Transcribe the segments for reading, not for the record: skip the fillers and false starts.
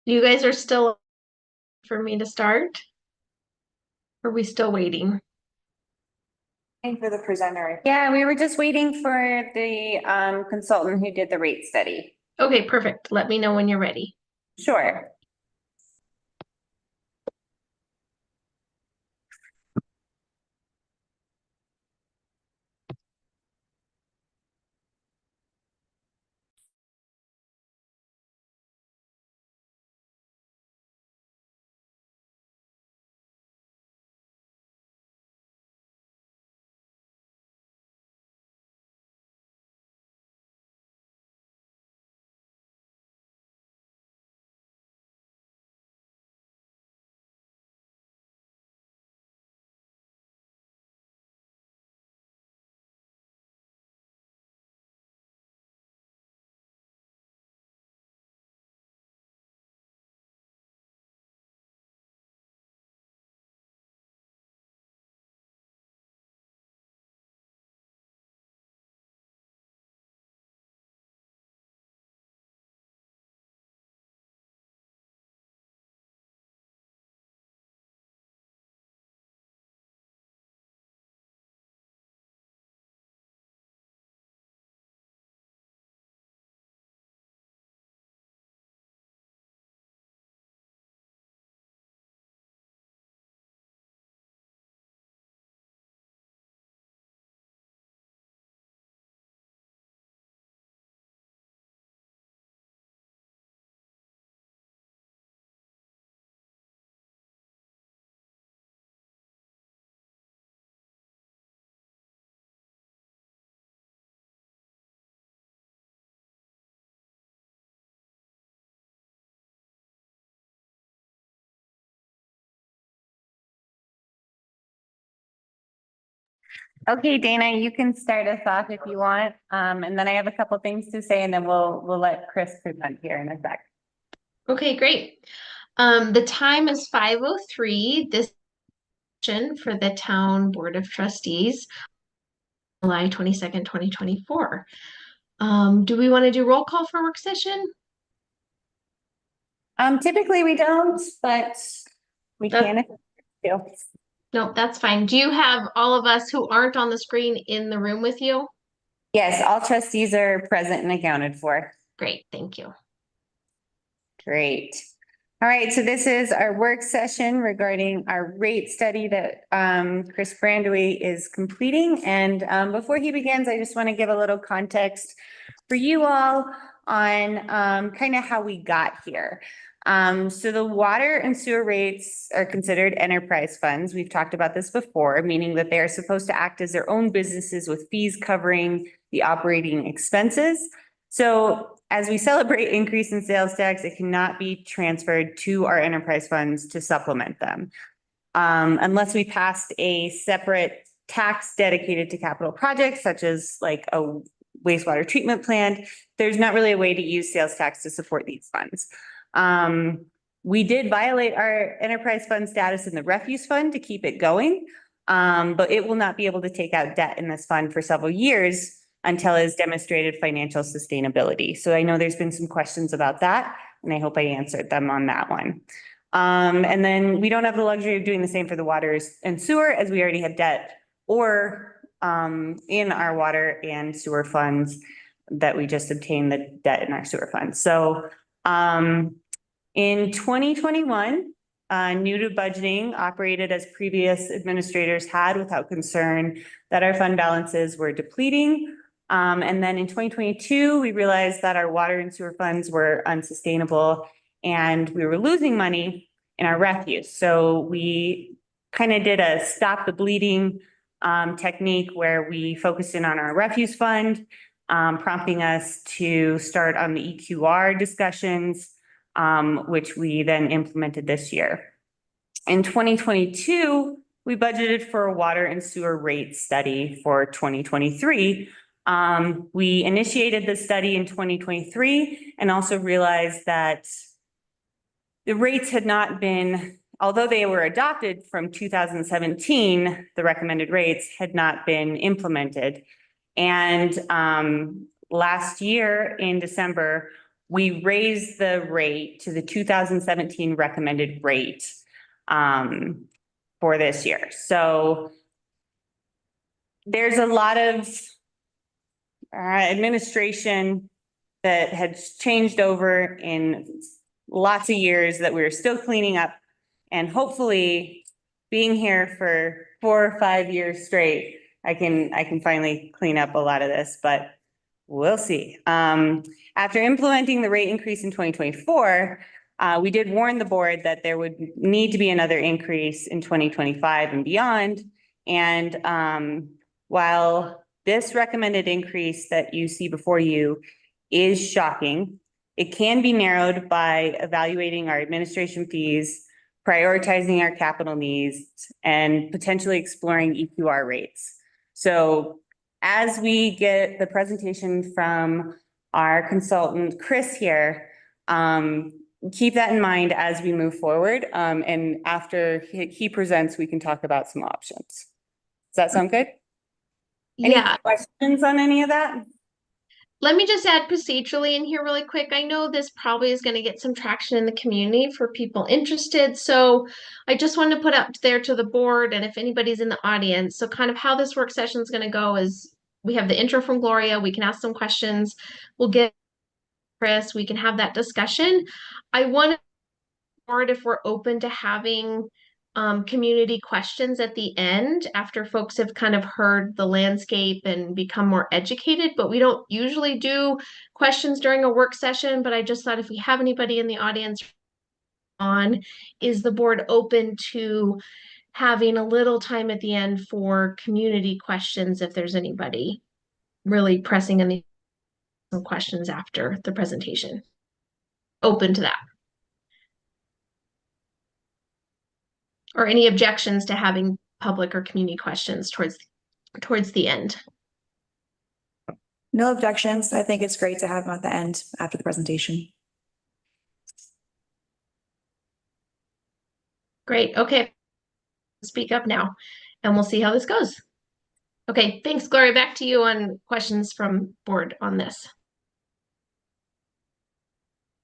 You guys are still for me to start? Are we still waiting? Waiting for the presenter. Yeah, we were just waiting for the consultant who did the rate study. Okay, perfect. Let me know when you're ready. Sure. Okay, Dana, you can start us off if you want. And then I have a couple things to say, and then we'll let Chris present here in a sec. Okay, great. The time is 5:03. This session for the Town Board of Trustees, July 22nd, 2024. Do we want to do roll call for work session? Typically we don't, but we can if we do. No, that's fine. Do you have all of us who aren't on the screen in the room with you? Yes, all trustees are present and accounted for. Great, thank you. Great. All right, so this is our work session regarding our rate study that Chris Brandowy is completing. And before he begins, I just want to give a little context for you all on kind of how we got here. So the water and sewer rates are considered enterprise funds. We've talked about this before, meaning that they are supposed to act as their own businesses with fees covering the operating expenses. So as we celebrate increase in sales tax, it cannot be transferred to our enterprise funds to supplement them. Unless we passed a separate tax dedicated to capital projects, such as like a wastewater treatment plant, there's not really a way to use sales tax to support these funds. We did violate our enterprise fund status in the refuse fund to keep it going, but it will not be able to take out debt in this fund for several years until it has demonstrated financial sustainability. So I know there's been some questions about that, and I hope I answered them on that one. And then we don't have the luxury of doing the same for the waters and sewer, as we already have debt or in our water and sewer funds that we just obtained the debt in our sewer funds. So in 2021, new to budgeting, operated as previous administrators had without concern that our fund balances were depleting. And then in 2022, we realized that our water and sewer funds were unsustainable and we were losing money in our refuse. So we kind of did a stop the bleeding technique where we focused in on our refuse fund, prompting us to start on the EQR discussions, which we then implemented this year. In 2022, we budgeted for a water and sewer rate study for 2023. We initiated the study in 2023 and also realized that the rates had not been, although they were adopted from 2017, the recommended rates had not been implemented. And last year in December, we raised the rate to the 2017 recommended rate for this year. So there's a lot of administration that has changed over in lots of years that we're still cleaning up. And hopefully being here for 4 or 5 years straight, I can finally clean up a lot of this, but we'll see. After implementing the rate increase in 2024, we did warn the board that there would need to be another increase in 2025 and beyond. And while this recommended increase that you see before you is shocking, it can be narrowed by evaluating our administration fees, prioritizing our capital needs, and potentially exploring EQR rates. So as we get the presentation from our consultant, Chris, here, keep that in mind as we move forward. And after he presents, we can talk about some options. Does that sound good? Any Yeah. questions on any of that? Let me just add procedurally in here really quick. I know this probably is going to get some traction in the community for people interested. So I just wanted to put up there to the board and if anybody's in the audience. So kind of how this work session is going to go is we have the intro from Gloria. We can ask some questions. We'll get Chris. We can have that discussion. I want to board if we're open to having community questions at the end after folks have kind of heard the landscape and become more educated, but we don't usually do questions during a work session. But I just thought if we have anybody in the audience on, is the board open to having a little time at the end for community questions if there's anybody really pressing any some questions after the presentation? Open to that. Or any objections to having public or community questions towards the end? No objections. I think it's great to have them at the end after the presentation. Great. Okay. Speak up now and we'll see how this goes. Okay. Thanks, Gloria. Back to you on questions from board on this.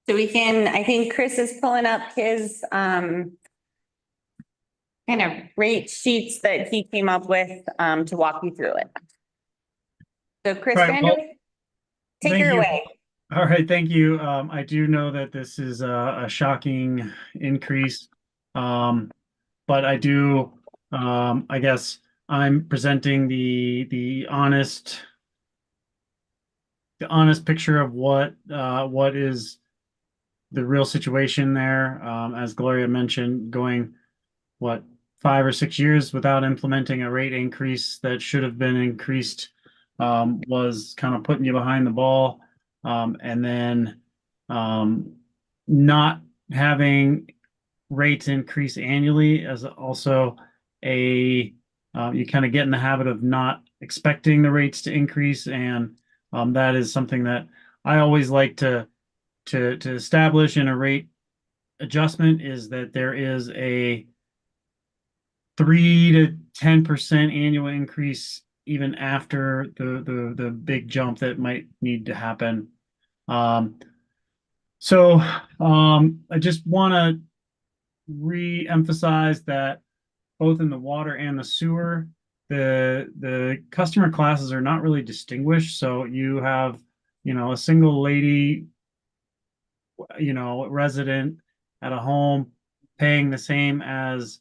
So we can, I think Chris is pulling up his kind of rate sheets that he came up with to walk you through it. So Chris, Right, well, take thank her you. away. All right, thank you. I do know that this is a shocking increase, but I do, I guess I'm presenting the honest picture of what is the real situation there. As Gloria mentioned, going what 5 or 6 years without implementing a rate increase that should have been increased was kind of putting you behind the ball. And then not having rates increase annually as also a you kind of get in the habit of not expecting the rates to increase, and that is something that I always like to establish in a rate adjustment, is that there is a 3 to 10% annual increase even after the big jump that might need to happen. So I just want to re-emphasize that both in the water and the sewer, the customer classes are not really distinguished. So you have, a single lady, resident at a home paying the same as,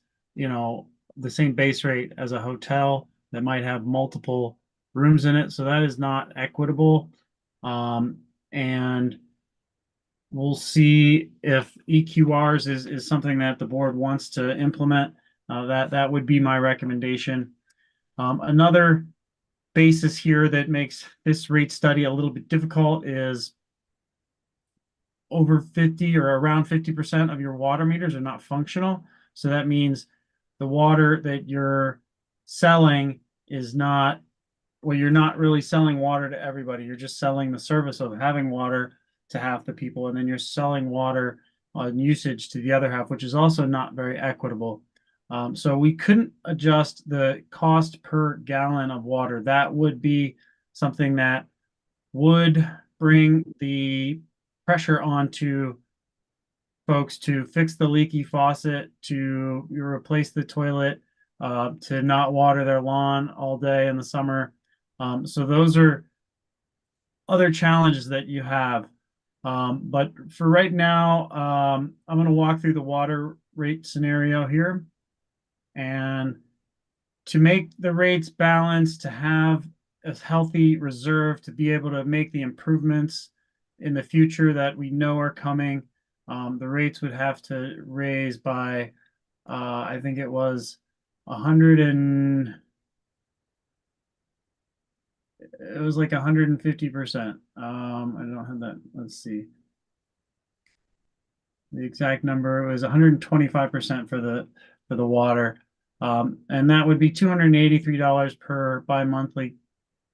the same base rate as a hotel that might have multiple rooms in it. So that is not equitable. And we'll see if EQRs is something that the board wants to implement. That would be my recommendation. Another basis here that makes this rate study a little bit difficult is over 50 or around 50% of your water meters are not functional. So that means the water that you're selling is not, well, you're not really selling water to everybody. You're just selling the service of having water to half the people, and then you're selling water on usage to the other half, which is also not very equitable. So we couldn't adjust the cost per gallon of water. That would be something that would bring the pressure onto folks to fix the leaky faucet, to replace the toilet, to not water their lawn all day in the summer. So those are other challenges that you have. But for right now, I'm going to walk through the water rate scenario here. And to make the rates balanced, to have a healthy reserve, to be able to make the improvements in the future that we know are coming, the rates would have to raise by, I think it was 100 and it was like 150%. I don't have that. Let's see. The exact number, it was 125% for the water. And that would be $283 per bi-monthly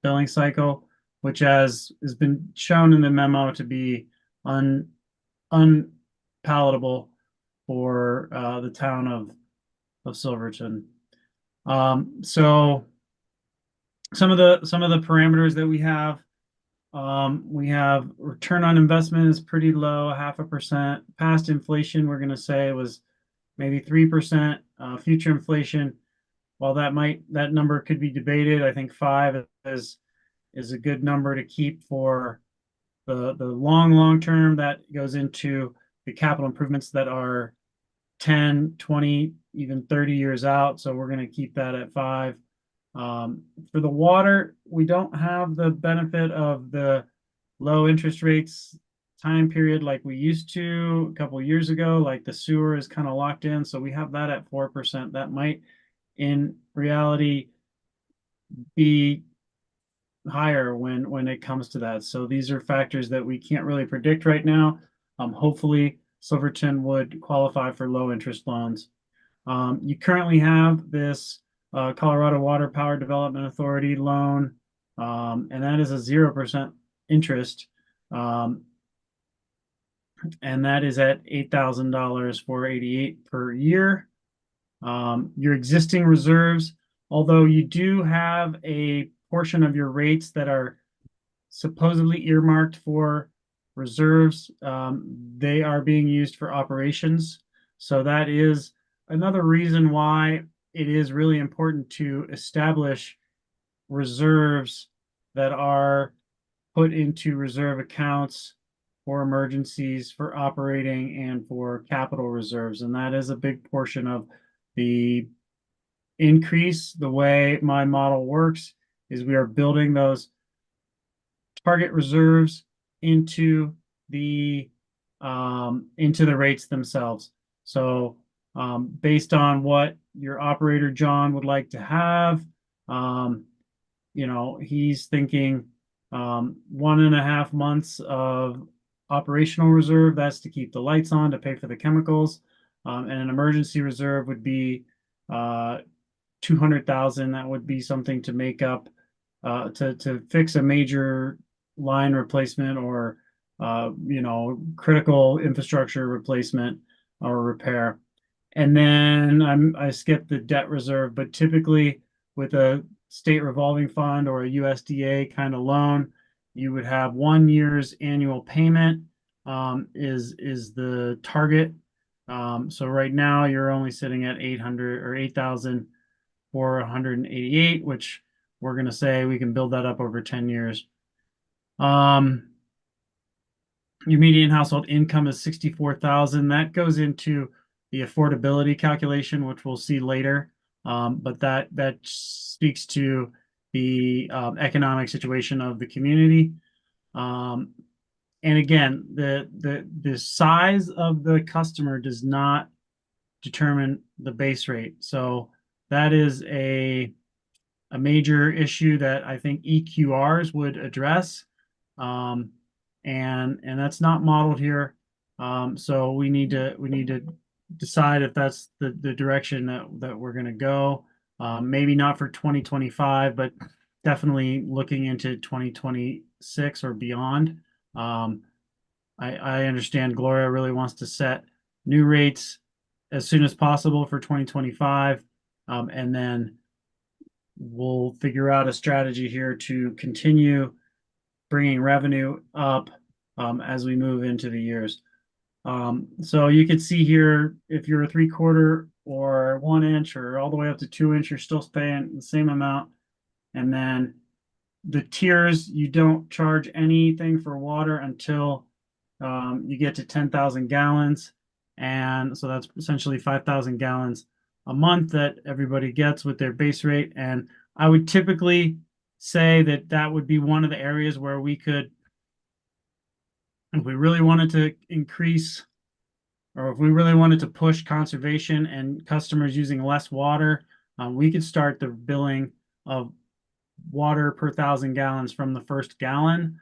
billing cycle, which has been shown in the memo to be unpalatable for the town of Silverton. So some of the parameters that we have return on investment is pretty low, 0.5%. Past inflation, we're going to say was maybe 3%. Future inflation, while that number could be debated, I think 5 is a good number to keep for the long term. That goes into the capital improvements that are 10, 20, even 30 years out. So we're going to keep that at 5. For the water, we don't have the benefit of the low interest rates time period like we used to a couple of years ago. Like the sewer is kind of locked in, so we have that at 4%. That might, in reality, be higher when it comes to that. So these are factors that we can't really predict right now. Hopefully, Silverton would qualify for low interest loans. You currently have this Colorado Water Power Development Authority loan, and that is a 0% interest, and that is at $8,000 per year. Your existing reserves, although you do have a portion of your rates that are supposedly earmarked for reserves, they are being used for operations. So that is another reason why it is really important to establish reserves that are put into reserve accounts for emergencies, for operating, and for capital reserves. And that is a big portion of the increase. The way my model works is we are building those target reserves into the rates themselves. So based on what your operator John would like to have, he's thinking 1.5 months of operational reserve. That's to keep the lights on, to pay for the chemicals, and an emergency reserve would be 200,000. That would be something to make up to fix a major line replacement or critical infrastructure replacement or repair. And then I skipped the debt reserve, but typically with a state revolving fund or a USDA kind of loan, you would have 1 year's annual payment is the target. So right now you're only sitting at 800 or 8,488, which we're going to say we can build that up over 10 years. Your median household income is 64,000. That goes into the affordability calculation, which we'll see later. But that speaks to the economic situation of the community. And again, the size of the customer does not determine the base rate. So that is a major issue that I think EQRs would address. And that's not modeled here. So we need to decide if that's the direction that we're going to go. Maybe not for 2025, but definitely looking into 2026 or beyond. I understand Gloria really wants to set new rates as soon as possible for 2025, and then we'll figure out a strategy here to continue bringing revenue up as we move into the years. So you can see here, if you're a 3/4 or 1 inch or all the way up to 2 inch, you're still paying the same amount. And then the tiers, you don't charge anything for water until you get to 10,000 gallons. And so that's essentially 5,000 gallons a month that everybody gets with their base rate. And I would typically say that that would be one of the areas where we could, if we really wanted to increase, or if we really wanted to push conservation and customers using less water, we could start the billing of water per 1,000 gallons from the first gallon.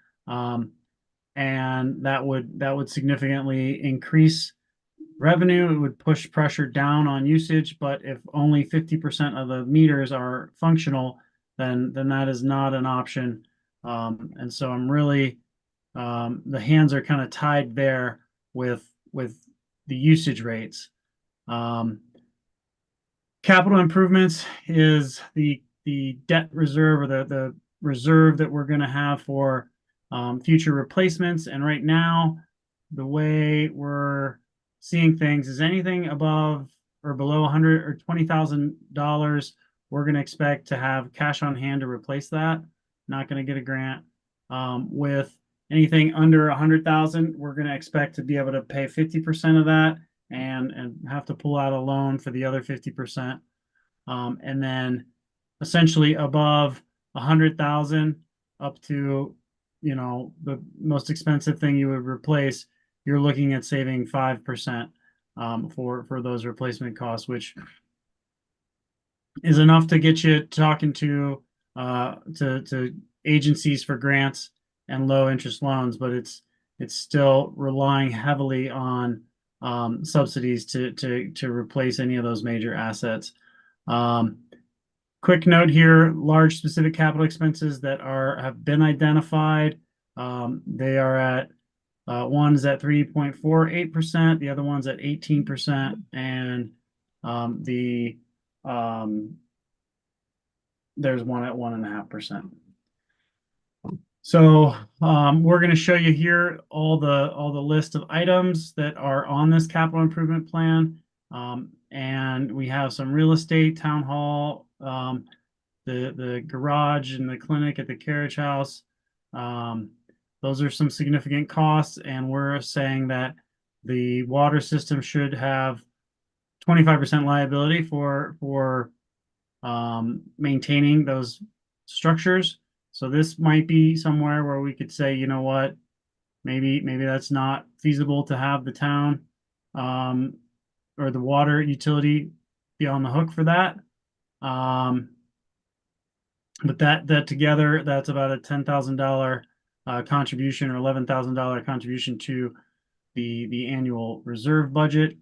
And that would significantly increase revenue. It would push pressure down on usage, but if only 50% of the meters are functional, then that is not an option. And so I'm really, the hands are kind of tied there with the usage rates. Capital improvements is the debt reserve, or the reserve that we're going to have for future replacements. And right now, the way we're seeing things is anything above or below $100,000 or $20,000, we're going to expect to have cash on hand to replace that. Not going to get a grant. With anything under 100,000, we're going to expect to be able to pay 50% of that and have to pull out a loan for the other 50%. And then essentially above 100,000 up to, the most expensive thing you would replace, you're looking at saving 5% for those replacement costs, which is enough to get you talking to agencies for grants and low interest loans, but it's still relying heavily on subsidies to replace any of those major assets. Quick note here: large specific capital expenses that have been identified. They are at one's at 3.48%, the other one's at 18%, and there's one at 1.5%. So we're going to show you here all the list of items that are on this capital improvement plan. And we have some real estate, town hall, the garage and the clinic at the carriage house. Those are some significant costs, and we're saying that the water system should have 25% liability for maintaining those structures. So this might be somewhere where we could say, you know what, maybe that's not feasible to have the town or the water utility be on the hook for that. But that together, that's about a $10,000 contribution, or $11,000 contribution to the annual reserve budget.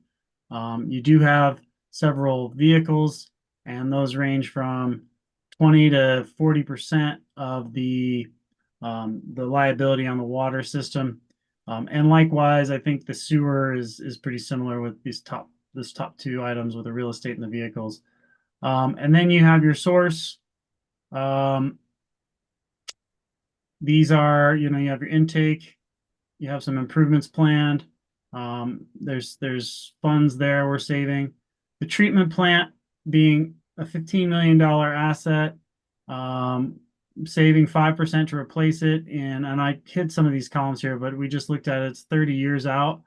You do have several vehicles, and those range from 20 to 40% of the liability on the water system. And likewise, I think the sewer is pretty similar with this top two items with the real estate and the vehicles. And then you have your source. These are, you have your intake, you have some improvements planned. There's funds there we're saving. The treatment plant being a $15 million asset, saving 5% to replace it. And I hid some of these columns here, but we just looked at it. It's 30 years out.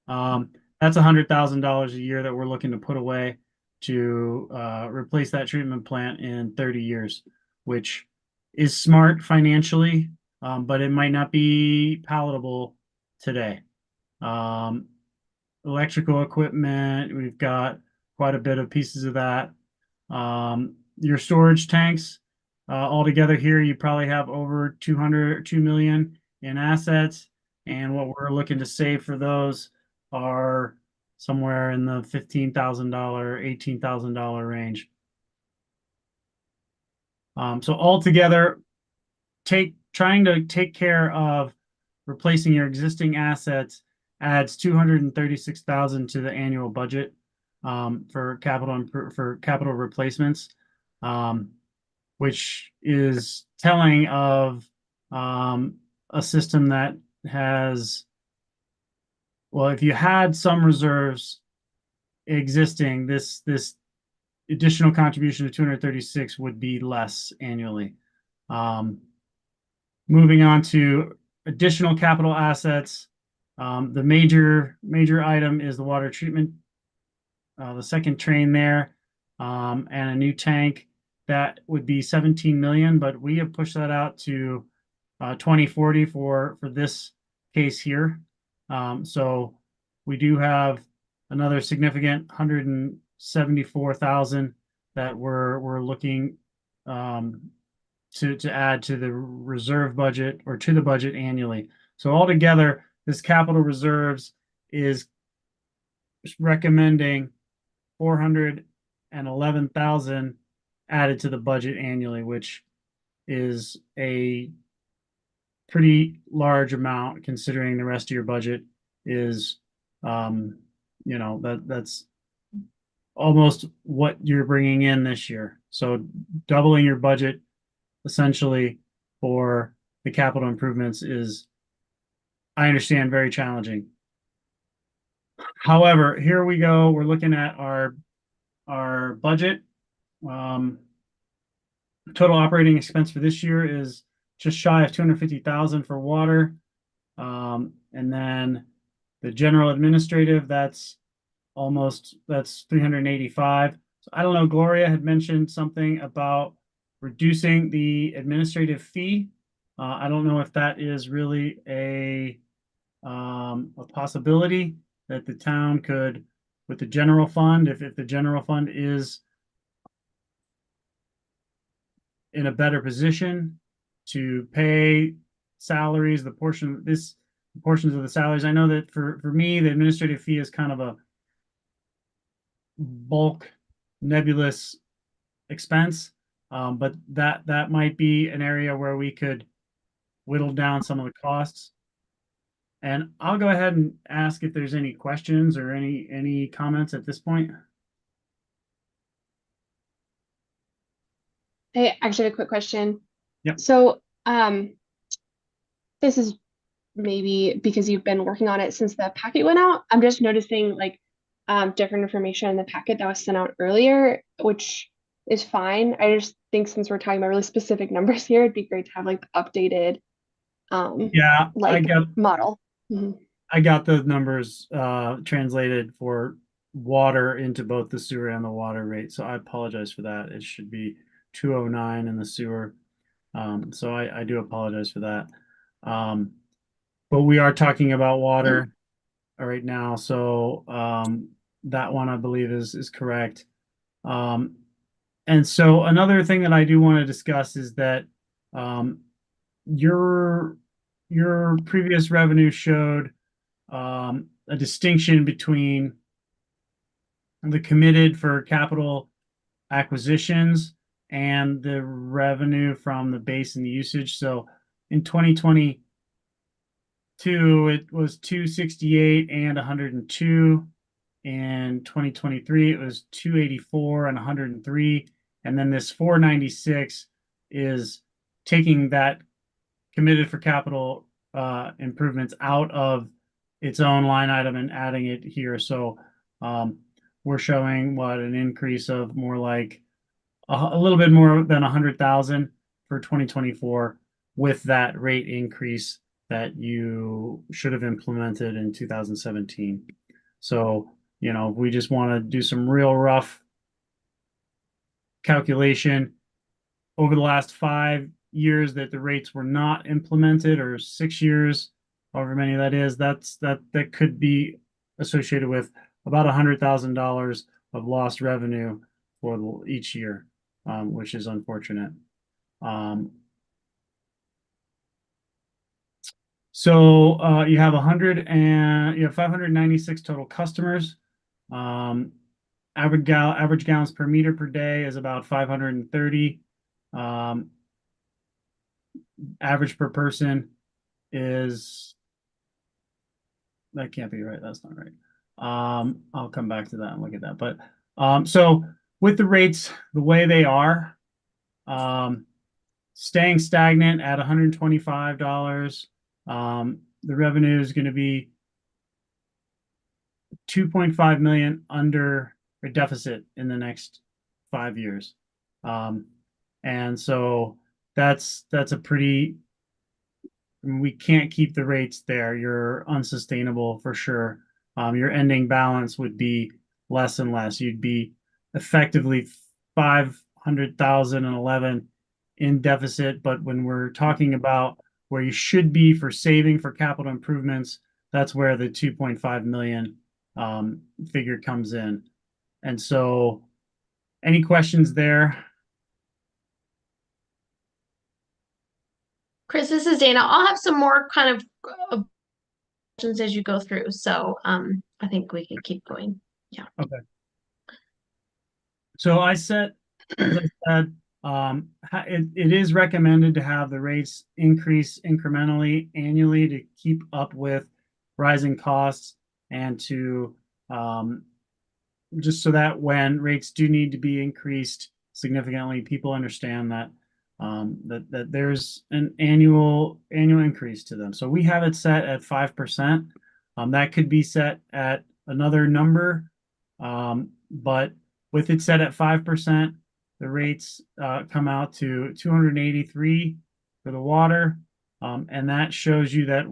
That's $100,000 a year that we're looking to put away to replace that treatment plant in 30 years, which is smart financially, but it might not be palatable today. Electrical equipment, we've got quite a bit of pieces of that. Your storage tanks, altogether here, you probably have over 2 million in assets. And what we're looking to save for those are somewhere in the $15,000, $18,000 range. So altogether, trying to take care of replacing your existing assets adds $236,000 to the annual budget for capital replacements, which is telling of a system that has, well, if you had some reserves existing, this additional contribution of 236 would be less annually. Moving on to additional capital assets, the major item is the water treatment, the second train there, and a new tank. That would be 17 million, but we have pushed that out to 2040 for this case here. So we do have another significant 174,000 that we're looking to add to the reserve budget or to the budget annually. So altogether, this capital reserves is recommending 411,000 added to the budget annually, which is a pretty large amount considering the rest of your budget is, that's almost what you're bringing in this year. So doubling your budget essentially for the capital improvements is, I understand, very challenging. However, here we go. We're looking at our budget. Total operating expense for this year is just shy of 250,000 for water. And then the general administrative, that's 385. So I don't know, Gloria had mentioned something about reducing the administrative fee. I don't know if that is really a possibility that the town could, with the general fund, if the general fund is in a better position to pay salaries, portions of the salaries. I know that for me, the administrative fee is kind of a bulk nebulous expense. But that might be an area where we could whittle down some of the costs. And I'll go ahead and ask if there's any questions or any comments at this point. I actually have a quick question. Yep. So, this is maybe because you've been working on it since the packet went out. I'm just noticing different information in the packet that was sent out earlier, which is fine. I just think since we're talking about really specific numbers here, it'd be great to have the updated Yeah, model. I got the numbers translated for water into both the sewer and the water rate. So I apologize for that. It should be 209 in the sewer. So I do apologize for that. But we are talking about water right now. So that one I believe is correct. And so another thing that I do want to discuss is that your previous revenue showed a distinction between the committed for capital acquisitions and the revenue from the base and the usage. So in 2022, it was 268 and 102. In 2023, it was 284 and 103. And then this 496 is taking that committed for capital improvements out of its own line item and adding it here. So we're showing an increase of more like a little bit more than 100,000 for 2024 with that rate increase that you should have implemented in 2017. So, we just want to do some real rough calculation over the last 5 years that the rates were not implemented, or 6 years, however many that is, that could be associated with about $100,000 of lost revenue for each year, which is unfortunate. So you have 596 total customers. Average gallons per meter per day is about 530. Average per person is, that can't be right. That's not right. I'll come back to that and look at that. But so with the rates the way they are, staying stagnant at $125, the revenue is going to be 2.5 million under a deficit in the next 5 years. And so that's a pretty, we can't keep the rates there. You're unsustainable for sure. Your ending balance would be less and less. You'd be effectively 500,011 in deficit. But when we're talking about where you should be for saving for capital improvements, that's where the 2.5 million figure comes in. And so, any questions there? Chris, this is Dana. I'll have some more kind of questions as you go through. So I think we can keep going. Yeah. Okay. So I said, as I said, it is recommended to have the rates increase incrementally annually to keep up with rising costs and to just so that when rates do need to be increased significantly, people understand that that there's an annual increase to them. So we have it set at 5%. That could be set at another number, but with it set at 5%, the rates come out to 283 for the water, and that shows you that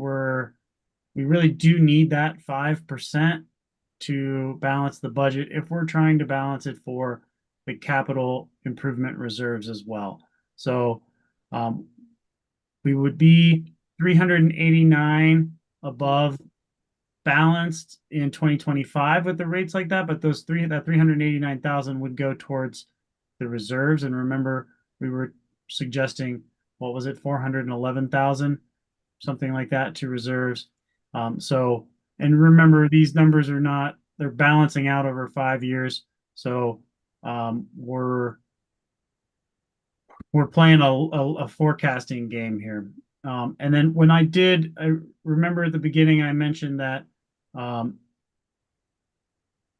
we really do need that 5% to balance the budget if we're trying to balance it for the capital improvement reserves as well. So we would be 389 above balanced in 2025 with the rates like that, but that 389,000 would go towards the reserves. And remember, we were suggesting, what was it, 411,000, something like that to reserves. And remember, these numbers are not, they're balancing out over 5 years. So we're playing a forecasting game here. And then when I remember at the beginning, I mentioned that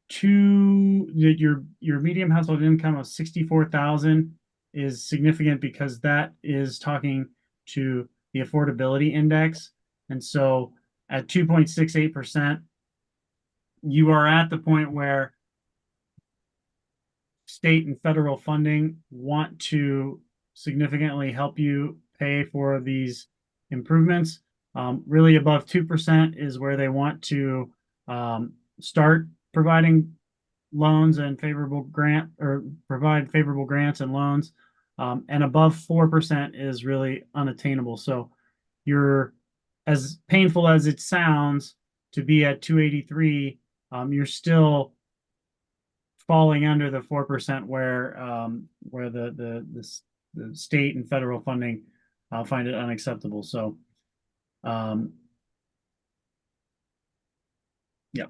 your medium household income of 64,000 is significant because that is talking to the affordability index. And so at 2.68%, you are at the point where state and federal funding want to significantly help you pay for these improvements. Really above 2% is where they want to start providing loans and provide favorable grants and loans. And above 4% is really unattainable. So you're, as painful as it sounds to be at 283, you're still falling under the 4% where the state and federal funding find it unacceptable. So yeah.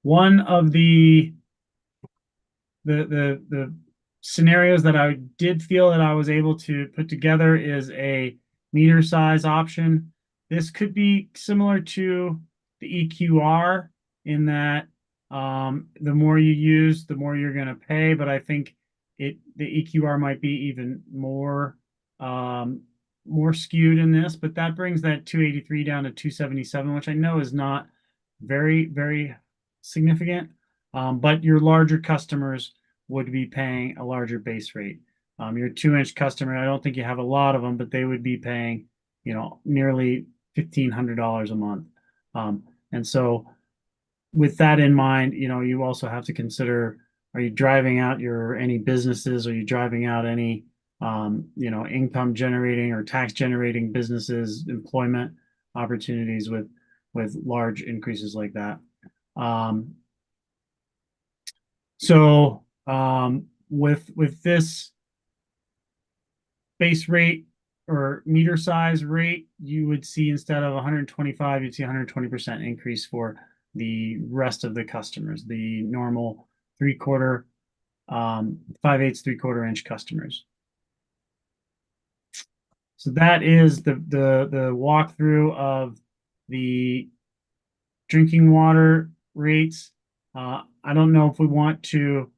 One of the scenarios that I did feel that I was able to put together is a meter size option. This could be similar to the EQR in that the more you use, the more you're going to pay. But I think the EQR might be even more skewed in this. But that brings that 283 down to 277, which I know is not very, very significant. But your larger customers would be paying a larger base rate. Your 2-inch customer, I don't think you have a lot of them, but they would be paying, nearly $1,500 a month. And so with that in mind, you also have to consider, are you driving out any businesses? Are you driving out any, income generating or tax generating businesses, employment opportunities with large increases like that? With this base rate or meter size rate, you would see instead of 125, you'd see 120% increase for the rest of the customers, the normal 3/4, 5/8, 3/4 inch customers. So that is the walkthrough of the drinking water rates. I don't know if we want to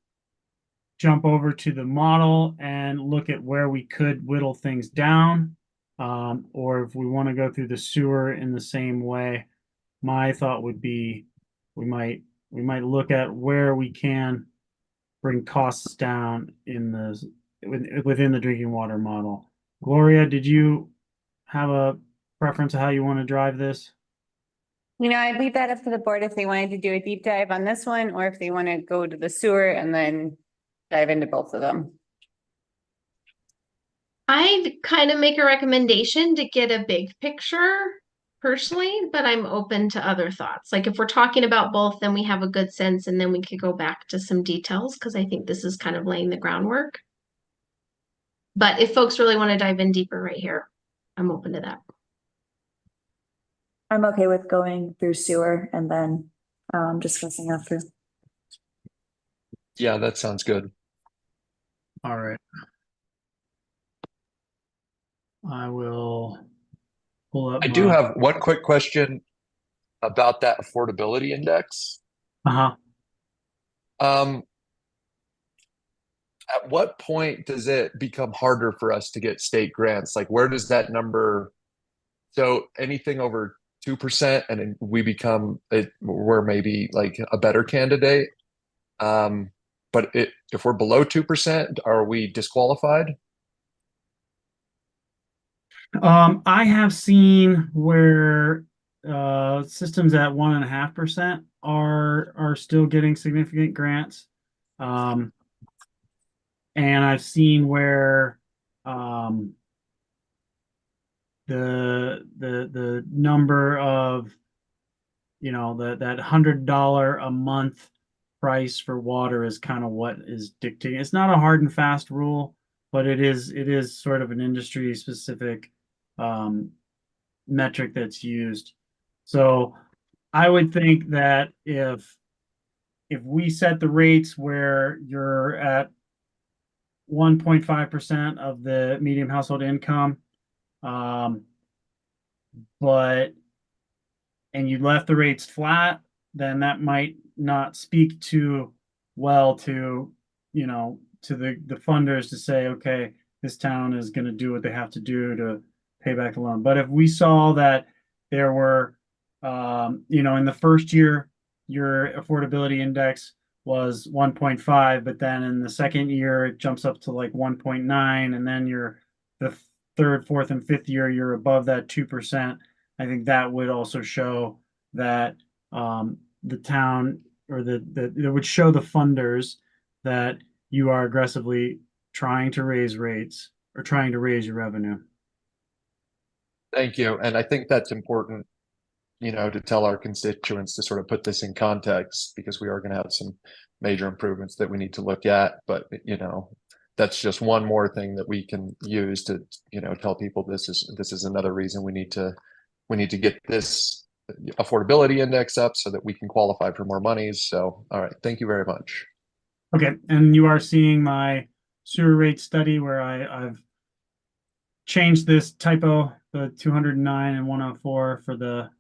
jump over to the model and look at where we could whittle things down. or if we want to go through the sewer in the same way, my thought would be we might look at where we can bring costs down within the drinking water model. Gloria, did you have a preference of how you want to drive this? I'd leave that up to the board if they wanted to do a deep dive on this one, or if they want to go to the sewer and then dive into both of them. I'd kind of make a recommendation to get a big picture personally, but I'm open to other thoughts. Like if we're talking about both, then we have a good sense and then we could go back to some details because I think this is kind of laying the groundwork. But if folks really want to dive in deeper right here, I'm open to that. I'm okay with going through sewer and then discussing after. Yeah, that sounds good. All right. I will pull up I do my, have one quick question about that affordability index. uh-huh. Um, at what point does it become harder for us to get state grants? Like, where does that number? So anything over 2%, and then we become we're maybe like a better candidate. But if we're below 2%, are we disqualified? I have seen where systems at 1.5% are still getting significant grants. And I've seen where the number of that $100 a month price for water is kind of what is dictating. It's not a hard and fast rule, but it is sort of an industry specific metric that's used. So I would think that if we set the rates where you're at 1.5% of the median household income, but and you left the rates flat, then that might not speak too well to the funders to say, okay, this town is going to do what they have to do to pay back the loan. But if we saw that there were in the first year your affordability index was 1.5, but then in the second year it jumps up to like 1.9, and then the third, fourth, and fifth year you're above that 2%. I think that would also show that the town or that would show the funders that you are aggressively trying to raise rates or trying to raise your revenue. Thank you. And I think that's important, to tell our constituents to sort of put this in context, because we are going to have some major improvements that we need to look at. But, that's just one more thing that we can use to, tell people this is another reason we need to get this affordability index up so that we can qualify for more monies. So, all right. Thank you very much. Okay. And you are seeing my sewer rate study where I've changed this typo, the 209 and 104 for the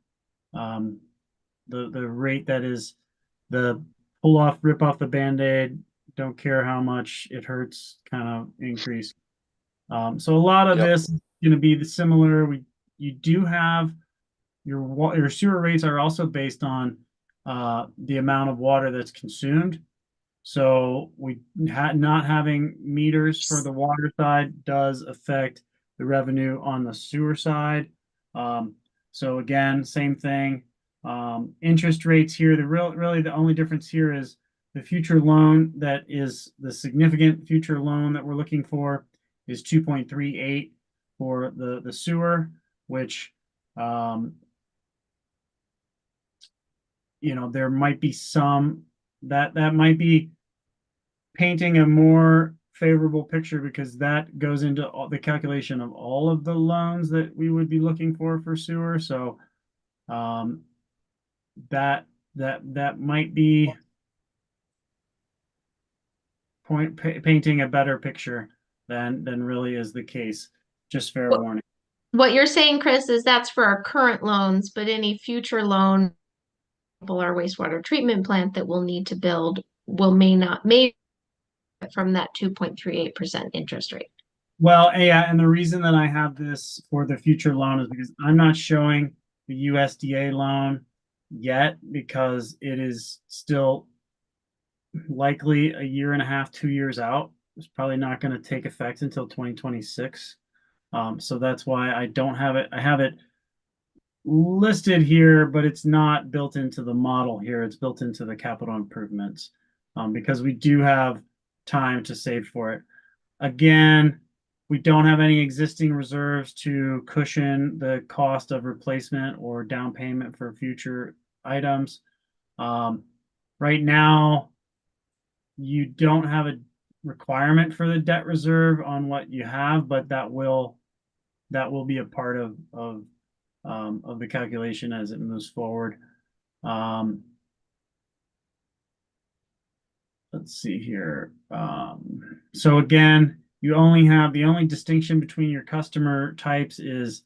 rate that is the rip off the Band-Aid, don't care how much it hurts kind of increase. So a lot of this is going to be similar. You do have your sewer rates are also based on the amount of water that's consumed. So not having meters for the water side does affect the revenue on the sewer side. So again, same thing. Interest rates here, really the only difference here is the future loan that is the significant future loan that we're looking for is 2.38 for the sewer, which there might be some that might be painting a more favorable picture, because that goes into the calculation of all of the loans that we would be looking for sewer. So that might be painting a better picture than really is the case. Just fair warning. What you're saying, Chris, is that's for our current loans, but any future loan, our wastewater treatment plant that we'll need to build may from that 2.38% interest rate. Well, yeah, and the reason that I have this for the future loan is because I'm not showing the USDA loan yet because it is still likely a year and a half, 2 years out. It's probably not going to take effect until 2026. So that's why I don't have it. I have it listed here, but it's not built into the model here. It's built into the capital improvements because we do have time to save for it. Again, we don't have any existing reserves to cushion the cost of replacement or down payment for future items. Right now, you don't have a requirement for the debt reserve on what you have, but that will be a part of the calculation as it moves forward. Let's see here. So again, you only have the only distinction between your customer types is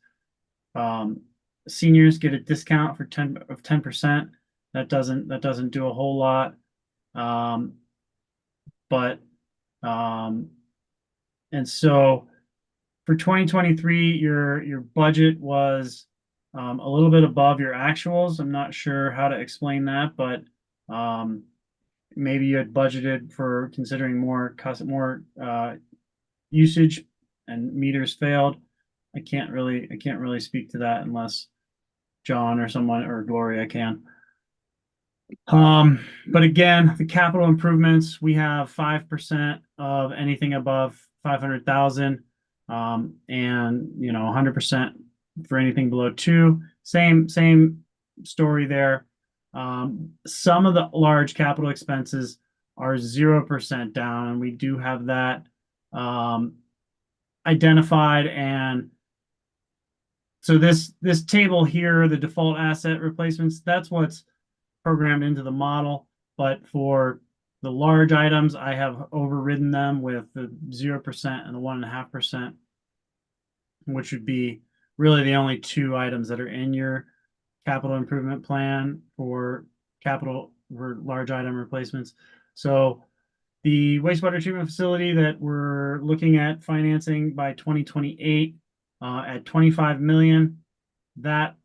seniors get a discount for 10%. That doesn't do a whole lot. But and so for 2023, your budget was a little bit above your actuals. I'm not sure how to explain that, but maybe you had budgeted for considering more usage and meters failed. I can't really speak to that unless John or someone or Gloria can. But again, the capital improvements, we have 5% of anything above 500,000, and 100% for anything below 2. Same story there. Some of the large capital expenses are 0% down, and we do have that identified. And so this table here, the default asset replacements, that's what's programmed into the model. But for the large items, I have overridden them with the 0% and the 1.5%, which would be really the only 2 items that are in your capital improvement plan for large item replacements. So the wastewater treatment facility that we're looking at financing by 2028 at 25 million, that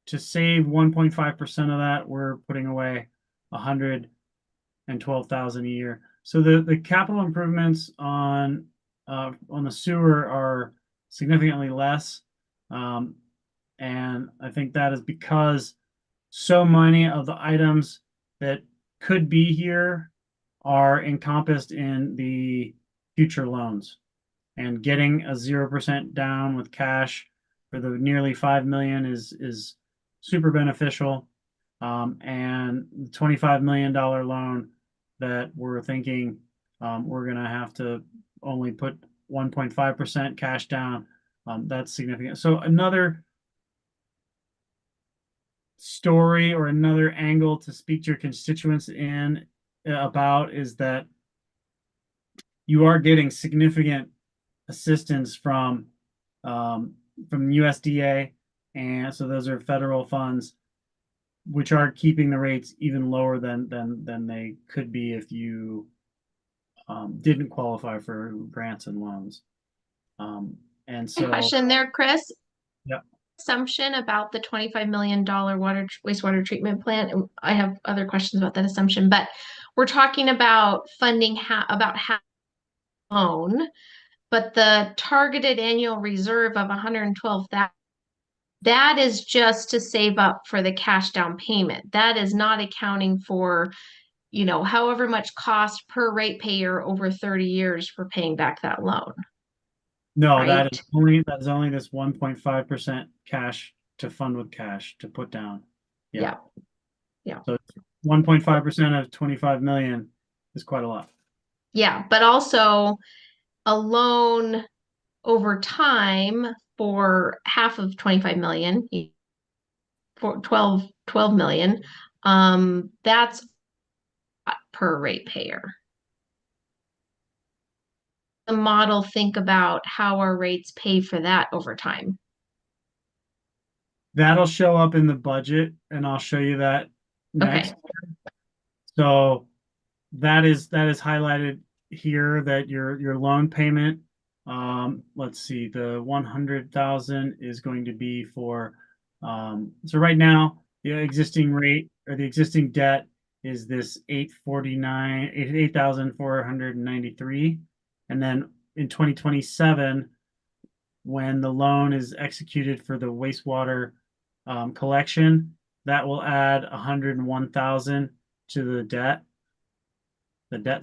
to save 1.5% of that, we're putting away 112,000 a year. So the capital improvements on the sewer are significantly less. And I think that is because so many of the items that could be here are encompassed in the future loans. And getting a 0% down with cash for the nearly 5 million is super beneficial. And the $25 million loan that we're thinking we're going to have to only put 1.5% cash down. That's significant. So another story or another angle to speak to your constituents about is that you are getting significant assistance from USDA, and so those are federal funds, which are keeping the rates even lower than they could be if you didn't qualify for grants and loans. And so, Question there, Chris. Yeah. Assumption about the $25 million wastewater treatment plant. I have other questions about that assumption, but we're talking about funding about half loan, but the targeted annual reserve of 112,000, that is just to save up for the cash down payment. That is not accounting for, however much cost per ratepayer over 30 years for paying back that loan. no, right? that is only this 1.5% cash to fund with cash to put down. Yeah. So 1.5% of 25 million is quite a lot. Yeah, but also a loan over time for half of 25 million, for 12 million, that's per ratepayer. The model think about how our rates pay for that over time. That'll show up in the budget, and I'll show you that next. Okay. So that is highlighted here, that your loan payment Let's see, the 100,000 is going to be for, so right now, the existing rate or the existing debt is this 8,493. And then in 2027, when the loan is executed for the wastewater collection, that will add 101,000 to the debt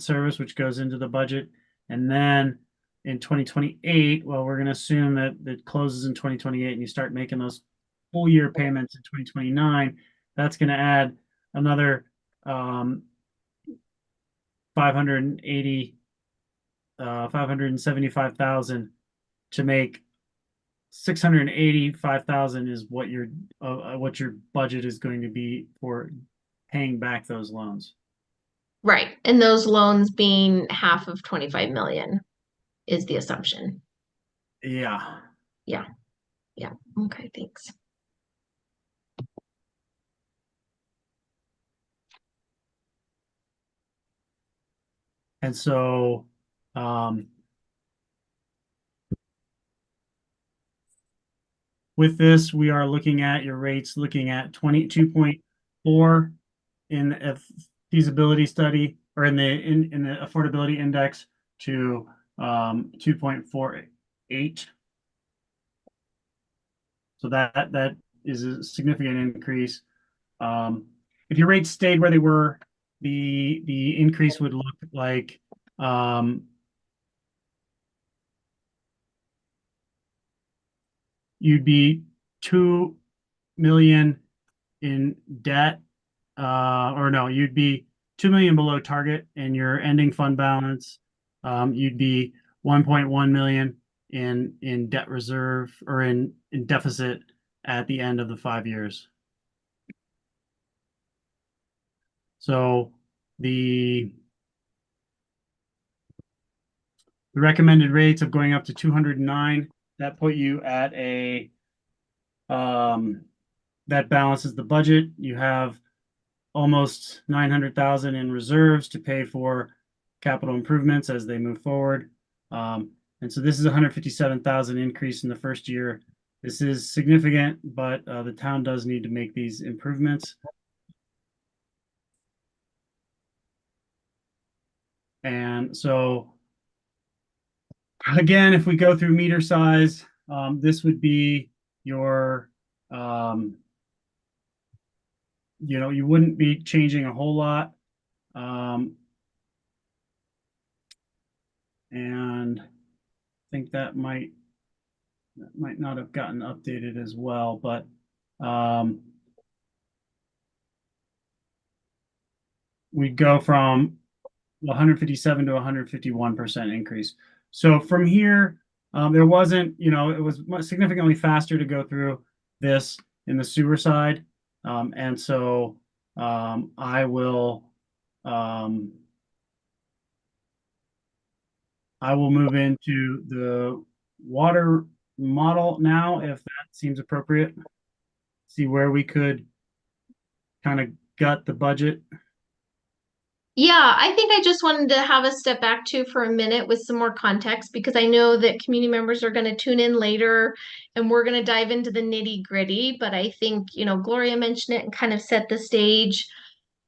service, which goes into the budget. And then in 2028, well, we're going to assume that it closes in 2028 and you start making those full year payments in 2029. That's going to add another 575,000 to make 685,000 is what your budget is going to be for paying back those loans. Right. And those loans being half of 25 million is the assumption. Yeah. Yeah. Yeah. Okay, thanks. And so with this, we are looking at your rates, looking at 22.4 in a feasibility study or in the affordability index to 2.48. So that is a significant increase. If your rates stayed where they were, the increase would look like you'd be 2 million in debt, or no, you'd be 2 million below target and your ending fund balance. You'd be 1.1 million in debt reserve or in deficit at the end of the 5 years. So the recommended rates of going up to 209, that put you at a that balances the budget. You have almost 900,000 in reserves to pay for capital improvements as they move forward. And so this is 157,000 increase in the first year. This is significant, but the town does need to make these improvements. And so again, if we go through meter size, this would be your, you wouldn't be changing a whole lot. And I think that might not have gotten updated as well, but we'd go from 157 to 151% increase. So from here, there wasn't, it was significantly faster to go through this in the sewer side. And so I will move into the water model now, if that seems appropriate. See where we could kind of gut the budget. Yeah, I think I just wanted to have a step back too for a minute with some more context because I know that community members are going to tune in later and we're going to dive into the nitty gritty. But I think, Gloria mentioned it and kind of set the stage.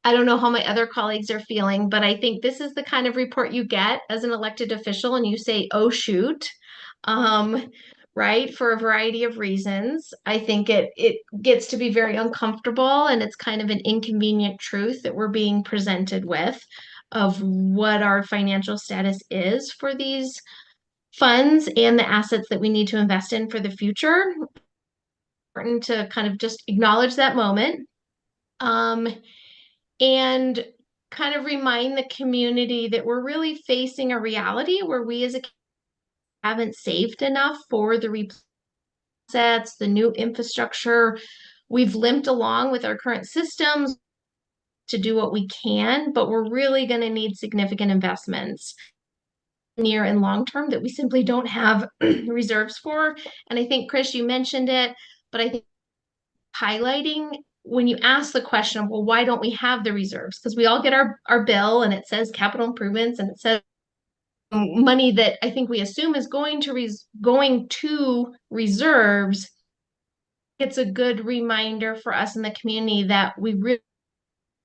I don't know how my other colleagues are feeling, but I think this is the kind of report you get as an elected official and you say, oh, shoot. Right? For a variety of reasons. I think it gets to be very uncomfortable and it's kind of an inconvenient truth that we're being presented with of what our financial status is for these funds and the assets that we need to invest in for the future. Important to kind of just acknowledge that moment. And kind of remind the community that we're really facing a reality where we as a haven't saved enough for the resets, the new infrastructure. We've limped along with our current systems to do what we can, but we're really going to need significant investments near and long term that we simply don't have reserves for. And I think, Chris, you mentioned it, but I think highlighting when you ask the question of, well, why don't we have the reserves? Because we all get our bill and it says capital improvements and it says money that I think we assume is going to reserves, it's a good reminder for us in the community that we really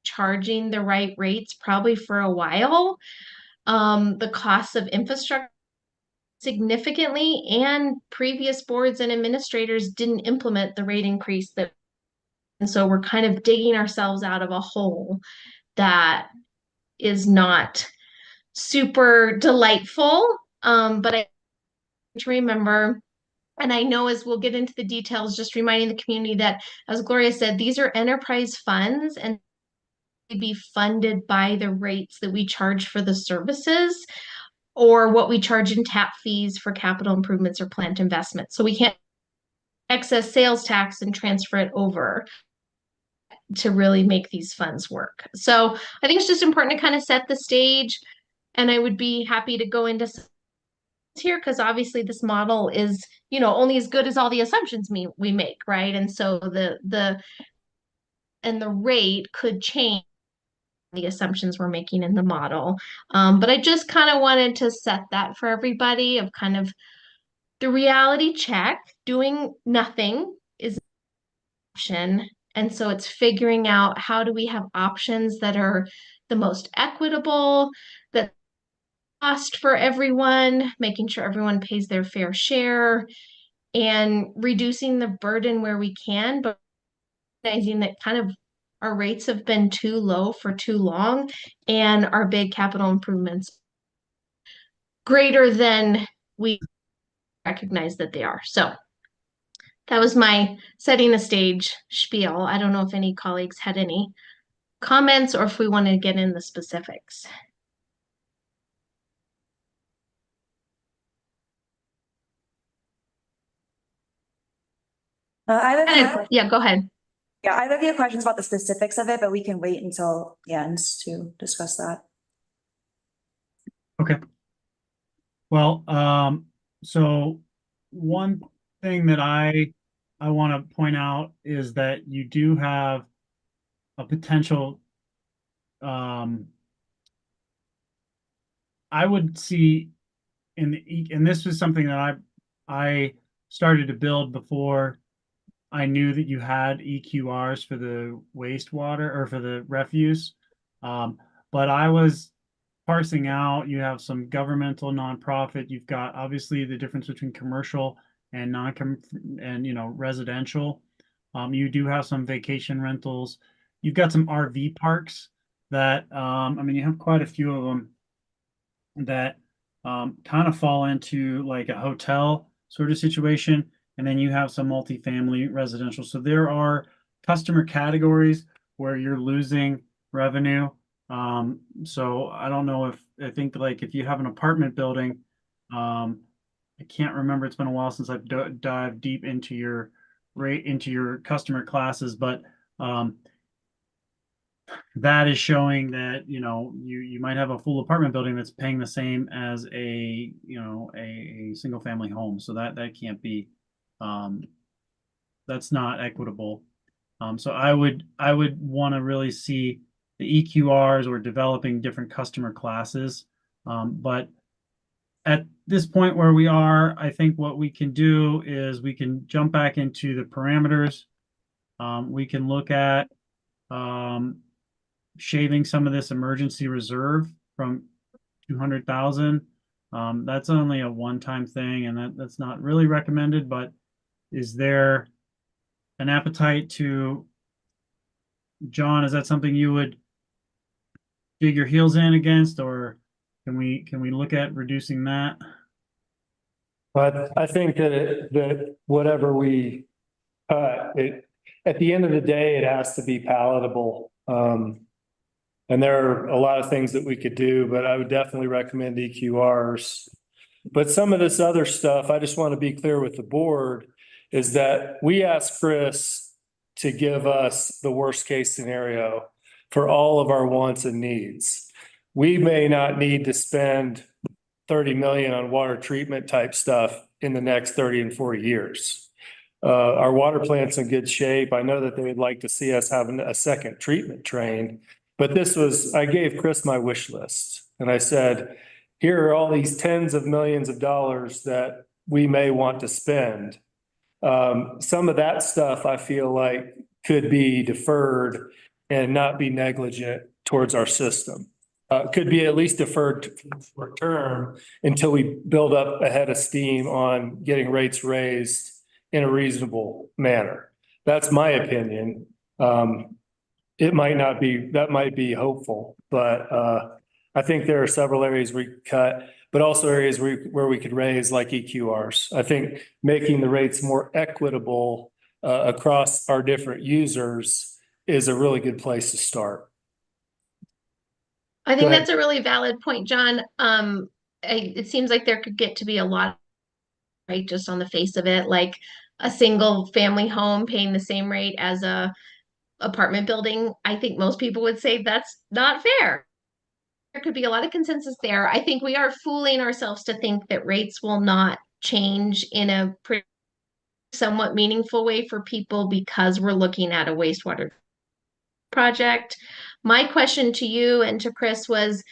charging the right rates probably for a while. The costs of infrastructure significantly, and previous boards and administrators didn't implement the rate increase that, and so we're kind of digging ourselves out of a hole that is not super delightful. But I to remember, and I know as we'll get into the details, just reminding the community that, as Gloria said, these are enterprise funds and be funded by the rates that we charge for the services or what we charge in tap fees for capital improvements or plant investments. So we can't excess sales tax and transfer it over to really make these funds work. So I think it's just important to kind of set the stage, and I would be happy to go into here because obviously this model is, only as good as all the assumptions we make, right? And so the rate could change the assumptions we're making in the model. But I just kind of wanted to set that for everybody of kind of the reality check. Doing nothing is an option. And so it's figuring out how do we have options that are the most equitable, that cost for everyone, making sure everyone pays their fair share, and reducing the burden where we can, but recognizing that kind of our rates have been too low for too long, and our big capital improvements greater than we recognize that they are. So that was my setting the stage spiel. I don't know if any colleagues had any comments or if we want to get in the specifics. I have a few, Yeah, go ahead. yeah, I have a few questions about the specifics of it, but we can wait until the end to discuss that. Okay. Well, so one thing that I want to point out is that you do have a potential, I would see and this was something that I started to build before I knew that you had EQRs for the wastewater or for the refuse. But I was parsing out, you have some governmental nonprofit, you've got obviously the difference between commercial and residential. You do have some vacation rentals. You've got some RV parks that, you have quite a few of them that kind of fall into like a hotel sort of situation. And then you have some multifamily residential. So there are customer categories where you're losing revenue. So I don't know I think like if you have an apartment building, I can't remember, it's been a while since I've dived deep into your customer classes, but that is showing that you might have a full apartment building that's paying the same as a single family home. So that can't be, that's not equitable. So I would want to really see the EQRs or developing different customer classes. But at this point where we are, I think what we can do is we can jump back into the parameters. We can look at shaving some of this emergency reserve from 200,000. That's only a one-time thing, and that's not really recommended, but is there an appetite to, John, is that something you would dig your heels in against, or can we look at reducing that? But I think that whatever we cut, at the end of the day, it has to be palatable. And there are a lot of things that we could do, but I would definitely recommend EQRs. But some of this other stuff, I just want to be clear with the board, is that we asked Chris to give us the worst case scenario for all of our wants and needs. We may not need to spend 30 million on water treatment type stuff in the next 30 and 40 years. Our water plant's in good shape. I know that they would like to see us having a second treatment train, but I gave Chris my wish list. And I said, here are all these tens of millions of dollars that we may want to spend. Some of that stuff I feel like could be deferred and not be negligent towards our system. Could be at least deferred for term until we build up a head of steam on getting rates raised in a reasonable manner. That's my opinion. It might not be, that might be hopeful, but I think there are several areas we cut, but also areas where we could raise like EQRs. I think making the rates more equitable across our different users is a really good place to start. I Go think ahead. that's a really valid point, John. It seems like there could get to be a lot, right, just on the face of it, like a single family home paying the same rate as a apartment building. I think most people would say that's not fair. There could be a lot of consensus there. I think we are fooling ourselves to think that rates will not change in a pretty somewhat meaningful way for people because we're looking at a wastewater project. My question to you and to Chris was,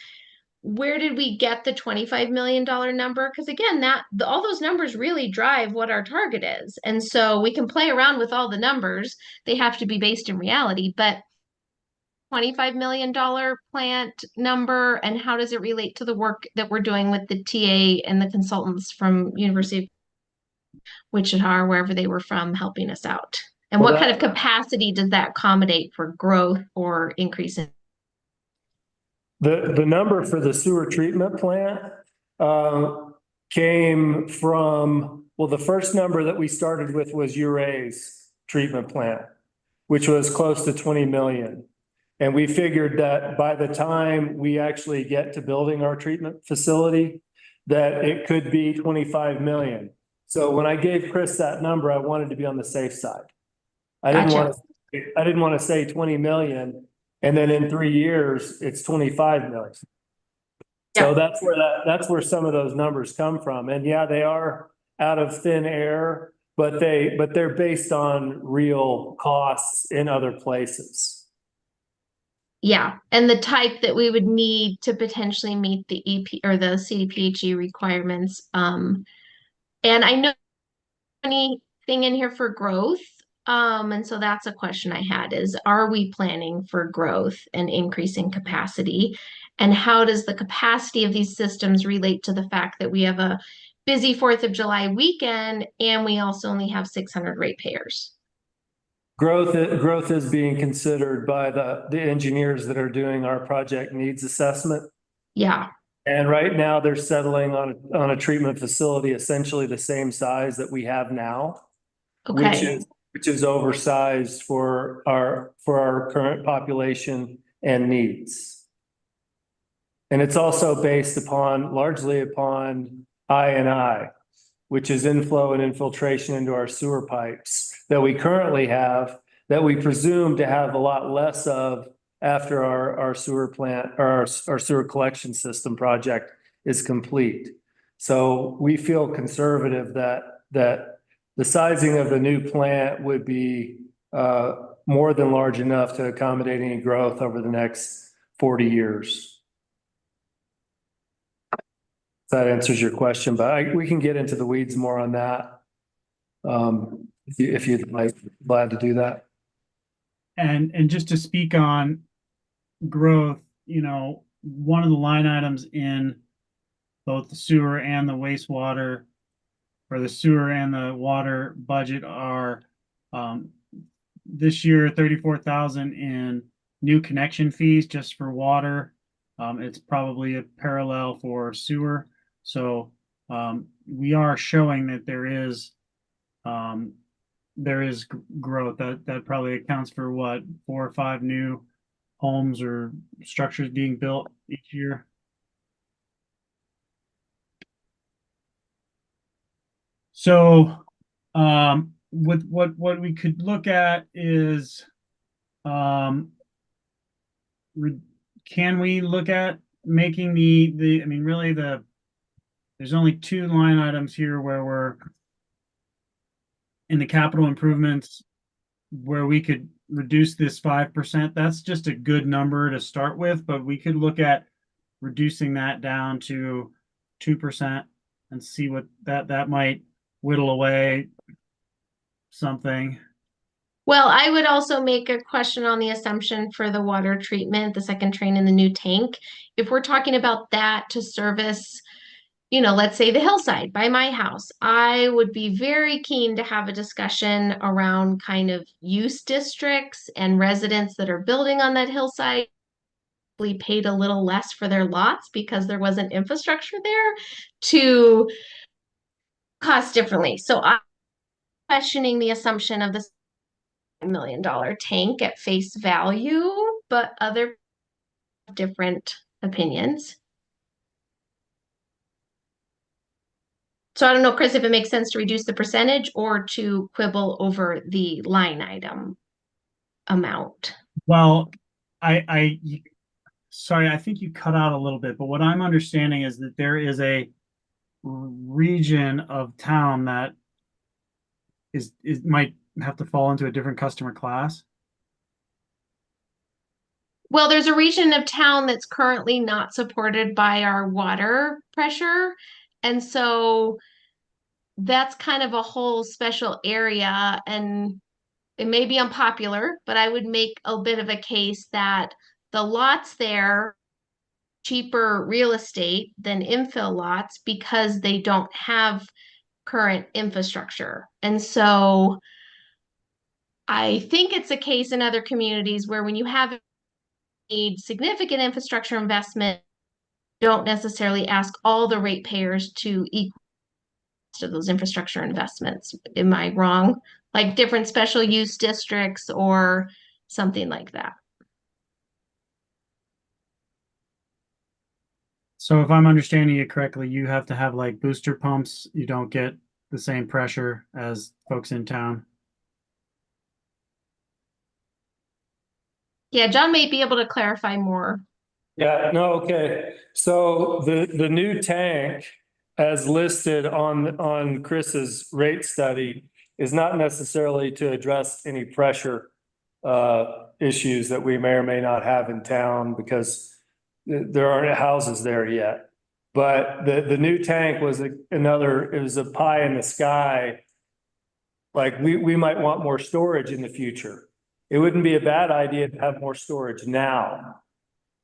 where did we get the $25 million number? Because again, all those numbers really drive what our target is. And so we can play around with all the numbers. They have to be based in reality, but $25 million plant number, and how does it relate to the work that we're doing with the TA and the consultants from University of Wichita or wherever they were from helping us out? And Well, what kind of capacity does that accommodate for growth or increase in? The number for the sewer treatment plant came from, well, the first number that we started with was URA's treatment plant, which was close to 20 million. And we figured that by the time we actually get to building our treatment facility, that it could be 25 million. So when I gave Chris that number, I wanted to be on the safe side. I didn't want to say 20 million. And then in 3 years, it's 25 million. So that's where some of those numbers come from. And yeah, they are out of thin air, but they're based on real costs in other places. Yeah, and the type that we would need to potentially meet the EP or the CDPHE requirements. And I know anything in here for growth. And so that's a question I had is, are we planning for growth and increasing capacity? And how does the capacity of these systems relate to the fact that we have a busy 4th of July weekend and we also only have 600 ratepayers? Growth is being considered by the engineers that are doing our project needs assessment. Yeah. And right now they're settling on a treatment facility essentially the same size that we have now. Okay. Which is oversized for our current population and needs. And it's also based largely upon I&I, which is inflow and infiltration into our sewer pipes that we currently have, that we presume to have a lot less of after our sewer plant or our sewer collection system project is complete. So we feel conservative that the sizing of the new plant would be more than large enough to accommodate any growth over the next 40 years. That answers your question, but we can get into the weeds more on that. If you'd like, glad to do that. And just to speak on growth, one of the line items in both the sewer and the wastewater, or the sewer and the water budget, are this year 34,000 in new connection fees just for water. It's probably a parallel for sewer. So we are showing that there is growth that probably accounts for what, 4 or 5 new homes or structures being built each year. So with what we could look at is can we look at making there's only 2 line items here where we're in the capital improvements where we could reduce this 5%. That's just a good number to start with, but we could look at reducing that down to 2% and see what that might whittle away something. Well, I would also make a question on the assumption for the water treatment, the second train and the new tank. If we're talking about that to service, let's say the hillside by my house, I would be very keen to have a discussion around kind of use districts and residents that are building on that hillside paid a little less for their lots because there wasn't infrastructure there to cost differently. So I'm questioning the assumption of this $1 million tank at face value, but other different opinions. So I don't know, Chris, if it makes sense to reduce the percentage or to quibble over the line item amount. Well, sorry, I think you cut out a little bit, but what I'm understanding is that there is a region of town that is might have to fall into a different customer class. Well, there's a region of town that's currently not supported by our water pressure. And so that's kind of a whole special area. And it may be unpopular, but I would make a bit of a case that the lots there cheaper real estate than infill lots because they don't have current infrastructure. And so I think it's a case in other communities where when you have need significant infrastructure investment, don't necessarily ask all the ratepayers to equal to those infrastructure investments. Am I wrong? Like different special use districts or something like that. So if I'm understanding it correctly, you have to have like booster pumps. You don't get the same pressure as folks in town. Yeah, John may be able to clarify more. Yeah, no, okay. So the new tank as listed on Chris's rate study is not necessarily to address any pressure issues that we may or may not have in town because there aren't houses there yet. But the new tank was it was a pie in the sky. Like we might want more storage in the future. It wouldn't be a bad idea to have more storage now.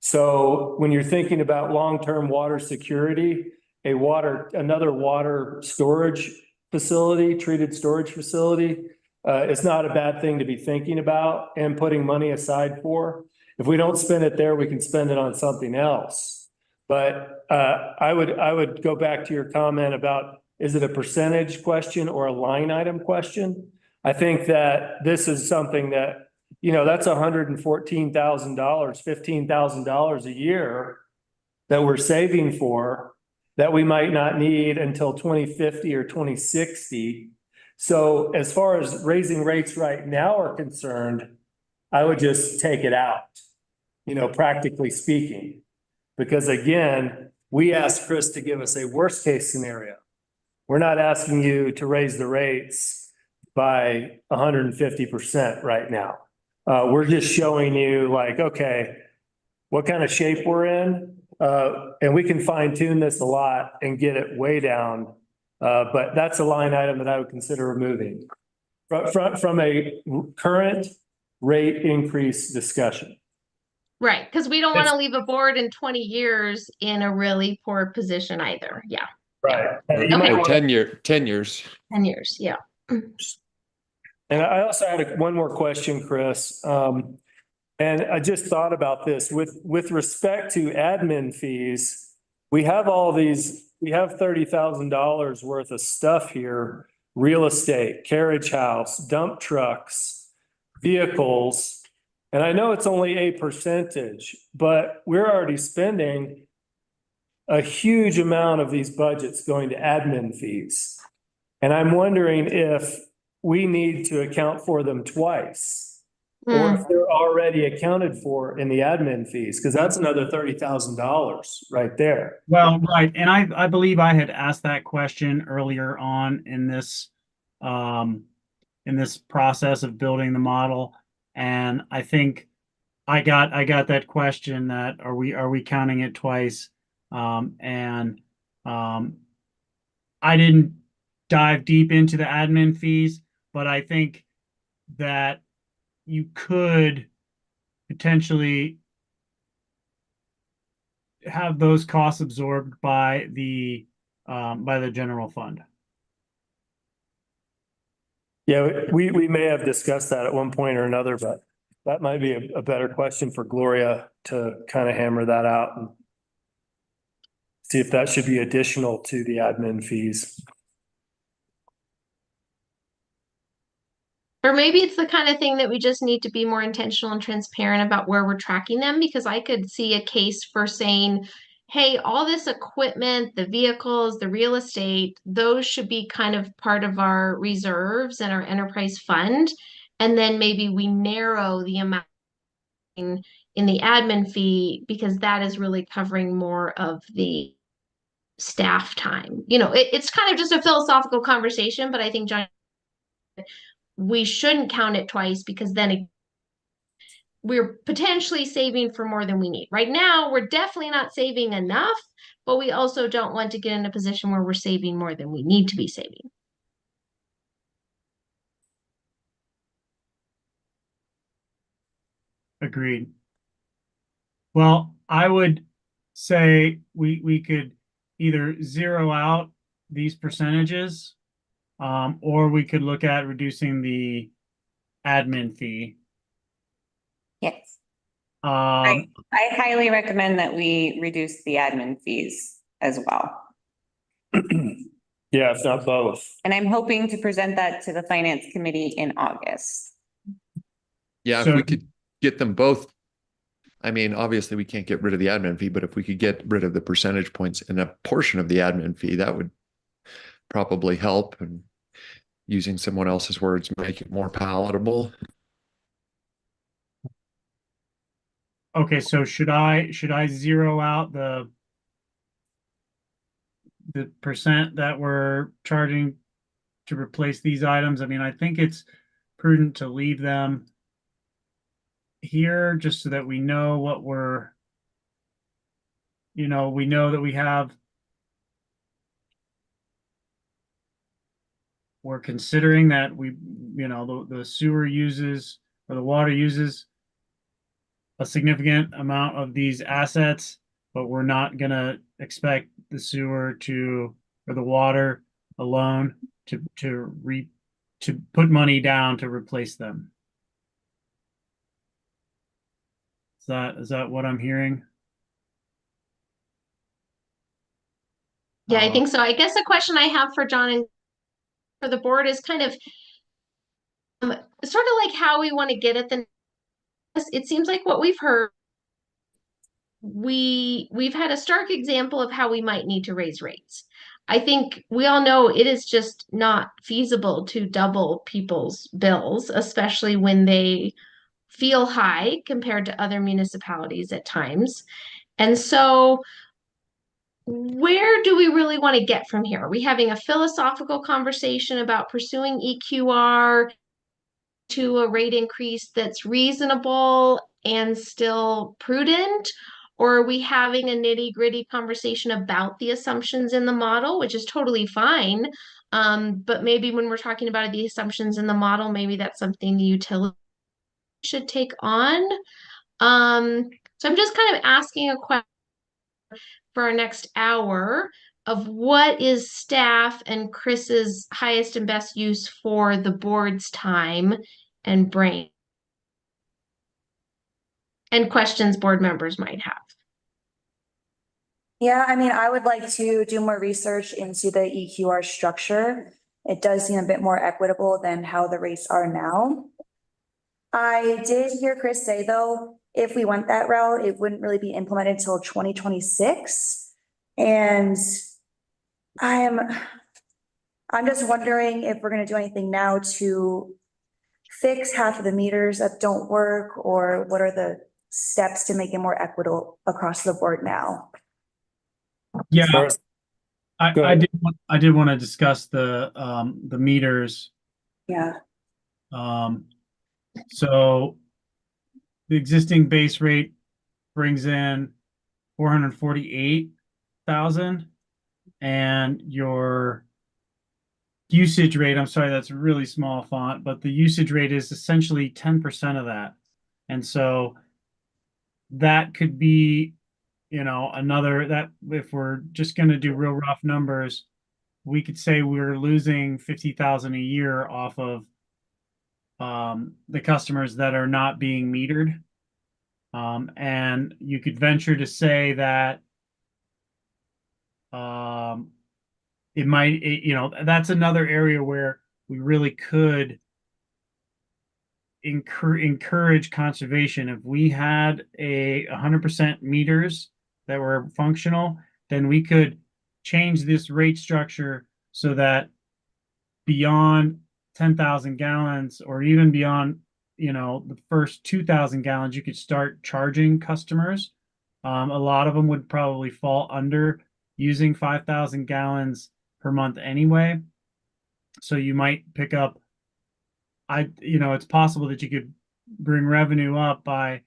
So when you're thinking about long-term water security, another water storage facility, treated storage facility, is not a bad thing to be thinking about and putting money aside for. If we don't spend it there, we can spend it on something else. But I would go back to your comment about, is it a percentage question or a line item question? I think that this is something that, that's $114,000, $15,000 a year that we're saving for that we might not need until 2050 or 2060. So as far as raising rates right now are concerned, I would just take it out, practically speaking. Because again, we asked Chris to give us a worst case scenario. We're not asking you to raise the rates by 150% right now. We're just showing you like, okay, what kind of shape we're in. And we can fine tune this a lot and get it way down. But that's a line item that I would consider removing from a current rate increase discussion. Right, because we don't want to leave a board in 20 years in a really poor position either. Yeah. Right. You might Or 10 years. 10 years, yeah. And I also had one more question, Chris. And I just thought about this with respect to admin fees. We have $30,000 worth of stuff here: real estate, carriage house, dump trucks, vehicles. And I know it's only a percentage, but we're already spending a huge amount of these budgets going to admin fees. And I'm wondering if we need to account for them twice, or if they're already accounted for in the admin fees, because that's another $30,000 right there. Well, right. And I believe I had asked that question earlier on in this process of building the model. And I think I got that question that are we counting it twice? And I didn't dive deep into the admin fees, but I think that you could potentially have those costs absorbed by the general fund. Yeah, we may have discussed that at one point or another, but that might be a better question for Gloria to kind of hammer that out and see if that should be additional to the admin fees. Or maybe it's the kind of thing that we just need to be more intentional and transparent about where we're tracking them, because I could see a case for saying, hey, all this equipment, the vehicles, the real estate, those should be kind of part of our reserves and our enterprise fund. And then maybe we narrow the amount in the admin fee because that is really covering more of the staff time. It's kind of just a philosophical conversation, but I think, John, we shouldn't count it twice because then we're potentially saving for more than we need. Right now, we're definitely not saving enough, but we also don't want to get in a position where we're saving more than we need to be saving. Agreed. Well, I would say we could either zero out these percentages, or we could look at reducing the admin fee. Yes, Um, I highly recommend that we reduce the admin fees as well. Yeah, if not both. And I'm hoping to present that to the finance committee in August. Yeah, if So- we could get them both. I mean, obviously we can't get rid of the admin fee, but if we could get rid of the percentage points and a portion of the admin fee, that would probably help. And using someone else's words, make it more palatable. okay, so should I zero out the percent that we're charging to replace these items? I mean, I think it's prudent to leave them here just so that we know what we know that we're considering that the sewer uses or the water uses a significant amount of these assets, but we're not gonna expect the sewer or the water alone to put money down to replace them. Is that what I'm hearing? Yeah, I think so. I guess the question I have for John and for the board is kind of sort of like how we want to get at it seems like what we've heard, we've had a stark example of how we might need to raise rates. I think we all know it is just not feasible to double people's bills, especially when they feel high compared to other municipalities at times. And so where do we really want to get from here? Are we having a philosophical conversation about pursuing EQR to a rate increase that's reasonable and still prudent? Or are we having a nitty-gritty conversation about the assumptions in the model, which is totally fine? But maybe when we're talking about the assumptions in the model, maybe that's something the utility should take on. So I'm just kind of asking a question for our next hour of what is staff and Chris's highest and best use for the board's time and brain, and questions board members might have. Yeah, I mean, I would like to do more research into the EQR structure. It does seem a bit more equitable than how the rates are now. I did hear Chris say, though, if we went that route, it wouldn't really be implemented until 2026. And I'm just wondering if we're gonna do anything now to fix half of the meters that don't work, or what are the steps to make it more equitable across the board now? Yeah, First, Go I ahead. did want to discuss the meters. Yeah, So the existing base rate brings in 448,000, and your usage rate, I'm sorry, that's a really small font, but the usage rate is essentially 10% of that. And so that could be, another that if we're just going to do real rough numbers, we could say we're losing 50,000 a year off of the customers that are not being metered. And you could venture to say that it might, that's another area where we really could encourage conservation. If we had 100% meters that were functional, then we could change this rate structure so that beyond 10,000 gallons or even beyond, the first 2,000 gallons, you could start charging customers. A lot of them would probably fall under using 5,000 gallons per month anyway. So you might pick up, it's possible that you could bring revenue up by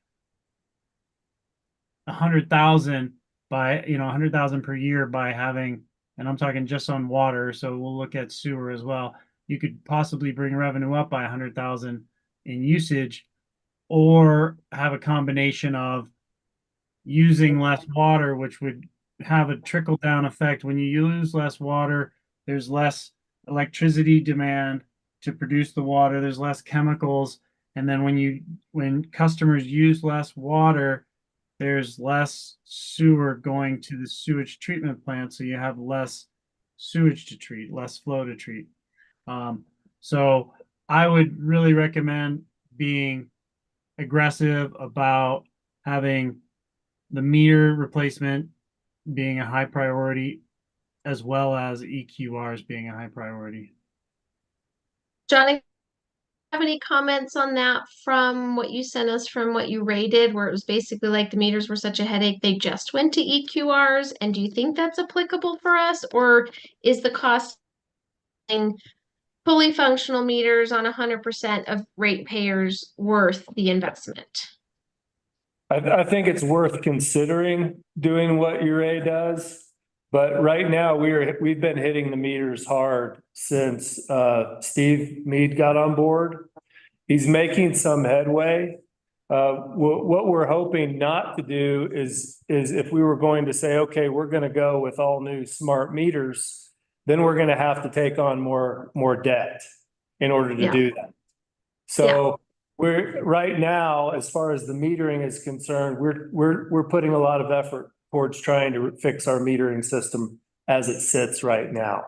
100,000 by, 100,000 per year by having, and I'm talking just on water. So we'll look at sewer as well. You could possibly bring revenue up by 100,000 in usage, or have a combination of using less water, which would have a trickle down effect. When you use less water, there's less electricity demand to produce the water, there's less chemicals. And then when customers use less water, there's less sewer going to the sewage treatment plant. So you have less sewage to treat, less flow to treat. So I would really recommend being aggressive about having the meter replacement being a high priority, as well as EQRs being a high priority. John, have any comments on that from what you sent us, from what you rated, where it was basically like the meters were such a headache, they just went to EQRs? And do you think that's applicable for us, or is the cost fully functional meters on 100% of ratepayers worth the investment? I think it's worth considering doing what URA does. But right now, we've been hitting the meters hard since Steve Mead got on board. He's making some headway. What we're hoping not to do is if we were going to say, okay, we're going to go with all new smart meters, then we're going to have to take on more debt in order to do that. So we're right now, as far as the metering is concerned, we're putting a lot of effort towards trying to fix our metering system as it sits right now.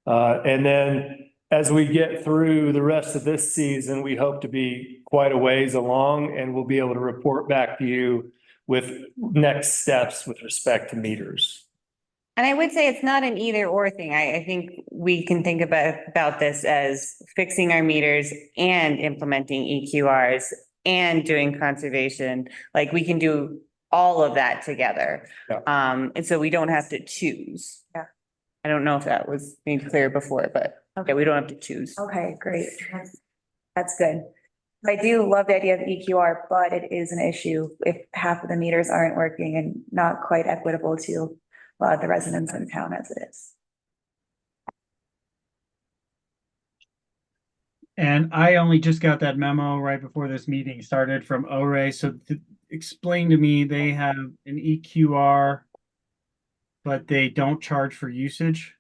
And then as we get through the rest of this season, we hope to be quite a ways along, and we'll be able to report back to you with next steps with respect to meters. And I would say it's not an either or thing. I think we can think about this as fixing our meters and implementing EQRs and doing conservation. Like, we can do all of that together. Yeah. And so we don't have to choose. Yeah. I don't know if that was made clear before, but okay, we don't have to choose. Okay, great. That's good. I do love the idea of EQR, but it is an issue if half of the meters aren't working and not quite equitable to a lot of the residents in town as it is. And I only just got that memo right before this meeting started from ORA. So explain to me, they have an EQR, but they don't charge for usage?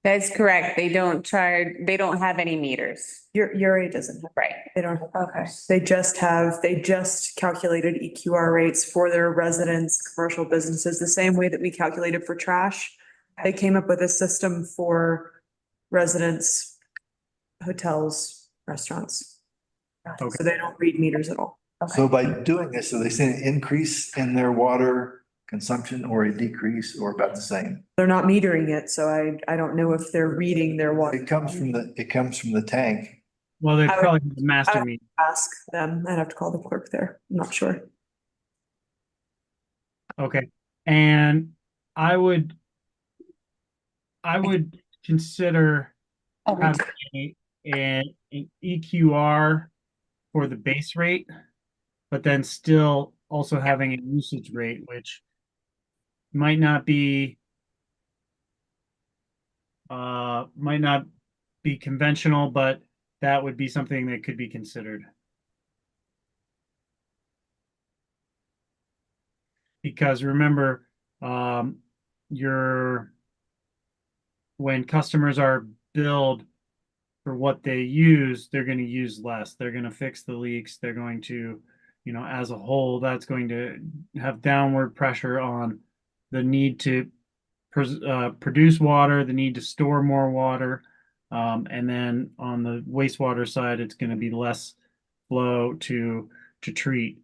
That's correct. They don't have any meters. URA doesn't have, Right. they don't, Okay. they just calculated EQR rates for their residents, commercial businesses, the same way that we calculated for trash. They came up with a system for residents, hotels, restaurants. Okay. So they don't read meters at all. So by doing this, are they seeing an increase in their water consumption or a decrease or about the same? They're not metering it, so I don't know if they're reading their water. It comes from the tank. Well, they I would- probably have a master meter. Ask them. I'd have to call the clerk there. I'm not sure. Okay. And I would consider having an EQR for the base rate, but then still also having a usage rate, which might not be might not be conventional, but that would be something that could be considered. Because remember, when customers are billed for what they use, they're going to use less. They're going to fix the leaks. They're going to, as a whole, that's going to have downward pressure on the need to produce water, the need to store more water. And then on the wastewater side, it's going to be less flow to treat.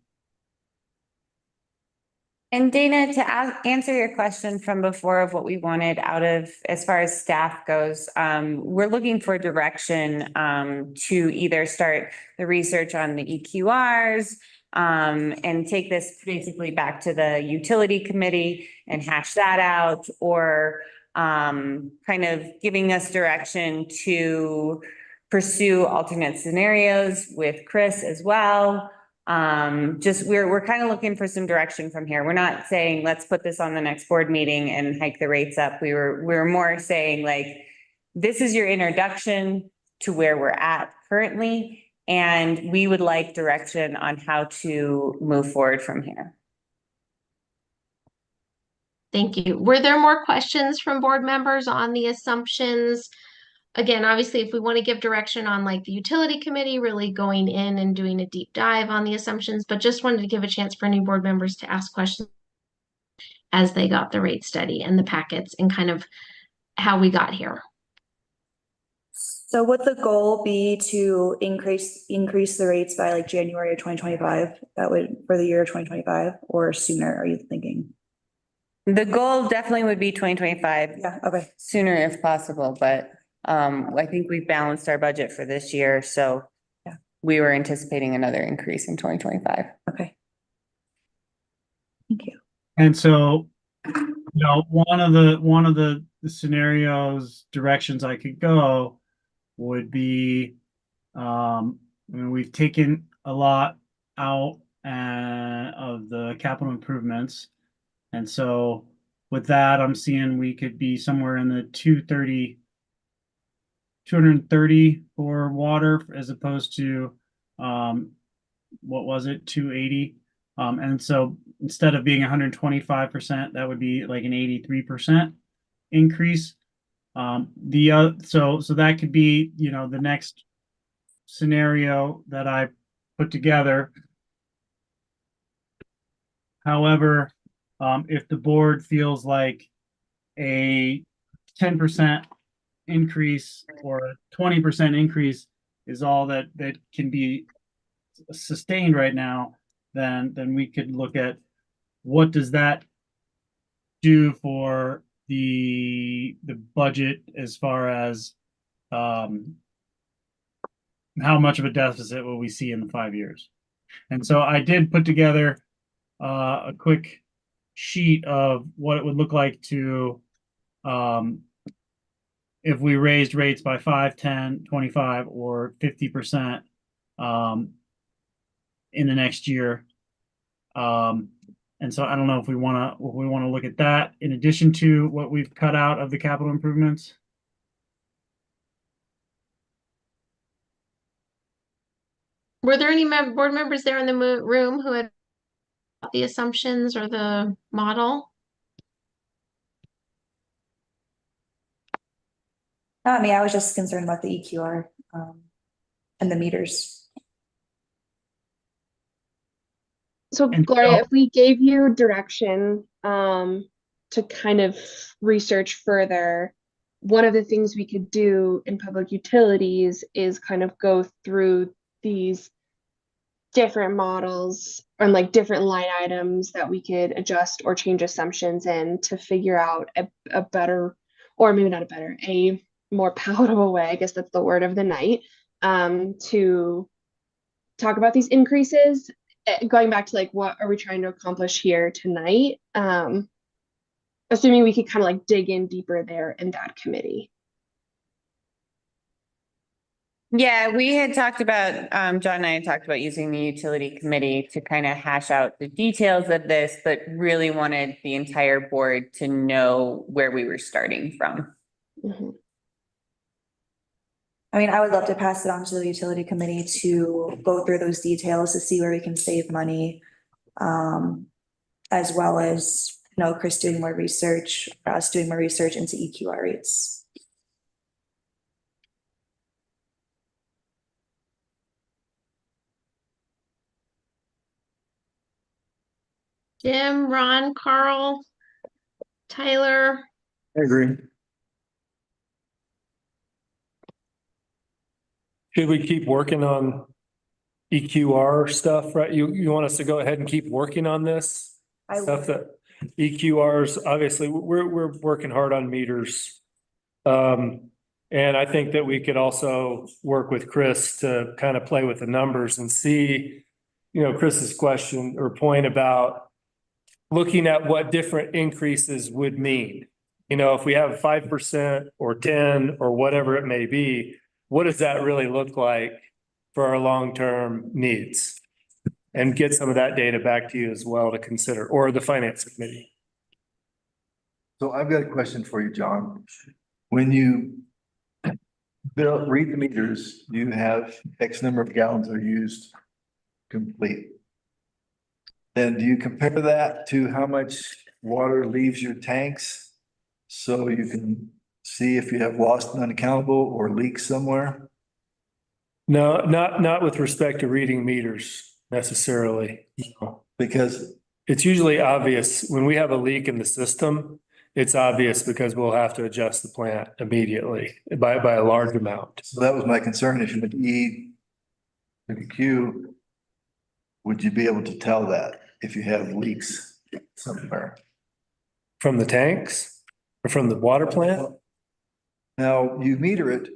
And Dana, to answer your question from before of what we wanted out of, as far as staff goes, we're looking for direction to either start the research on the EQRs and take this basically back to the utility committee and hash that out, or kind of giving us direction to pursue alternate scenarios with Chris as well. Just we're kind of looking for some direction from here. We're not saying, let's put this on the next board meeting and hike the rates up. We're more saying, like, this is your introduction to where we're at currently, and we would like direction on how to move forward from here. Thank you. Were there more questions from board members on the assumptions? Again, obviously, if we want to give direction on like the utility committee, really going in and doing a deep dive on the assumptions, but just wanted to give a chance for new board members to ask questions as they got the rate study and the packets and kind of how we got here. So would the goal be to increase the rates by like January of 2025? That would, for the year of 2025, or sooner, are you thinking? The goal definitely would be 2025. Yeah, okay. Sooner if possible, but I think we've balanced our budget for this year, so yeah, we were anticipating another increase in 2025. Okay. Thank you. And so, one of the scenarios, directions I could go would be, we've taken a lot out of the capital improvements. And so with that, I'm seeing we could be somewhere in the 230 for water as opposed to, what was it, 280. And so instead of being 125%, that would be like an 83% increase. So that could be, the next scenario that I put together. However, if the board feels like a 10% increase or a 20% increase is all that can be sustained right now, then we could look at what does that do for the budget as far as how much of a deficit will we see in the 5 years. And so I did put together a quick sheet of what it would look like to if we raised rates by 5, 10, 25, or 50% in the next year. And so I don't know if we want to look at that in addition to what we've cut out of the capital improvements. Were there any board members there in the room who had the assumptions or the model? Not me, I was just concerned about the EQR and the meters. So And Gloria, so- if we gave you direction to kind of research further, one of the things we could do in public utilities is kind of go through these different models and like different line items that we could adjust or change assumptions in to figure out a better, or maybe not a better, a more palatable way, I guess that's the word of the night, to talk about these increases. Going back to like, what are we trying to accomplish here tonight? Assuming we could kind of like dig in deeper there in that committee. Yeah, we had talked about, John and I had talked about using the utility committee to kind of hash out the details of this, but really wanted the entire board to know where we were starting from. Mm-hmm. I mean, I would love to pass it on to the utility committee to go through those details to see where we can save money. As well as, you know, Chris doing more research, us doing more research into EQR rates. Jim, Ron, Carl, Tyler. I agree. Should we keep working on EQR stuff, right? You want us to go ahead and keep working on this? I Stuff that EQRs, obviously, we're working hard on meters. And I think that we could also work with Chris to kind of play with the numbers and see, you know, Chris's question or point about looking at what different increases would mean. You know, if we have 5% or 10 or whatever it may be, what does that really look like for our long-term needs? And get some of that data back to you as well to consider, or the finance committee. So I've got a question for you, John. When you read the meters, you have X number of gallons are used complete. Then do you compare that to how much water leaves your tanks? So you can see if you have lost and unaccountable or leaks somewhere? No, not with respect to reading meters necessarily. No. Because It's usually obvious when we have a leak in the system, it's obvious because we'll have to adjust the plant immediately by a large amount. so that was my concern. If you would E to the Q, would you be able to tell that if you have leaks somewhere? From the tanks or from the water plant? Now, you meter it.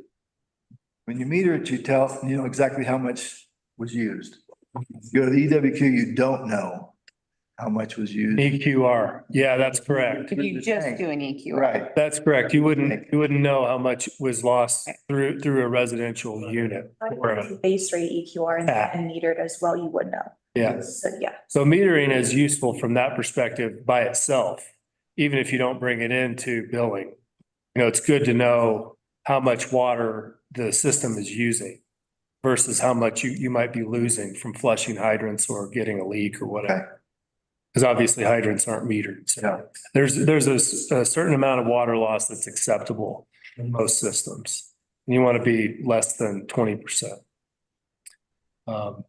When you meter it, you know exactly how much was used. If you go to the EWQ, you don't know how much was used. EQR. Yeah, that's correct. If you just do an EQ. Right. That's correct. You wouldn't know how much was lost through a residential unit. Base rate EQR and metered as well, you would know. Yeah. So, yeah. So metering is useful from that perspective by itself, even if you don't bring it into billing. You know, it's good to know how much water the system is using versus how much you might be losing from flushing hydrants or getting a leak or whatever. Because obviously hydrants aren't metered. So there's a certain amount of water loss that's acceptable in most systems. And you want to be less than 20%. So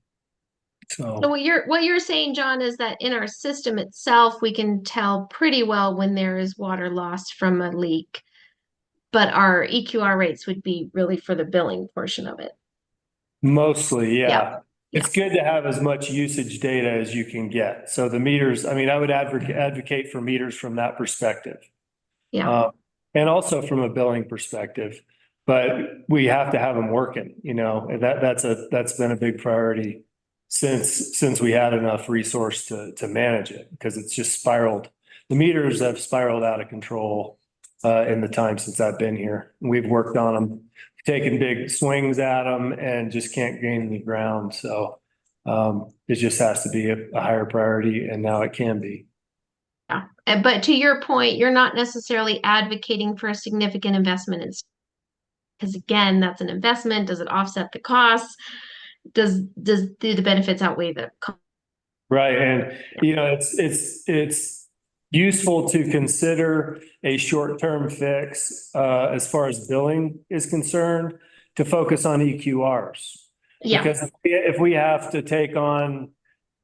what you're saying, John, is that in our system itself, we can tell pretty well when there is water lost from a leak. But our EQR rates would be really for the billing portion of it. Mostly, yeah. Yeah. It's good to have as much usage data as you can get. So the meters, I mean, I would advocate for meters from that perspective. Yeah. And also from a billing perspective, but we have to have them working, you know, that's been a big priority since we had enough resource to manage it, because it's just spiraled. The meters have spiraled out of control in the time since I've been here. We've worked on them, taken big swings at them and just can't gain any ground. So it just has to be a higher priority, and now it can be. Yeah. But to your point, you're not necessarily advocating for a significant investment in, because again, that's an investment. Does it offset the costs? Do the benefits outweigh the cost? Right. And, you know, it's useful to consider a short-term fix as far as billing is concerned, to focus on EQRs. Yeah. Because if we have to take on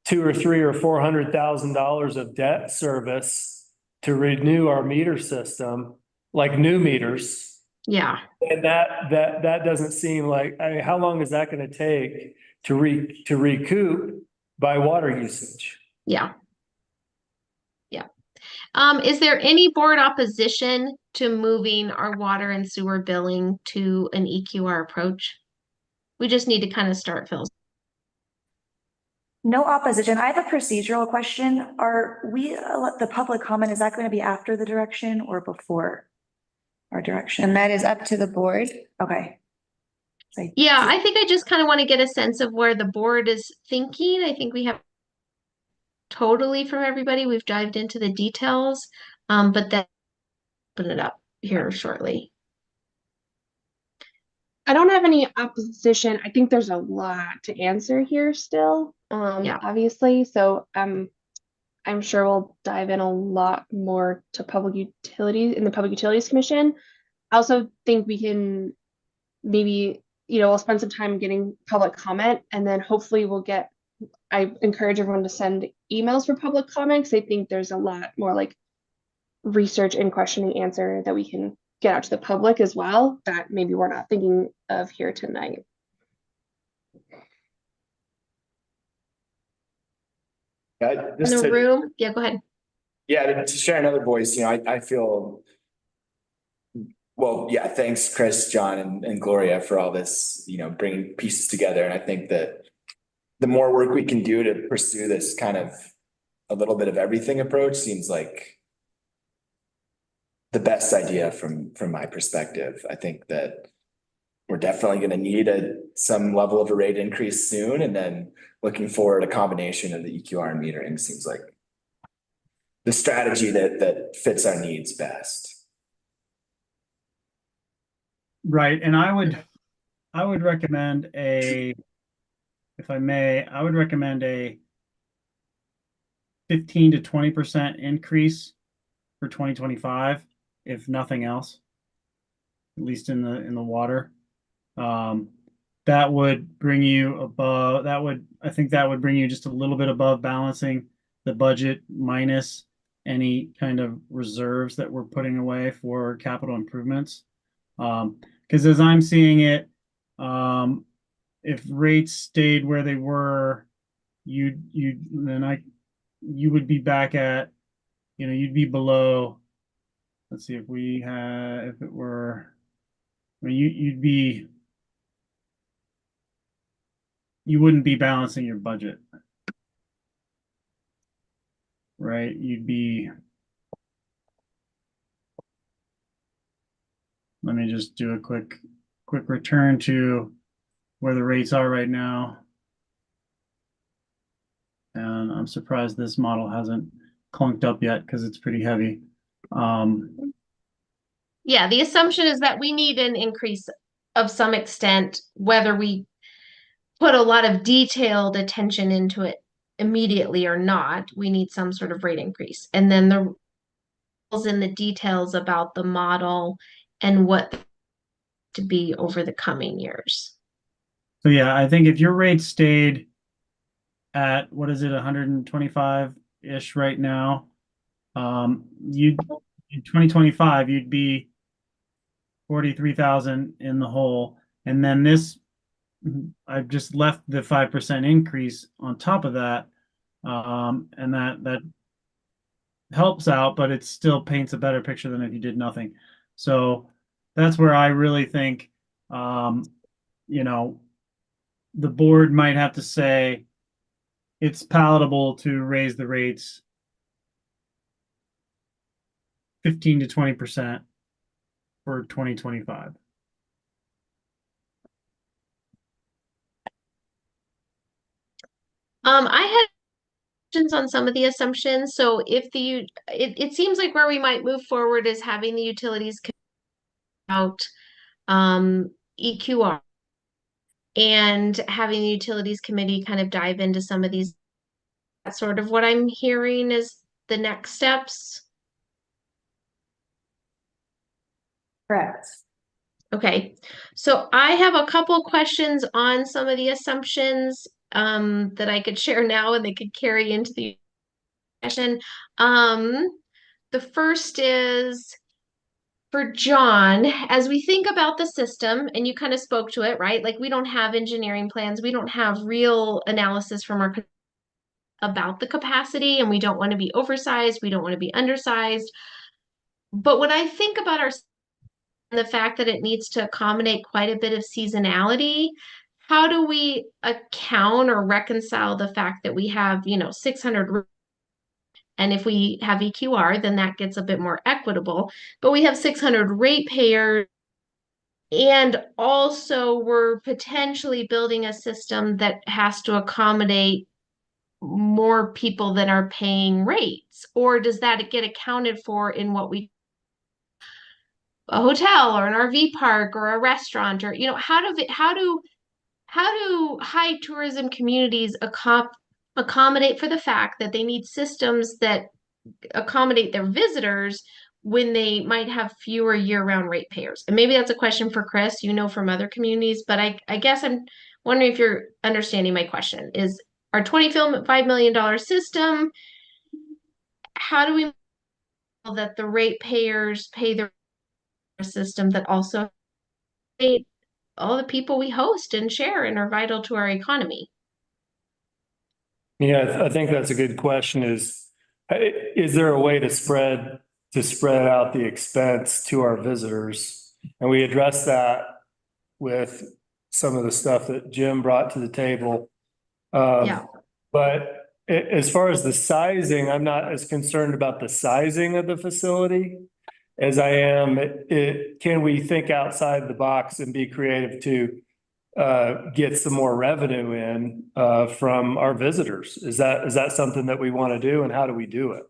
$200,000 or $300,000 or $400,000 of debt service to renew our meter system, like new meters, Yeah. and that doesn't seem like, I mean, how long is that going to take to recoup by water usage? Yeah. Yeah. Is there any board opposition to moving our water and sewer billing to an EQR approach? We just need to kind of start, Phil. No opposition. I have a procedural question. Are we, the public comment, is that going to be after the direction or before our direction? And that is up to the board. Okay. Yeah, I think I just kind of want to get a sense of where the board is thinking. I think we have totally from everybody. We've dived into the details, but then open it up here shortly. I don't have any opposition. I think there's a lot to answer here still, Yeah. obviously. So I'm sure we'll dive in a lot more to public utilities in the Public Utilities Commission. I also think we can maybe, we'll spend some time getting public comment, and then hopefully I encourage everyone to send emails for public comment, because I think there's a lot more like research and question and answer that we can get out to the public as well that maybe we're not thinking of here tonight. In the room, yeah, go ahead. Yeah, to share another voice, I feel, well, yeah, thanks, Chris, John, and Gloria for all this, bringing pieces together. And I think that the more work we can do to pursue this kind of a little bit of everything approach seems like the best idea from my perspective. I think that we're definitely going to need some level of a rate increase soon, and then looking forward, a combination of the EQR and metering seems like the strategy that fits our needs best. Right, and I would recommend if I may, I would recommend a 15 to 20% increase for 2025, if nothing else, at least in the water. That would bring you above, I think that would bring you just a little bit above balancing the budget minus any kind of reserves that we're putting away for capital improvements. Because as I'm seeing it, if rates stayed where they were, you would be back at, you'd be below. Let's see, if it were, I mean, you wouldn't be balancing your budget, right? Let me just do a quick return to where the rates are right now. And I'm surprised this model hasn't clunked up yet because it's pretty heavy. Yeah, the assumption is that we need an increase of some extent, whether we put a lot of detailed attention into it immediately or not. We need some sort of rate increase. And then the details about the model and what to be over the coming years. So yeah, I think if your rate stayed at, what is it, 125-ish right now, in 2025, you'd be 43,000 in the hole. And then I've just left the 5% increase on top of that. And that helps out, but it still paints a better picture than if you did nothing. So that's where I really think, the board might have to say it's palatable to raise the rates 15 to 20% for 2025. I had questions on some of the assumptions. So if it seems like where we might move forward is having the utilities out EQR and having the utilities committee kind of dive into some of these. That's sort of what I'm hearing is the next steps. Correct. Okay, so I have a couple questions on some of the assumptions that I could share now and they could carry into the session. The first is for John, as we think about the system, and you kind of spoke to it, right? Like we don't have engineering plans, we don't have real analysis from our about the capacity, and we don't want to be oversized, we don't want to be undersized. But when I think about the fact that it needs to accommodate quite a bit of seasonality, how do we account or reconcile the fact that we have, 600, and if we have EQR, then that gets a bit more equitable, but we have 600 ratepayers, and also we're potentially building a system that has to accommodate more people that are paying rates, or does that get accounted for in what we a hotel or an RV park or a restaurant, or, how do high tourism communities accommodate for the fact that they need systems that accommodate their visitors when they might have fewer year-round ratepayers? And maybe that's a question for Chris, from other communities, but I guess I'm wondering if you're understanding my question. Is our $25 million system, how do we know that the ratepayers pay the system that also pay all the people we host and share and are vital to our economy? Yeah, I think that's a good question is there a way to spread out the expense to our visitors? And we addressed that with some of the stuff that Jim brought to the table. Yeah. But as far as the sizing, I'm not as concerned about the sizing of the facility as I am, can we think outside the box and be creative to get some more revenue in from our visitors? Is that something that we want to do, and how do we do it?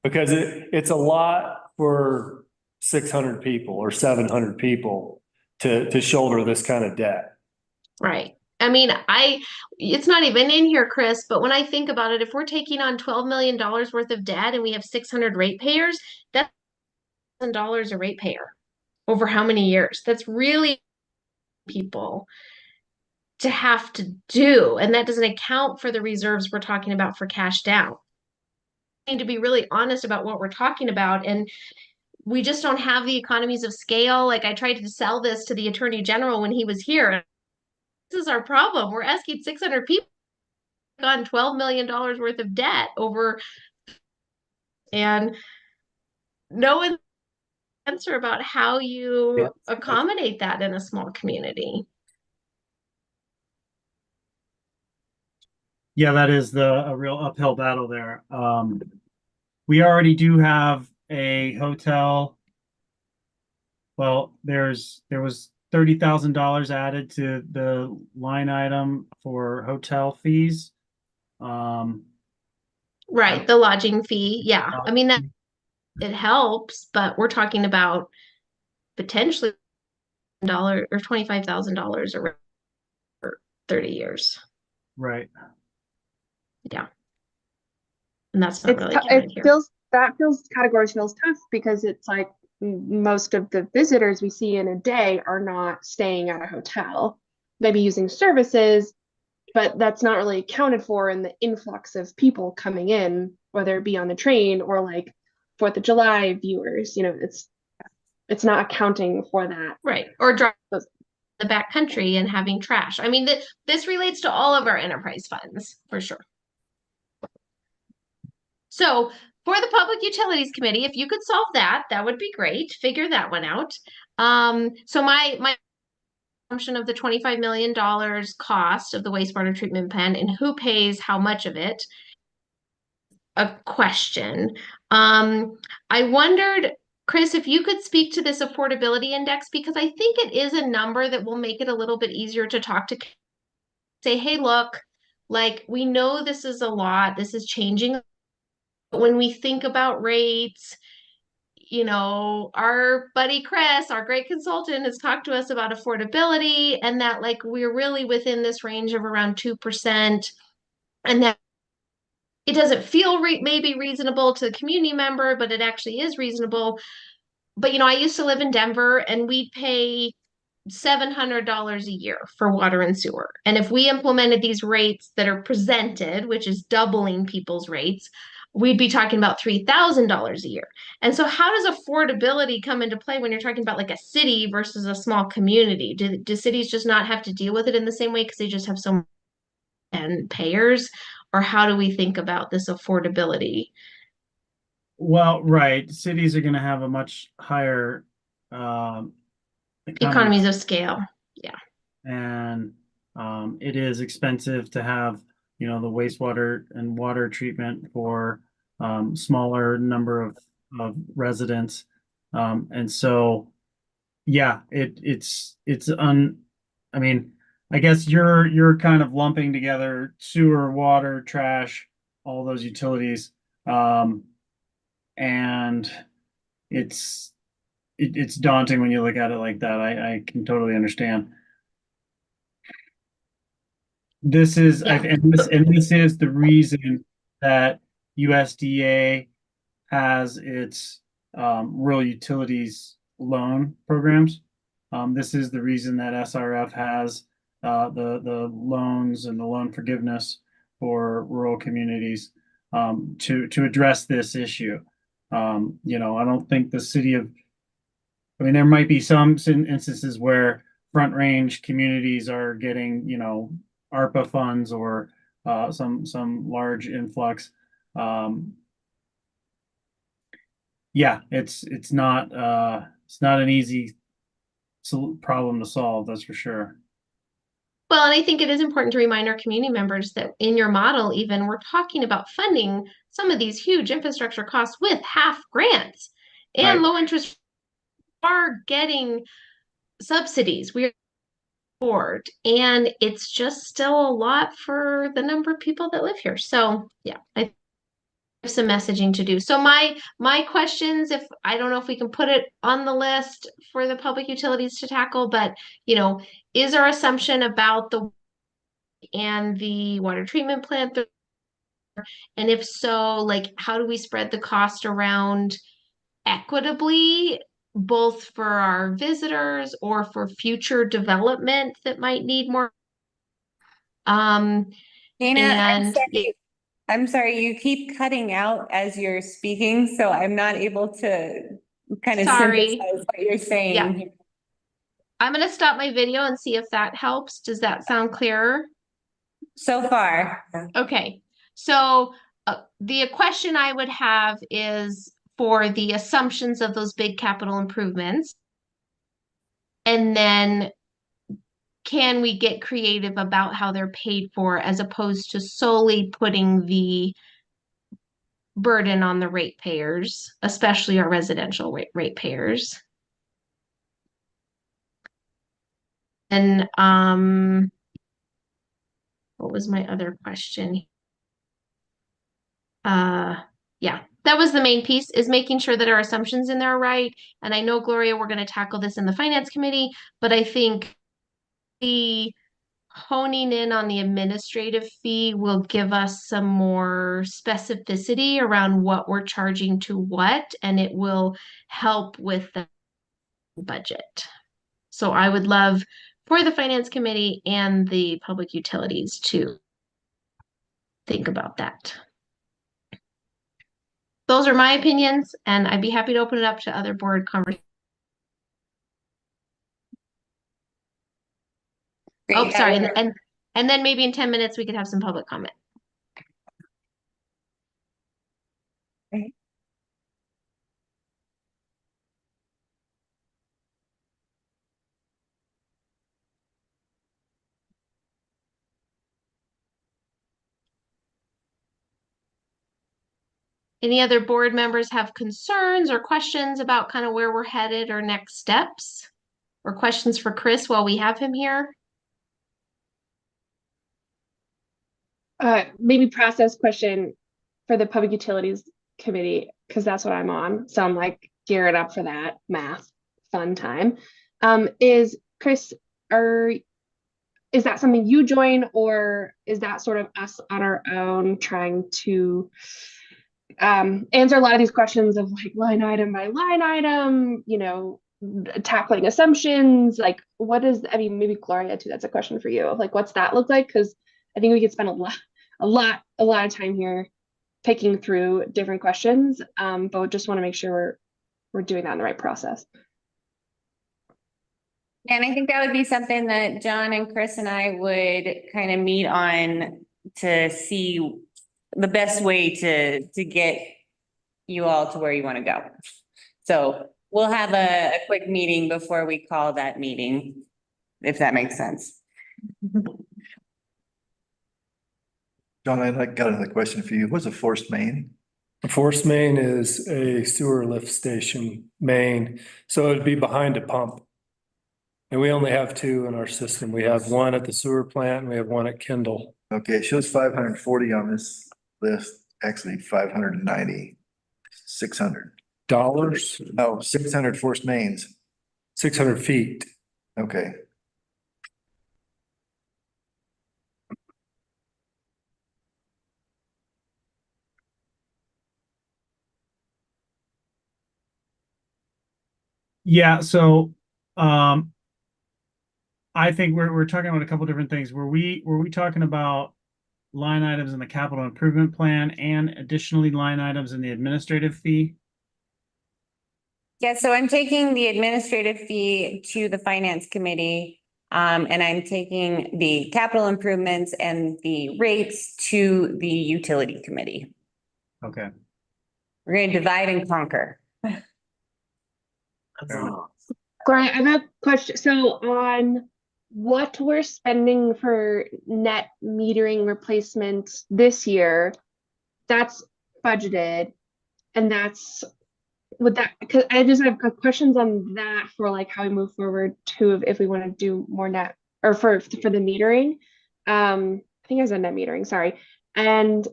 Because it's a lot for 600 people or 700 people to shoulder this kind of debt. Right. I mean, it's not even in here, Chris, but when I think about it, if we're taking on $12 million worth of debt and we have 600 ratepayers, that's $1,000 a ratepayer over how many years? That's really people to have to do. And that doesn't account for the reserves we're talking about for cash down. We need to be really honest about what we're talking about. And we just don't have the economies of scale. Like, I tried to sell this to the Attorney General when he was here. This is our problem. We're asking 600 people on $12 million worth of debt over, and no one answer about how you accommodate that in a small community. Yeah, that is a real uphill battle there. We already do have a hotel. Well, there was $30,000 added to the line item for hotel fees. Right, the lodging fee. Yeah. I mean, that it helps, but we're talking about potentially or $25,000 or 30 years. Right. Yeah. And that's not really counted here. Categories feels tough because it's like most of the visitors we see in a day are not staying at a hotel. They'd be using services, but that's not really accounted for in the influx of people coming in, whether it be on the train or like 4th of July viewers. It's not accounting for that. Right. Or drive the back country and having trash. I mean, this relates to all of our enterprise funds for sure. So for the Public Utilities Committee, if you could solve that, that would be great. Figure that one out. So my assumption of the $25 million cost of the wastewater treatment plant and who pays how much of it, a question. I wondered, Chris, if you could speak to this affordability index, because I think it is a number that will make it a little bit easier to talk to, say, hey, look, like, we know this is a lot, this is changing. But when we think about rates, our buddy Chris, our great consultant, has talked to us about affordability and that, like, we're really within this range of around 2%, and that it doesn't feel maybe reasonable to the community member, but it actually is reasonable. But, I used to live in Denver and we'd pay $700 a year for water and sewer. And if we implemented these rates that are presented, which is doubling people's rates, we'd be talking about $3,000 a year. And so how does affordability come into play when you're talking about like a city versus a small community? Do cities just not have to deal with it in the same way because they just have so many payers? Or how do we think about this affordability? Well, right. Cities are going to have a much higher economies of scale. Yeah. And it is expensive to have, the wastewater and water treatment for smaller number of residents. And so, yeah, I mean, I guess you're kind of lumping together sewer, water, trash, all those utilities. And it's it's daunting when you look at it like that. I can totally understand. This is, Yeah. and this is the reason that USDA has its rural utilities loan programs. This is the reason that SRF has the loans and the loan forgiveness for rural communities to address this issue. You know, I don't think the city of, I mean, there might be some instances where Front Range communities are getting, you know, ARPA funds or some large influx. Yeah, it's not an easy problem to solve, that's for sure. Well, and I think it is important to remind our community members that in your model, even we're talking about funding some of these huge infrastructure costs with half grants and Right. low interest are getting subsidies. We're board, and it's just still a lot for the number of people that live here. So yeah, I have some messaging to do. So my questions, if I don't know if we can put it on the list for the public utilities to tackle, but you know, is our assumption about the and the water treatment plant, and if so, like how do we spread the cost around equitably, both for our visitors or for future development that might need more. Dana, And I'm sorry, you keep cutting out as you're speaking, so I'm not able to kind of sorry, synthesize what you're saying. yeah, I'm gonna stop my video and see if that helps. Does that sound clearer? So far. Okay, so the question I would have is for the assumptions of those big capital improvements. And then can we get creative about how they're paid for as opposed to solely putting the burden on the ratepayers, especially our residential ratepayers? And what was my other question? Yeah, that was the main piece, is making sure that our assumptions in there are right. And I know, Gloria, we're going to tackle this in the finance committee, but I think the honing in on the administrative fee will give us some more specificity around what we're charging to what, and it will help with the budget. So I would love for the finance committee and the public utilities to think about that. Those are my opinions, and I'd be happy to open it up to other board conversations. Oh, sorry, and then maybe in 10 minutes we could have some public comment. Any other board members have concerns or questions about kind of where we're headed or next steps? Or questions for Chris while we have him here? Maybe process question for the Public Utilities Committee, because that's what I'm on. So I'm like gearing up for that math fun time. Is Chris, is that something you join, or is that sort of us on our own trying to answer a lot of these questions of like line item by line item, you know, tackling assumptions? Like what is, I mean, maybe Gloria too, that's a question for you. Like what's that look like? Because I think we could spend a lot of time here picking through different questions, but we just want to make sure we're doing that in the right process. And I think that would be something that John and Chris and I would kind of meet on to see the best way to get you all to where you want to go. So we'll have a quick meeting before we call that meeting, if that makes sense. John, got another question for you. What's a forced main? A force main is a sewer lift station main, so it'd be behind a pump. And we only have two in our system. We have one at the sewer plant and we have one at Kendall. Okay, it shows 540 on this list, actually 590, 600. dollars, Oh, 600 force mains. 600 feet. Okay. Yeah, so, I think we're talking about a couple different things. Were we talking about line items in the capital improvement plan and additionally line items in the administrative fee? Yeah, so I'm taking the administrative fee to the finance committee. And I'm taking the capital improvements and the rates to the utility committee. Okay. We're gonna divide and conquer. Gloria, I have a question. So on what we're spending for net metering replacement this year, that's budgeted, and that's with that, because I just have questions on that for like how we move forward to if we want to do more net or for the metering. I think I said net metering, sorry. And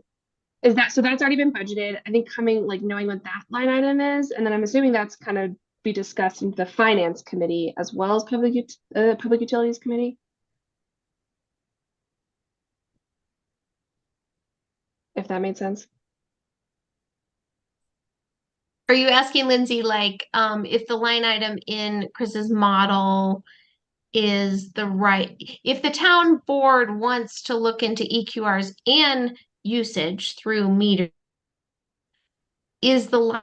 is that so that's already been budgeted? I think coming like knowing what that line item is, and then I'm assuming that's kind of be discussed in the finance committee as well as public utilities committee. If that made sense. Are you asking Lindsay, like, if the line item in Chris's model is the right, if the town board wants to look into EQRs and usage through meter, is the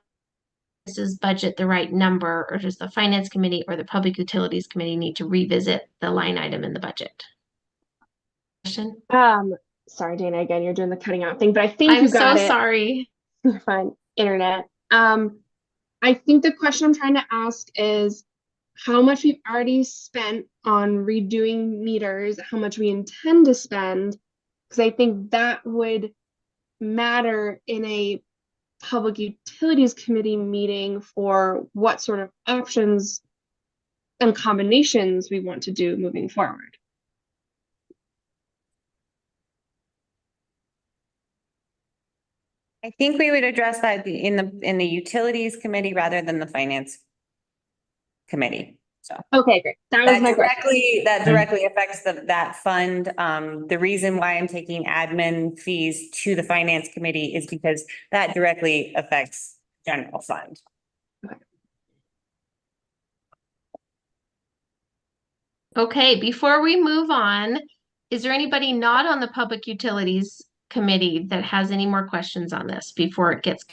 Chris's budget the right number, or does the finance committee or the public utilities committee need to revisit the line item in the budget? Question? Sorry, Dana, again, you're doing the cutting out thing, but I think I'm you got so it. sorry. You're fine. Internet. I think the question I'm trying to ask is how much we've already spent on redoing meters, how much we intend to spend, because I think that would matter in a public utilities committee meeting for what sort of options and combinations we want to do moving forward. I think we would address that in the utilities committee rather than the finance committee. So Okay, great. That was my question. that directly affects that fund. The reason why I'm taking admin fees to the finance committee is because that directly affects general fund. Okay, before we move on, is there anybody not on the public utilities committee that has any more questions on this before it gets?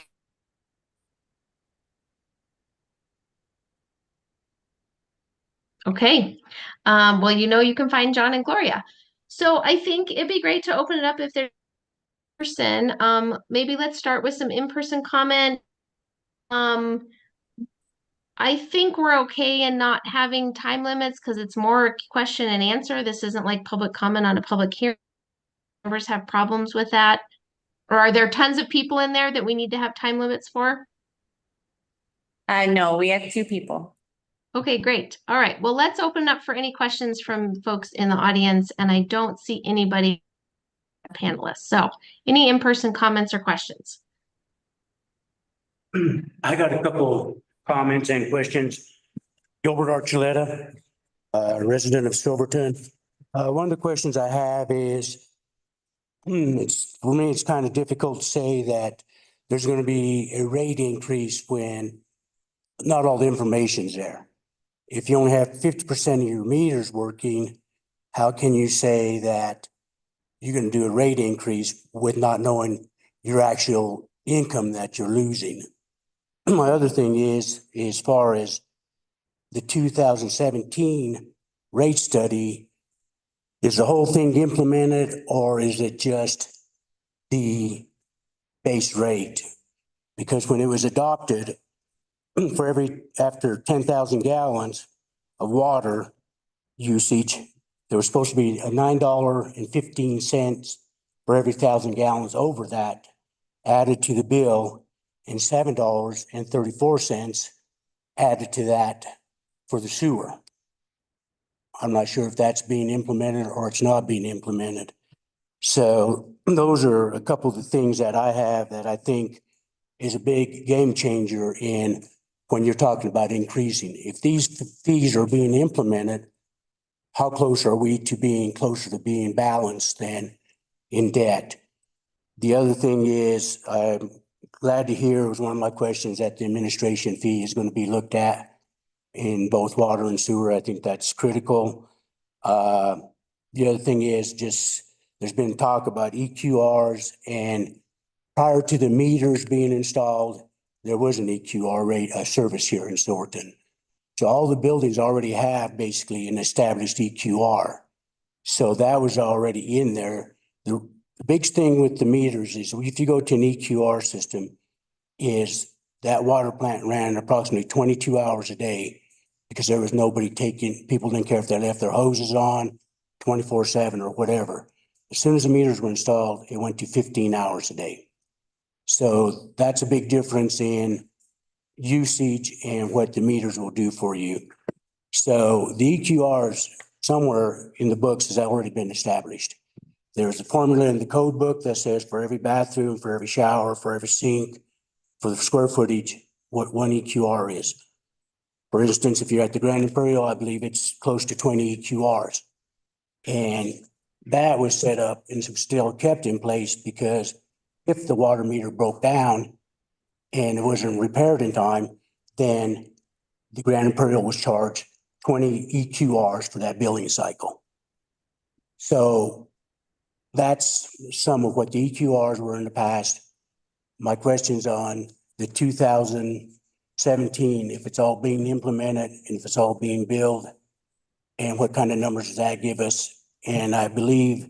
Okay, well, you can find John and Gloria. So I think it'd be great to open it up if there's a person. Maybe let's start with some in-person comment. I think we're okay in not having time limits because it's more question and answer. This isn't like public comment on a public hearing. Members have problems with that? Or are there tons of people in there that we need to have time limits for? No, we have 2 people. Okay, great. All right. Well, let's open up for any questions from folks in the audience, and I don't see anybody panelists. So any in-person comments or questions? I got a couple comments and questions. Gilbert Archuleta, resident of Silverton. One of the questions I have is, for me, it's kind of difficult to say that there's going to be a rate increase when not all the information's there. If you only have 50% of your meters working, how can you say that you're going to do a rate increase with not knowing your actual income that you're losing? My other thing is, as far as the 2017 rate study, is the whole thing implemented or is it just the base rate? Because when it was adopted, after 10,000 gallons of water usage, there was supposed to be a $9.15 for every 1,000 gallons over that added to the bill, and $7.34 added to that for the sewer. I'm not sure if that's being implemented or it's not being implemented. So those are a couple of the things that I have that I think is a big game changer in when you're talking about increasing. If these fees are being implemented, how close are we to being closer to being balanced than in debt? The other thing is, I'm glad to hear, it was one of my questions, that the administration fee is going to be looked at in both water and sewer. I think that's critical. The other thing is just, there's been talk about EQRs, and prior to the meters being installed, there was an EQR rate, service here in Silverton. So all the buildings already have basically an established EQR. So that was already in there. The big thing with the meters is if you go to an EQR system, is that water plant ran approximately 22 hours a day because there was nobody taking, people didn't care if they left their hoses on 24/7 or whatever. As soon as the meters were installed, it went to 15 hours a day. So that's a big difference in usage and what the meters will do for you. So the EQRs somewhere in the books has already been established. There's a formula in the code book that says for every bathroom, for every shower, for every sink, for the square footage, what one EQR is. For instance, if you're at the Grand Imperial, I believe it's close to 20 EQRs. And that was set up and still kept in place because if the water meter broke down and it wasn't repaired in time, then the Grand Imperial was charged 20 EQRs for that billing cycle. So that's some of what the EQRs were in the past. My question's on the 2017, if it's all being implemented and if it's all being billed, and what kind of numbers does that give us? And I believe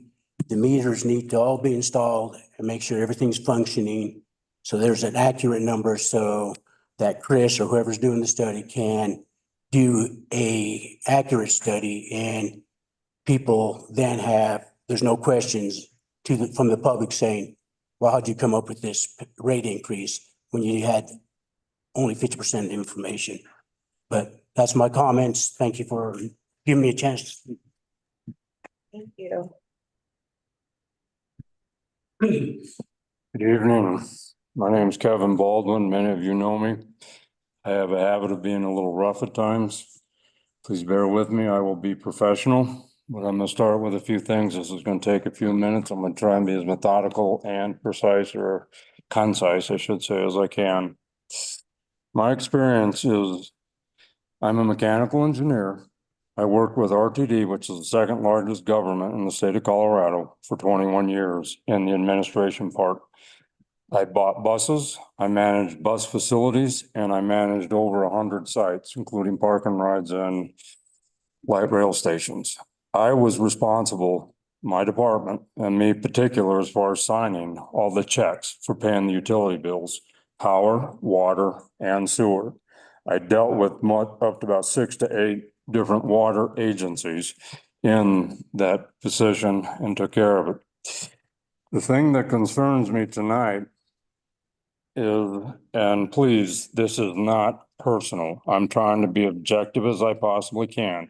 the meters need to all be installed and make sure everything's functioning. So there's an accurate number so that Chris or whoever's doing the study can do a accurate study, and people then have, there's no questions from the public saying, well, how'd you come up with this rate increase when you had only 50% information? But that's my comments. Thank you for giving me a chance to speak. Thank you. Good evening. My name is Kevin Baldwin. Many of you know me. I have a habit of being a little rough at times. Please bear with me. I will be professional, but I'm going to start with a few things. This is going to take a few minutes. I'm going to try and be as methodical and precise, or concise, I should say, as I can. My experience is I'm a mechanical engineer. I worked with RTD, which is the second largest government in the state of Colorado, for 21 years in the administration part. I bought buses, I managed bus facilities, and I managed over 100 sites, including park and rides and light rail stations. I was responsible, my department, and me particular, as far as signing all the checks for paying the utility bills, power, water, and sewer. I dealt with up to about 6 to 8 different water agencies in that position and took care of it. The thing that concerns me tonight is, and please, this is not personal. I'm trying to be objective as I possibly can,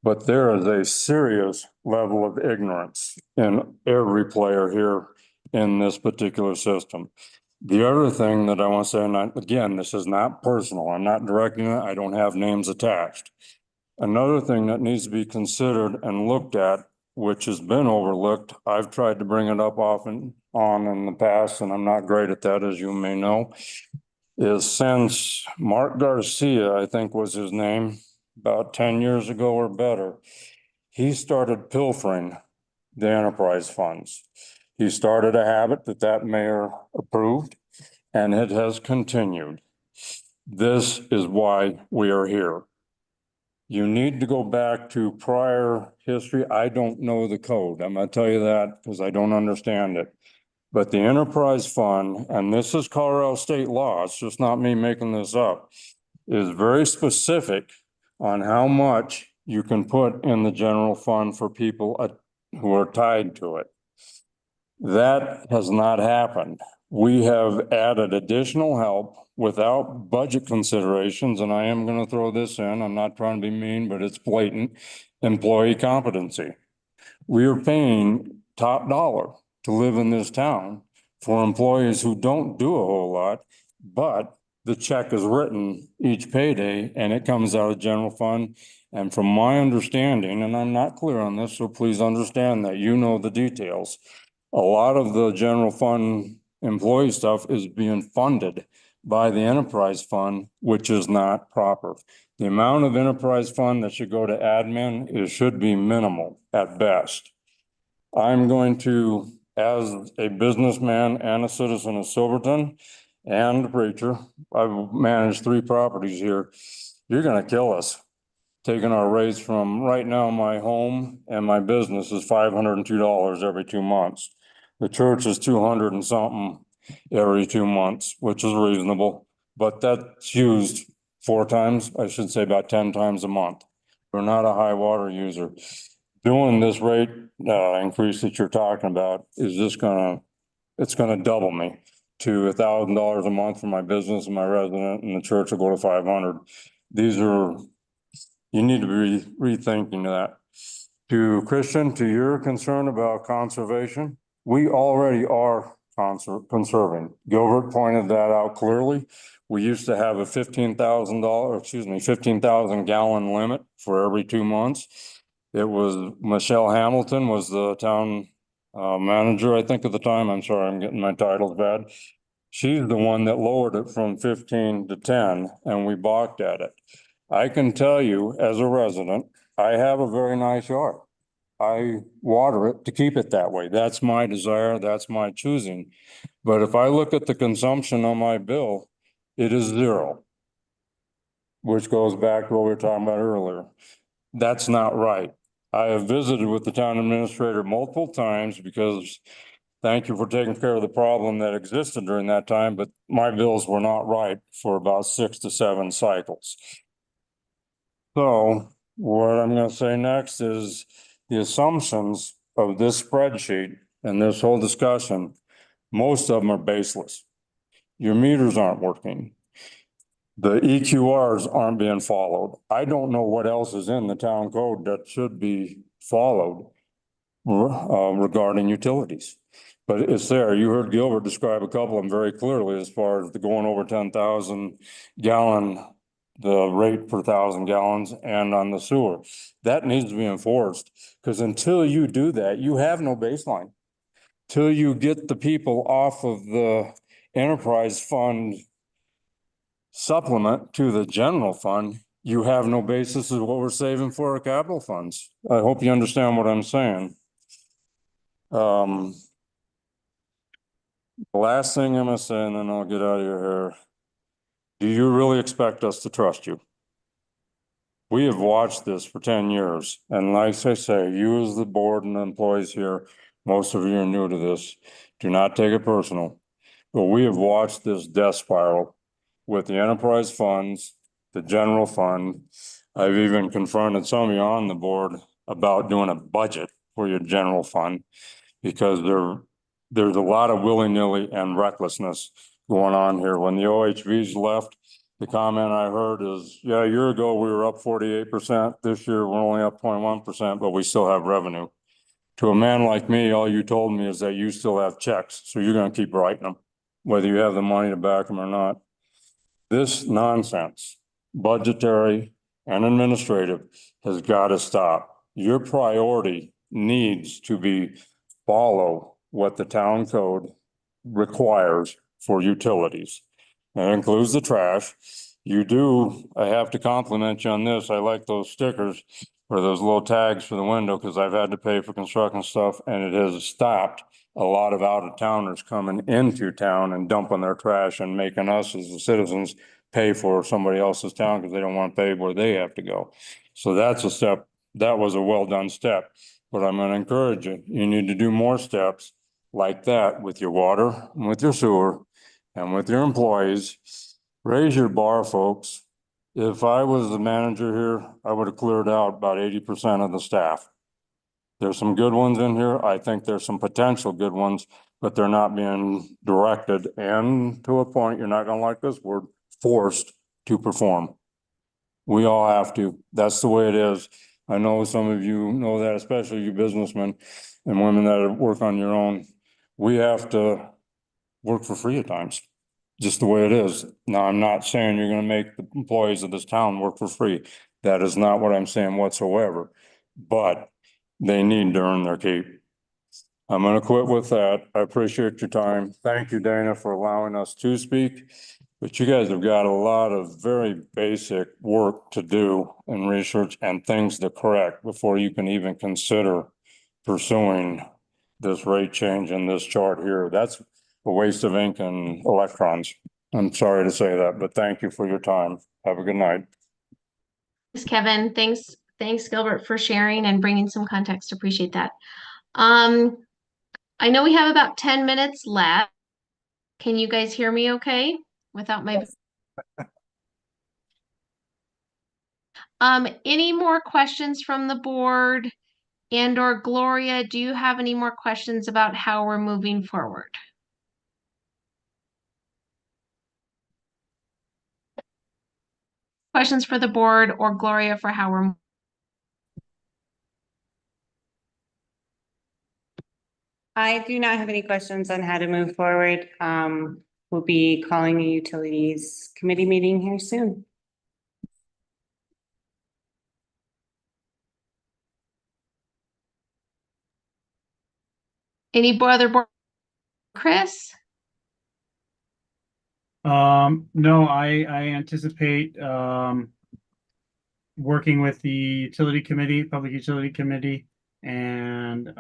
but there is a serious level of ignorance in every player here in this particular system. The other thing that I want to say, and again, this is not personal. I'm not directing it. I don't have names attached. Another thing that needs to be considered and looked at, which has been overlooked, I've tried to bring it up off and on in the past, and I'm not great at that, as you may know, is since Mark Garcia, I think was his name, about 10 years ago or better, he started pilfering the enterprise funds. He started a habit that mayor approved, and it has continued. This is why we are here. You need to go back to prior history. I don't know the code. I'm going to tell you that because I don't understand it. But the enterprise fund, and this is Colorado state law, it's just not me making this up, is very specific on how much you can put in the general fund for people who are tied to it. That has not happened. We have added additional help without budget considerations, and I am going to throw this in. I'm not trying to be mean, but it's blatant. Employee competency. We are paying top dollar to live in this town for employees who don't do a whole lot, but the check is written each payday and it comes out of general fund. And from my understanding, and I'm not clear on this, so please understand that you know the details. A lot of the general fund employee stuff is being funded by the enterprise fund, which is not proper. The amount of enterprise fund that should go to admin is should be minimal at best. I'm going to, as a businessman and a citizen of Silverton and a preacher, I've managed 3 properties here. You're gonna kill us. Taking our rates from right now, my home and my business is $502 every 2 months. The church is 200 and something every 2 months, which is reasonable, but that's used 4 times, I should say about 10 times a month. We're not a high water user. Doing this rate increase that you're talking about is just it's gonna double me to $1,000 a month for my business and my resident, and the church will go to 500. These are, you need to be rethinking that. To Christian, to your concern about conservation, we already are conserving. Gilbert pointed that out clearly. We used to have a $15,000 gallon limit for every 2 months. It was Michelle Hamilton was the town manager, I think, at the time. I'm sorry, I'm getting my titles bad. She's the one that lowered it from 15 to 10, and we balked at it. I can tell you, as a resident, I have a very nice yard. I water it to keep it that way. That's my desire. That's my choosing. But if I look at the consumption on my bill, it is 0, which goes back to what we were talking about earlier. That's not right. I have visited with the town administrator multiple times because thank you for taking care of the problem that existed during that time, but my bills were not right for about 6 to 7 cycles. So what I'm going to say next is the assumptions of this spreadsheet and this whole discussion, most of them are baseless. Your meters aren't working. The EQRs aren't being followed. I don't know what else is in the town code that should be followed regarding utilities. But it's there. You heard Gilbert describe a couple of them very clearly as far as the going over 10,000 gallon, the rate per 1,000 gallons, and on the sewer. That needs to be enforced, because until you do that, you have no baseline. Till you get the people off of the enterprise fund supplement to the general fund, you have no basis of what we're saving for our capital funds. I hope you understand what I'm saying. The last thing I'm gonna say, and then I'll get out of your hair. Do you really expect us to trust you? We have watched this for 10 years. And like I say, you as the board and the employees here, most of you are new to this, do not take it personal. But we have watched this death spiral with the enterprise funds, the general fund. I've even confronted some of you on the board about doing a budget for your general fund, because there's a lot of willy-nilly and recklessness going on here. When the OHVs left, the comment I heard is, yeah, a year ago we were up 48%. This year we're only up 0.1%, but we still have revenue. To a man like me, all you told me is that you still have checks, so you're going to keep writing them, whether you have the money to back them or not. This nonsense, budgetary and administrative, has got to stop. Your priority needs to be follow what the town code requires for utilities. That includes the trash. You do, I have to compliment you on this. I like those stickers or those little tags for the window, because I've had to pay for construction stuff, and it has stopped a lot of out-of-towners coming into town and dumping their trash and making us as the citizens pay for somebody else's town because they don't want to pay where they have to go. So that's a step. That was a well-done step. But I'm going to encourage you, you need to do more steps like that with your water and with your sewer and with your employees. Raise your bar, folks. If I was the manager here, I would have cleared out about 80% of the staff. There's some good ones in here. I think there's some potential good ones, but they're not being directed. And to a point, you're not going to like this word, forced to perform. We all have to. That's the way it is. I know some of you know that, especially you businessmen and women that work on your own. We have to work for free at times. just the way it is. Now, I'm not saying you're gonna make the employees of this town work for free. That is not what I'm saying whatsoever. But they need to earn their keep. I'm gonna quit with that. I appreciate your time. Thank you, Dana, for allowing us to speak. But you guys have got a lot of very basic work to do and research and things to correct before you can even consider pursuing this rate change in this chart here. That's a waste of ink and electrons. I'm sorry to say that, but thank you for your time. Have a good night. Thanks, Kevin. Thanks, Gilbert, for sharing and bringing some context. Appreciate that. I know we have about 10 minutes left. Can you guys hear me okay without my? Any more questions from the board? And or Gloria, do you have any more questions about how we're moving forward? Questions for the board or Gloria for how we're. I do not have any questions on how to move forward. We'll be calling a utilities committee meeting here soon. Any other board? Chris? No, I anticipate, working with the utility committee, public utility committee, and,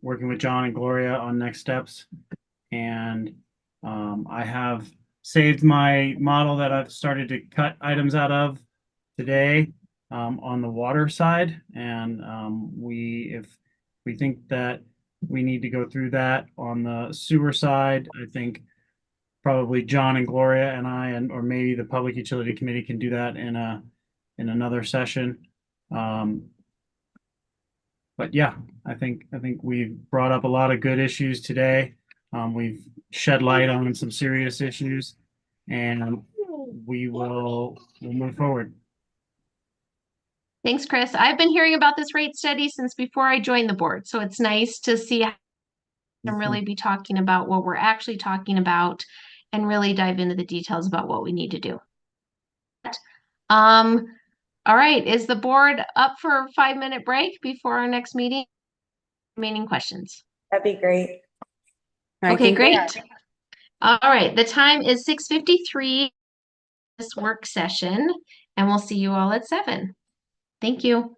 working with John and Gloria on next steps. And, I have saved my model that I've started to cut items out of today, on the water side. And, if we think that we need to go through that on the sewer side, I think probably John and Gloria and I, and or maybe the Public Utility Committee can do that in another session. But yeah, I think we've brought up a lot of good issues today. We've shed light on some serious issues, and we'll move forward. Thanks, Chris. I've been hearing about this rate study since before I joined the board, so it's nice to see and really be talking about what we're actually talking about and really dive into the details about what we need to do. All right, is the board up for a 5-minute break before our next meeting? Remaining questions? That'd be great. Okay, great. All right, the time is 6:53 this work session, and we'll see you all at 7. Thank you.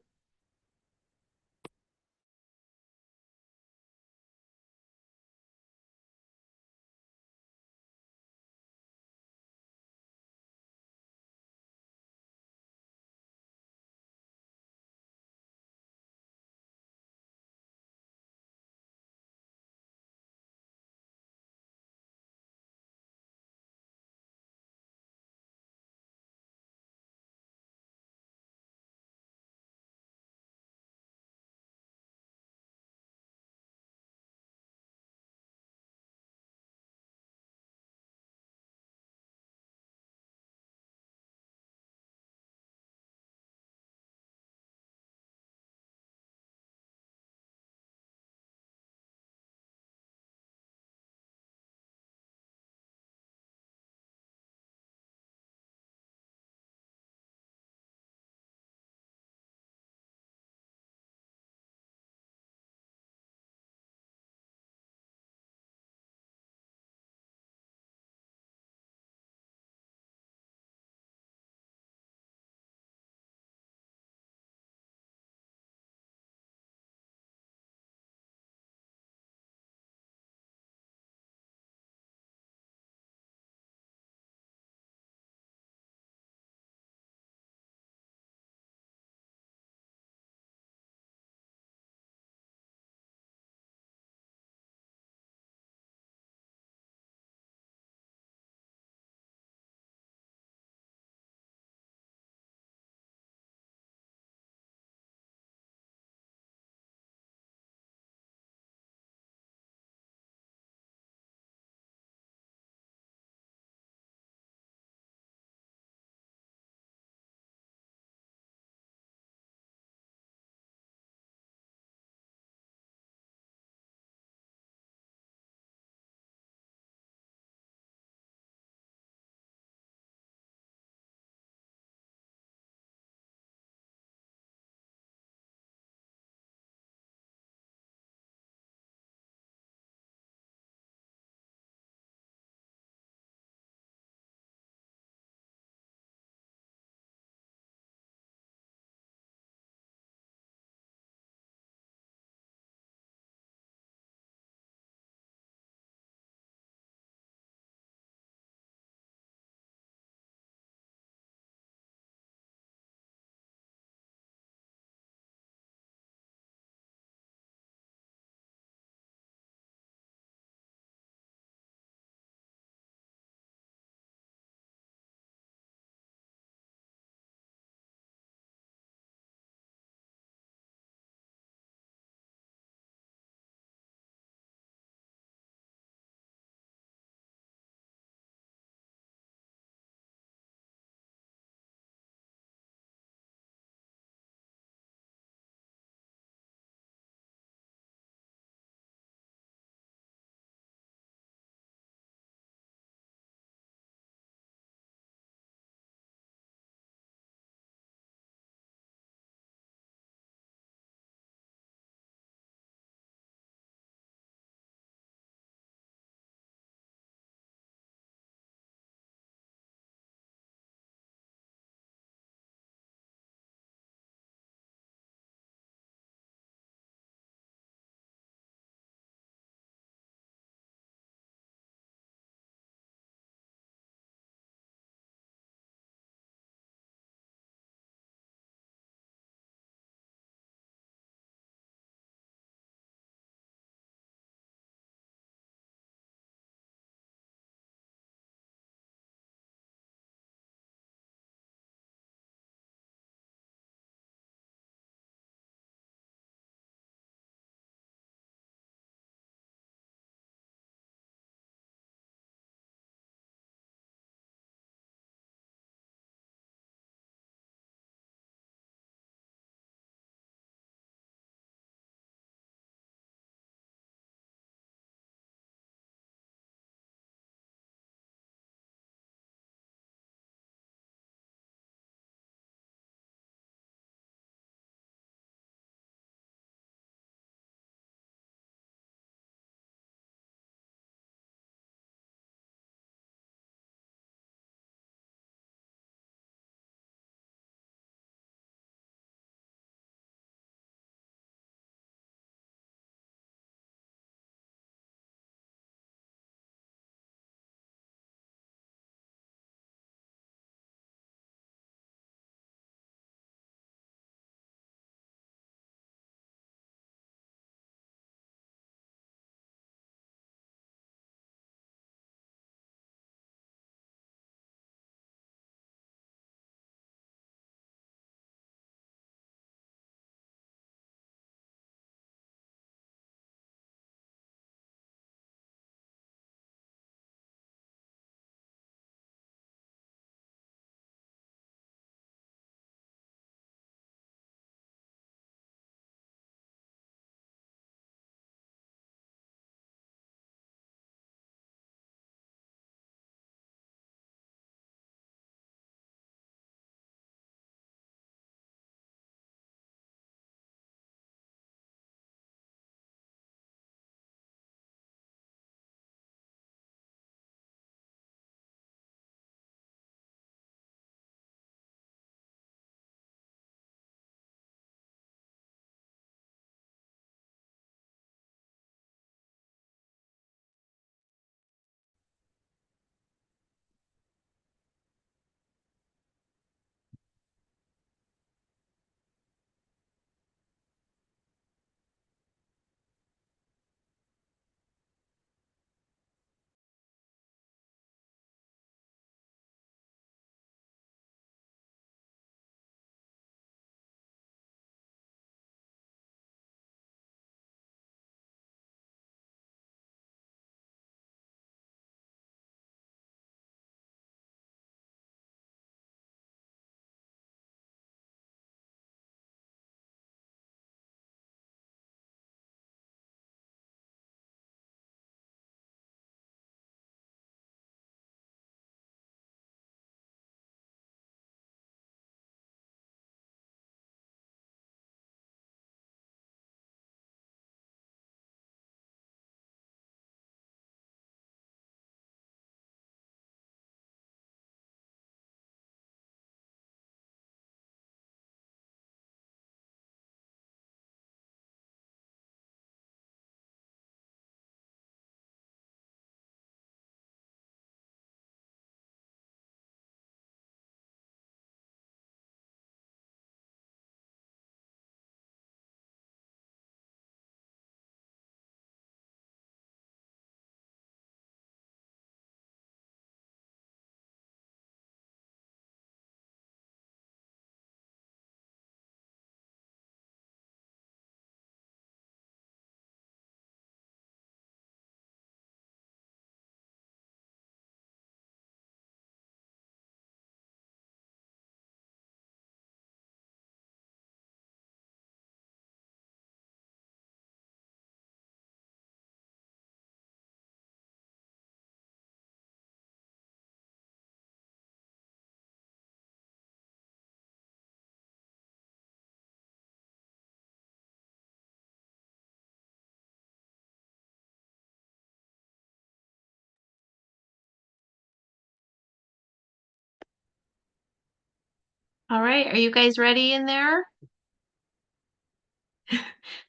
All right, are you guys ready in there?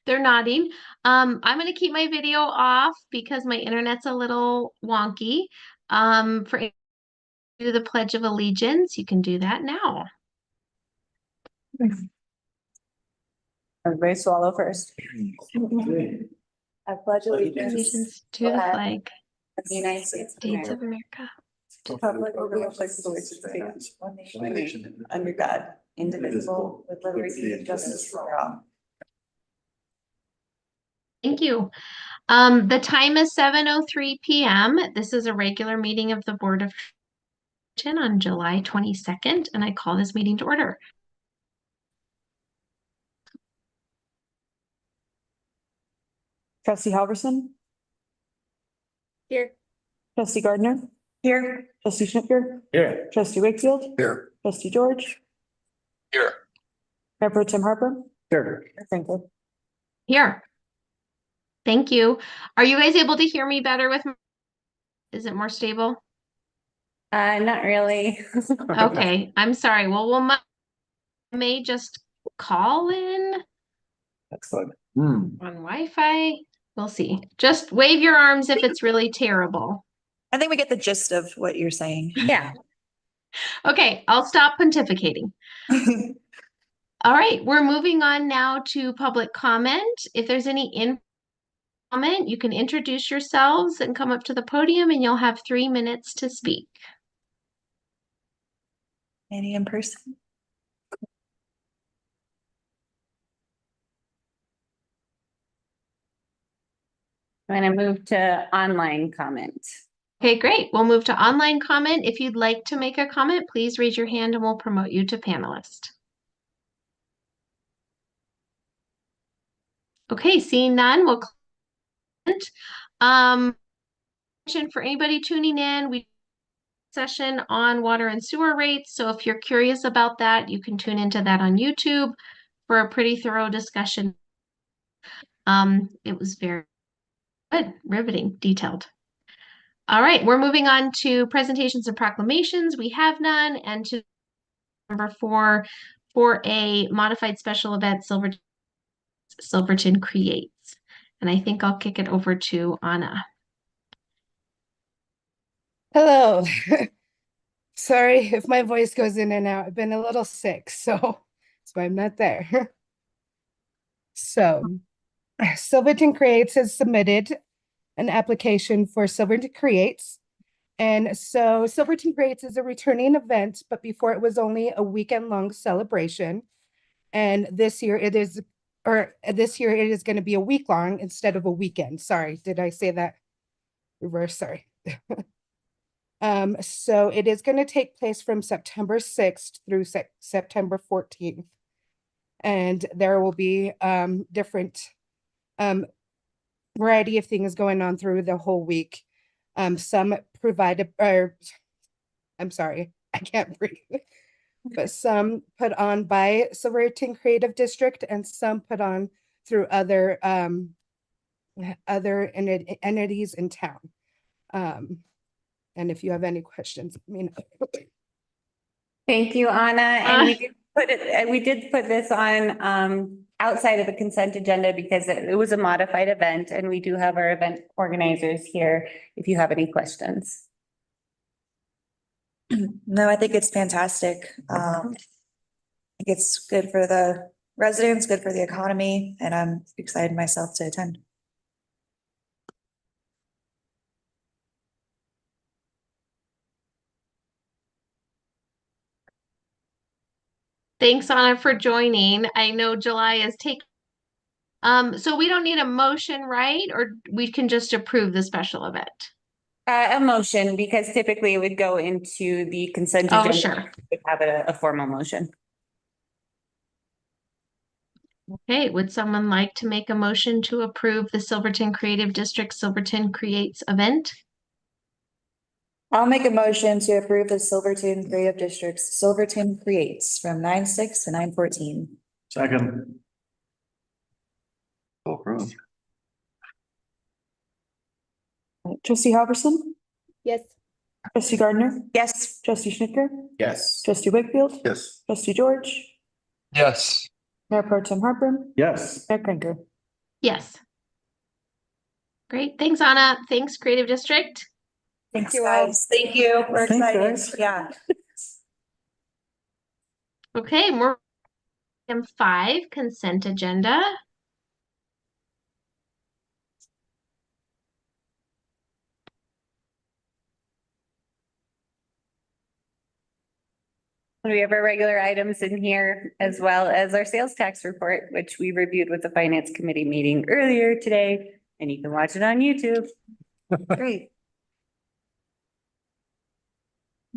They're nodding. I'm gonna keep my video off because my internet's a little wonky. For do the Pledge of Allegiance, you can do that now. Everybody swallow first. I pledge allegiance Allegiance to the flag, of the United States States of America. Republic of the one nation under God, indivisible, with liberty and justice for all. Thank you. The time is 7:03 p.m. This is a regular meeting of the Board of Trustees on July 22nd, and I call this meeting to order. Trustee Halverson, Here. trustee Gardner, Here. trustee Schnitger, Here. trustee Wakefield, Here. trustee George, Here. Mayor Pro Tem Harper. Here. Thank you. Here. Thank you. Are you guys able to hear me better with is it more stable? Not really. Okay, I'm sorry. Well, may just call in Excellent. on Wi-Fi. We'll see. Just wave your arms if it's really terrible. I think we get the gist of what you're saying. Yeah. Okay, I'll stop pontificating. All right, we're moving on now to public comment. If there's any comment, you can introduce yourselves and come up to the podium and you'll have 3 minutes to speak. Any in person? I'm gonna move to online comment. Okay, great. We'll move to online comment. If you'd like to make a comment, please raise your hand and we'll promote you to panelist. Okay, seeing none, we'll comment. For anybody tuning in, we session on water and sewer rates. So if you're curious about that, you can tune into that on YouTube for a pretty thorough discussion. It was very good, riveting, detailed. All right, we're moving on to presentations and proclamations. We have none, and to number 4 for a modified special event Silverton creates. And I think I'll kick it over to Anna. Hello. Sorry if my voice goes in and out. I've been a little sick, so that's why I'm not there. So, Silverton Creates has submitted an application for Silverton Creates. And so Silverton Creates is a returning event, but before it was only a weekend-long celebration. And this year it is going to be a week-long instead of a weekend. Sorry, did I say that reverse? Sorry. So it is going to take place from September 6th through September 14th. And there will be different variety of things going on through the whole week. Some provided, or I'm sorry, I can't breathe. But some put on by Silverton Creative District and some put on through other entities in town. And if you have any questions, I mean. Thank you, Anna. And we did put this on outside of the consent agenda because it was a modified event, and we do have our event organizers here if you have any questions. No, I think it's fantastic. I think it's good for the residents, good for the economy, and I'm excited myself to attend. Thanks, Anna, for joining. I know July is taking. So we don't need a motion, right? Or we can just approve the special event? A motion, because typically it would go into the consent Oh, agenda. sure. We'd have a formal motion. Okay, would someone like to make a motion to approve the Silverton Creative District Silverton Creates event? I'll make a motion to approve the Silverton Creative District's Silverton Creates from 9/6 to 9/14. Second. Approved. Trustee Halverson, Yes. Trustee Gardner, Yes. trustee Schnittker, Yes. trustee Wakefield, Yes. trustee George, Yes. Mayor Pro Tem Harper, Yes. Mayor Kränker. Yes. Great. Thanks, Anna. Thanks, Creative District. Thanks, you all. guys. Thank you. We're Thanks, excited. guys. Yeah. Okay, more item 5, consent agenda. We have our regular items in here as well as our sales tax report, which we reviewed with the finance committee meeting earlier today, and you can watch it on YouTube. Great.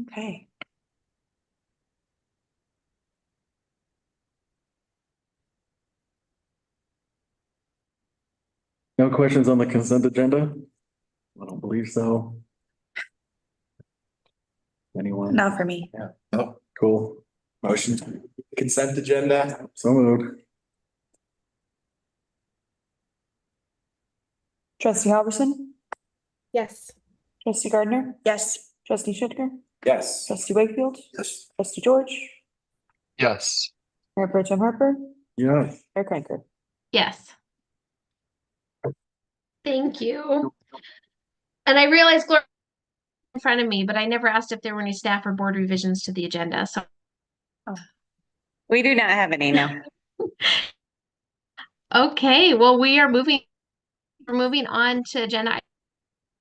Okay. No questions on the consent agenda? I don't believe so. Anyone? Not for me. Yeah. Oh, cool. Motion to consent agenda. So moved. Trustee Halverson, Yes. trustee Gardner, Yes. trustee Schnittker, Yes. trustee Wakefield, Yes. trustee George, Yes. Mayor Pro Tem Harper, Yeah. Mayor Kränker. Yes. Thank you. And I realized Gloria in front of me, but I never asked if there were any staff or board revisions to the agenda. So, We do not have any now. okay, well, we're moving on to agenda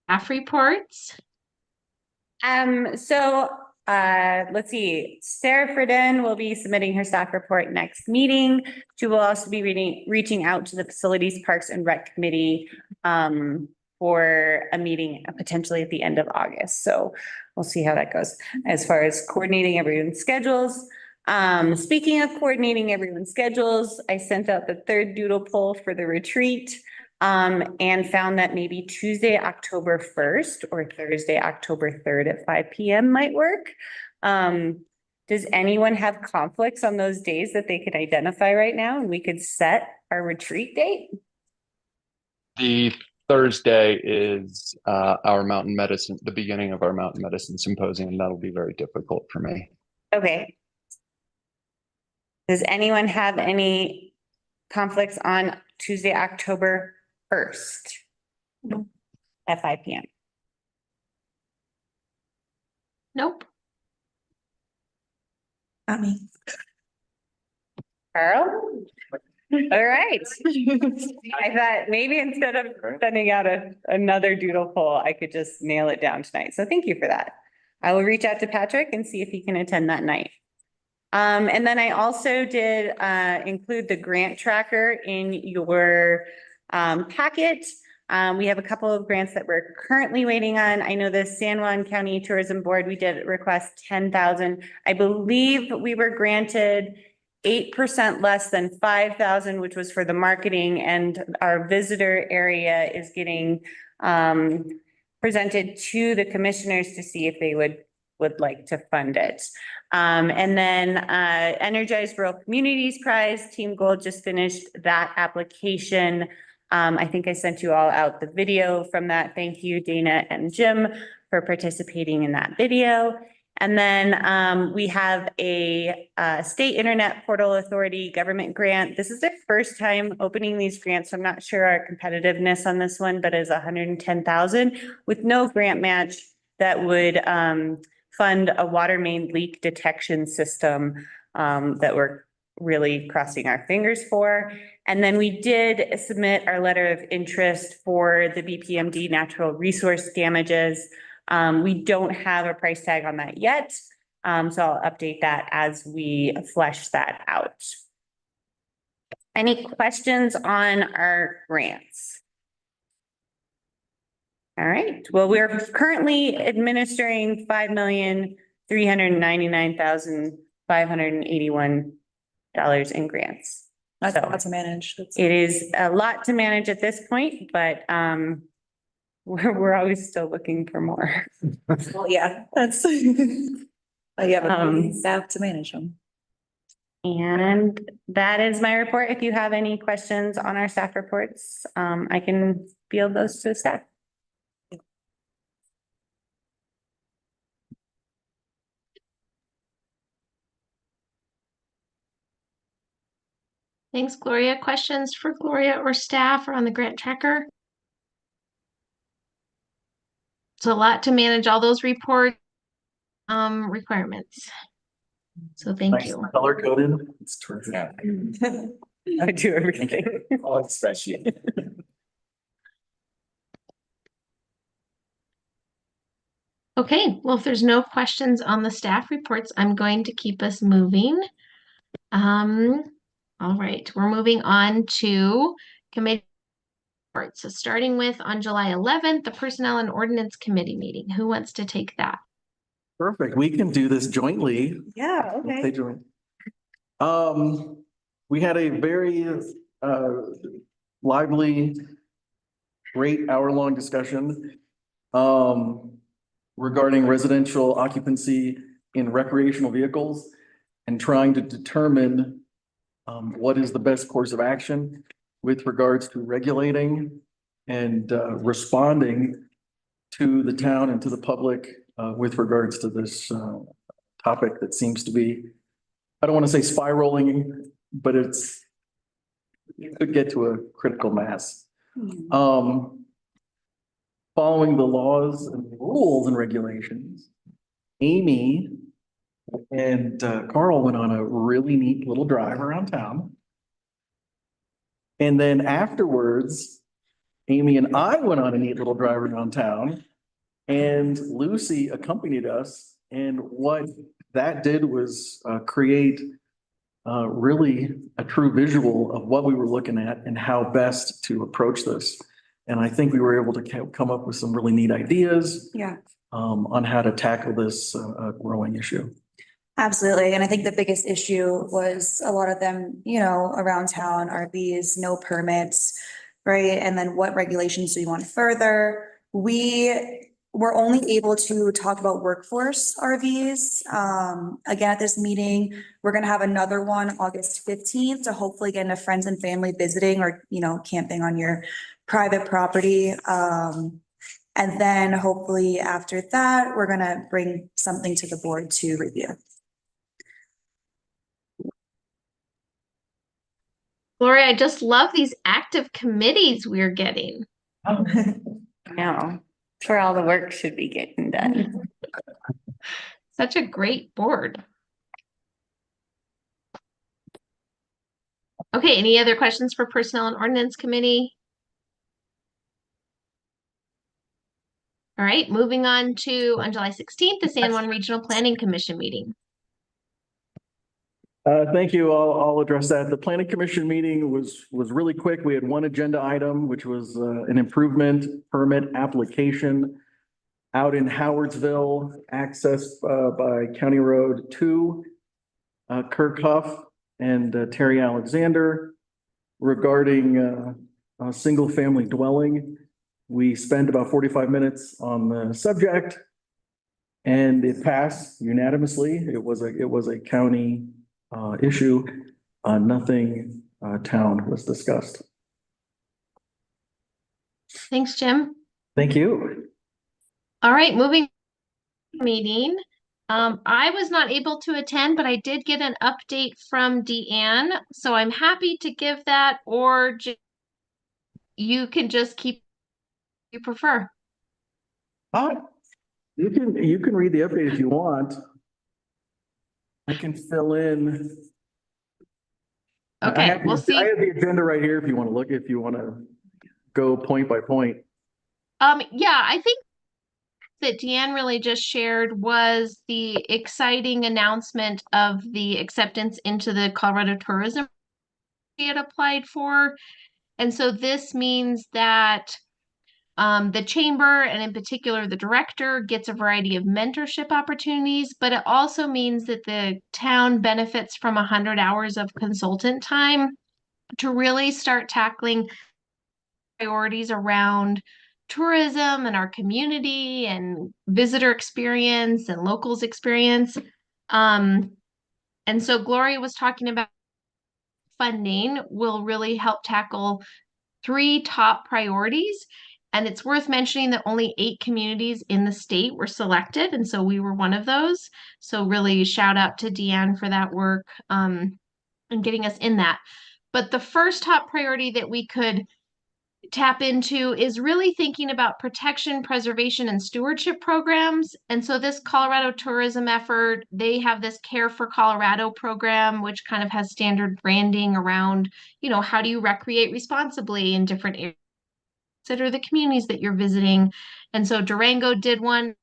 staff reports. Let's see, Sarah Friden will be submitting her staff report next meeting. She will also be reaching out to the Facilities, Parks and Rec Committee for a meeting potentially at the end of August. So we'll see how that goes. As far as coordinating everyone's schedules. Speaking of coordinating everyone's schedules, I sent out the third doodle poll for the retreat. And found that maybe Tuesday, October 1st or Thursday, October 3rd at 5 PM might work. Does anyone have conflicts on those days that they could identify right now and we could set our retreat date? The Thursday is our mountain medicine, the beginning of our mountain medicine symposium, and that'll be very difficult for me. Okay. Does anyone have any conflicts on Tuesday, October 1st? At 5 PM? Nope. Not me. Carl? All right. I thought maybe instead of sending out another doodle poll, I could just nail it down tonight. So thank you for that. I will reach out to Patrick and see if he can attend that night. And then I also did include the grant tracker in your packet. We have a couple of grants that we're currently waiting on. I know the San Juan County Tourism Board, we did request 10,000. I believe we were granted 8% less than 5,000, which was for the marketing, and our visitor area is getting presented to the commissioners to see if they would like to fund it. And then Energized Rural Communities Prize, Team Gold just finished that application. I think I sent you all out the video from that. Thank you, Dana and Jim, for participating in that video. And then we have a State Internet Portal Authority government grant. This is their first time opening these grants. So I'm not sure our competitiveness on this one, but is 110,000 with no grant match that would fund a water main leak detection system that we're really crossing our fingers for. And then we did submit our letter of interest for the BPMD natural resource damages. We don't have a price tag on that yet. So I'll update that as we flesh that out. Any questions on our grants? All right, well, we're currently administering $5,399,581 in grants. That's a So lot to manage. it is a lot to manage at this point, but we're always still looking for more. Well, yeah, that's. I have a staff to manage them. And that is my report. If you have any questions on our staff reports, I can field those to staff. Thanks, Gloria. Questions for Gloria or staff or on the grant tracker? It's a lot to manage all those report requirements. So thank Nice you. color coded. It's terrific. Yeah. I do everything. All spreadsheet. Okay, well, if there's no questions on the staff reports, I'm going to keep us moving. All right, we're moving on to committee reports. So starting with on July 11th, the Personnel and Ordinance Committee meeting. Who wants to take that? Perfect. We can do this jointly. Yeah, If they join. We had a very lively, great hour-long discussion regarding residential occupancy in recreational vehicles and trying to determine what is the best course of action with regards to regulating and responding to the town and to the public with regards to this topic that seems to be, I don't want to say spiraling, but it could get to a critical mass. Following the laws and rules and regulations, Amy and Carl went on a really neat little drive around town. And then afterwards, Amy and I went on a neat little drive around town, and Lucy accompanied us. And what that did was create really a true visual of what we were looking at and how best to approach this. And I think we were able to come up with some really neat ideas Yeah, on how to tackle this growing issue. absolutely. And I think the biggest issue was a lot of them, around town, RVs, no permits, right? And then what regulations do you want further? We were only able to talk about workforce RVs. Again, at this meeting, we're gonna have another one August 15th to hopefully get into friends and family visiting or, camping on your private property. And then hopefully after that, we're gonna bring something to the board to review. Gloria, I just love these active committees we're getting. No, it's where all the work should be getting done. Such a great board. Okay, any other questions for Personnel and Ordinance Committee? All right, moving on to on July 16th, the San Juan Regional Planning Commission meeting. Thank you. I'll address that. The planning commission meeting was really quick. We had one agenda item, which was an improvement permit application out in Howardsville, accessed by County Road 2, Kirk Huff and Terry Alexander regarding a single family dwelling. We spent about 45 minutes on the subject and it passed unanimously. It was a county issue. Nothing town was discussed. Thanks, Jim. Thank you. All right, moving meeting. I was not able to attend, but I did get an update from Deanne, so I'm happy to give that, or you can just keep you prefer. You can read the update if you want. I can fill in. Okay, we'll see. I have the agenda right here if you want to look, if you want to go point by point. Yeah, I think that Deanne really just shared was the exciting announcement of the acceptance into the Colorado Tourism she had applied for. And so this means that the chamber, and in particular the director, gets a variety of mentorship opportunities, but it also means that the town benefits from 100 hours of consultant time to really start tackling priorities around tourism and our community and visitor experience and locals experience. And so Gloria was talking about funding will really help tackle 3 top priorities. And it's worth mentioning that only 8 communities in the state were selected. And so we were one of those. So really shout out to Deanne for that work and getting us in that. But the first top priority that we could tap into is really thinking about protection, preservation, and stewardship programs. And so this Colorado tourism effort, they have this Care for Colorado program, which kind of has standard branding around, how do you recreate responsibly in different areas? Consider the communities that you're visiting. And so Durango did one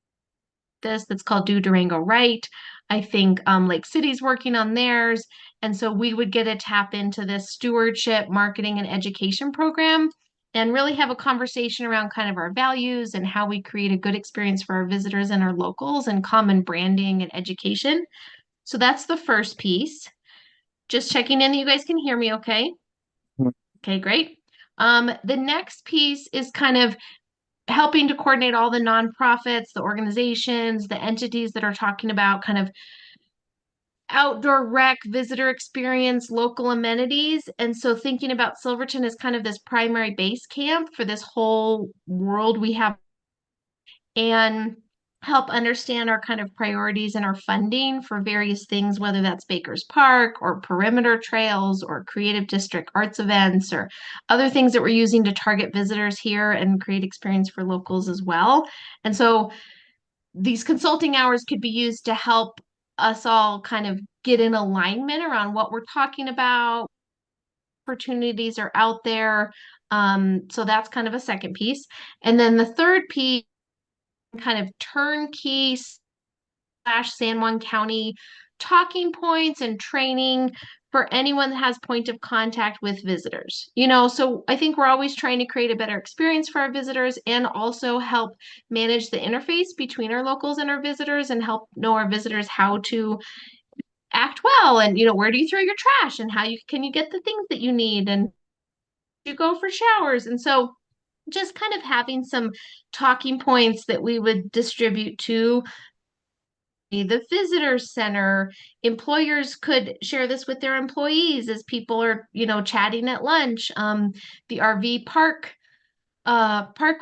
that's called Do Durango Right. I think Lake City's working on theirs. And so we would get a tap into this stewardship, marketing, and education program and really have a conversation around kind of our values and how we create a good experience for our visitors and our locals and common branding and education. So that's the first piece. Just checking in that you guys can hear me okay? Okay, great. The next piece is kind of helping to coordinate all the nonprofits, the organizations, the entities that are talking about kind of outdoor rec, visitor experience, local amenities. And so thinking about Silverton as kind of this primary base camp for this whole world we have and help understand our kind of priorities and our funding for various things, whether that's Baker's Park or perimeter trails or creative district arts events or other things that we're using to target visitors here and create experience for locals as well. And so these consulting hours could be used to help us all kind of get in alignment around what we're talking about, opportunities are out there. So that's kind of a second piece. And then the third piece, kind of turnkey / San Juan County talking points and training for anyone that has point of contact with visitors. So I think we're always trying to create a better experience for our visitors and also help manage the interface between our locals and our visitors and help know our visitors how to act well and where do you throw your trash and how can you get the things that you need and you go for showers. And so just kind of having some talking points that we would distribute to the visitor center. Employers could share this with their employees as people are, chatting at lunch. The RV park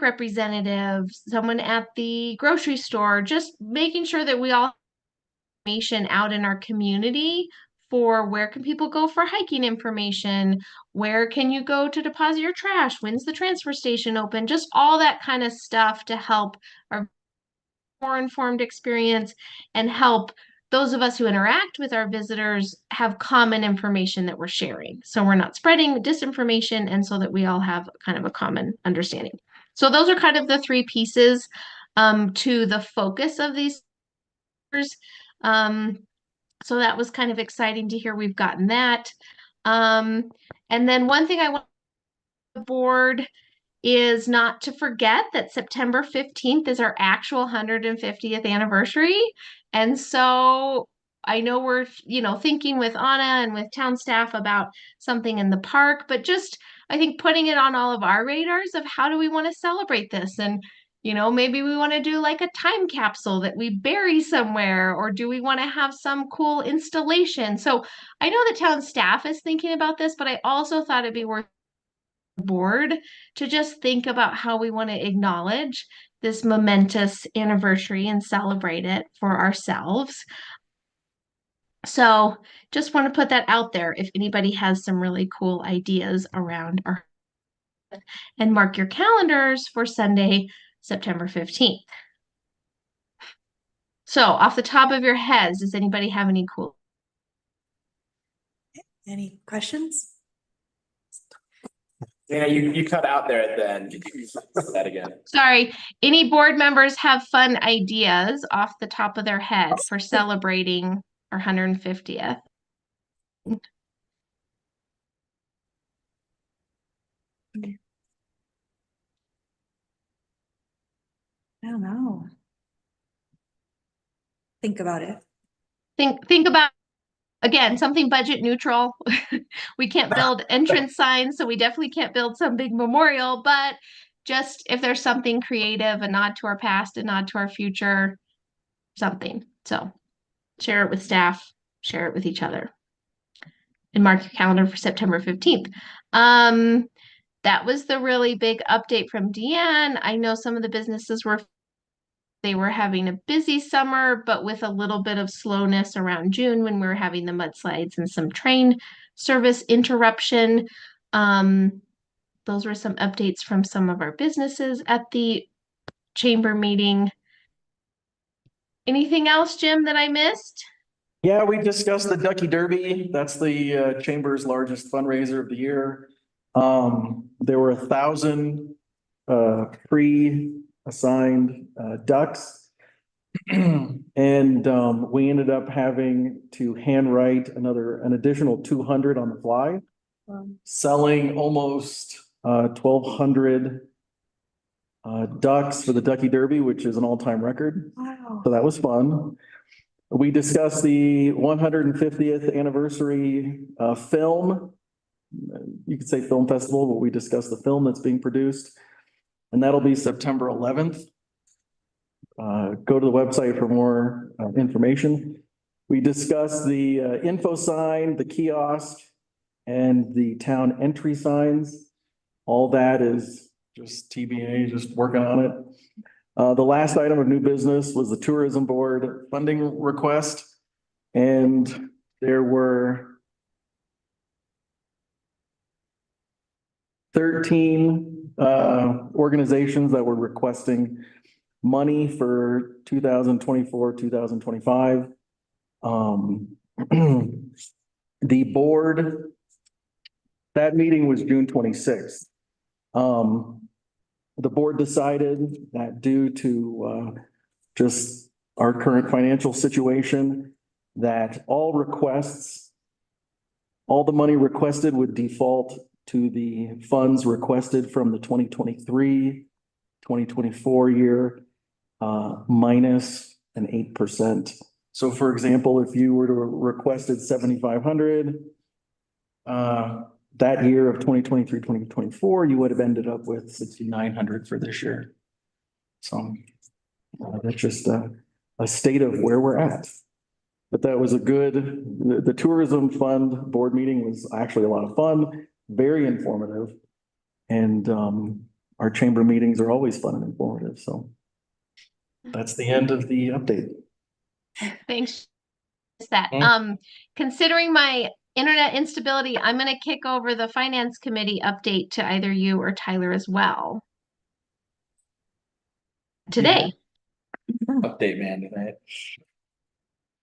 representative, someone at the grocery store, just making sure that we all have information out in our community for where can people go for hiking information, where can you go to deposit your trash, when's the transfer station open, just all that kind of stuff to help our more informed experience and help those of us who interact with our visitors have common information that we're sharing. So we're not spreading disinformation and so that we all have kind of a common understanding. So those are kind of the three pieces to the focus of these. So that was kind of exciting to hear we've gotten that. And then one thing I want the board is not to forget that September 15th is our actual 150th anniversary. And so I know we're, thinking with Anna and with town staff about something in the park, but just, I think putting it on all of our radars of how do we want to celebrate this? And, maybe we want to do like a time capsule that we bury somewhere, or do we want to have some cool installation? So I know the town staff is thinking about this, but I also thought it'd be worth board to just think about how we want to acknowledge this momentous anniversary and celebrate it for ourselves. So just want to put that out there if anybody has some really cool ideas around our and mark your calendars for Sunday, September 15th. So off the top of your heads, does anybody have any cool? Any questions? Yeah, you cut out there at the end. Could you say that again? Sorry, any board members have fun ideas off the top of their head for celebrating our 150th? I don't know. Think about it. Think about, again, something budget neutral. We can't build entrance signs, so we definitely can't build some big memorial, but just if there's something creative, a nod to our past, a nod to our future, something. So share it with staff, share it with each other. And mark your calendar for September 15th. That was the really big update from Deanne. I know some of the businesses were they were having a busy summer, but with a little bit of slowness around June when we were having the mudslides and some train service interruption. Those were some updates from some of our businesses at the chamber meeting. Anything else, Jim, that I missed? Yeah, we discussed the Ducky Derby. That's the chamber's largest fundraiser of the year. There were 1,000 pre-assigned ducks. And we ended up having to handwrite an additional 200 on the fly, selling almost 1,200 ducks for the Ducky Derby, which is an all-time record. Wow. So that was fun. We discussed the 150th anniversary film. You could say film festival, but we discussed the film that's being produced. And that'll be September 11th. Go to the website for more information. We discussed the info sign, the kiosk, and the town entry signs. All that is just TBA, just working on it. The last item of new business was the tourism board funding request. And there were 13 organizations that were requesting money for 2024, 2025. The board, that meeting was June 26th. The board decided that due to just our current financial situation, that all the money requested would default to the funds requested from the 2023, 2024 year, minus an 8%. So for example, if you were to requested 7,500, that year of 2023, 2024, you would have ended up with 6,900 for this year. So that's just a state of where we're at. But that was the tourism fund board meeting was actually a lot of fun, very informative. And our chamber meetings are always fun and informative. So that's the end of the update. Thanks. Considering my internet instability, I'm going to kick over the finance committee update to either you or Tyler as well. Today. Update man tonight.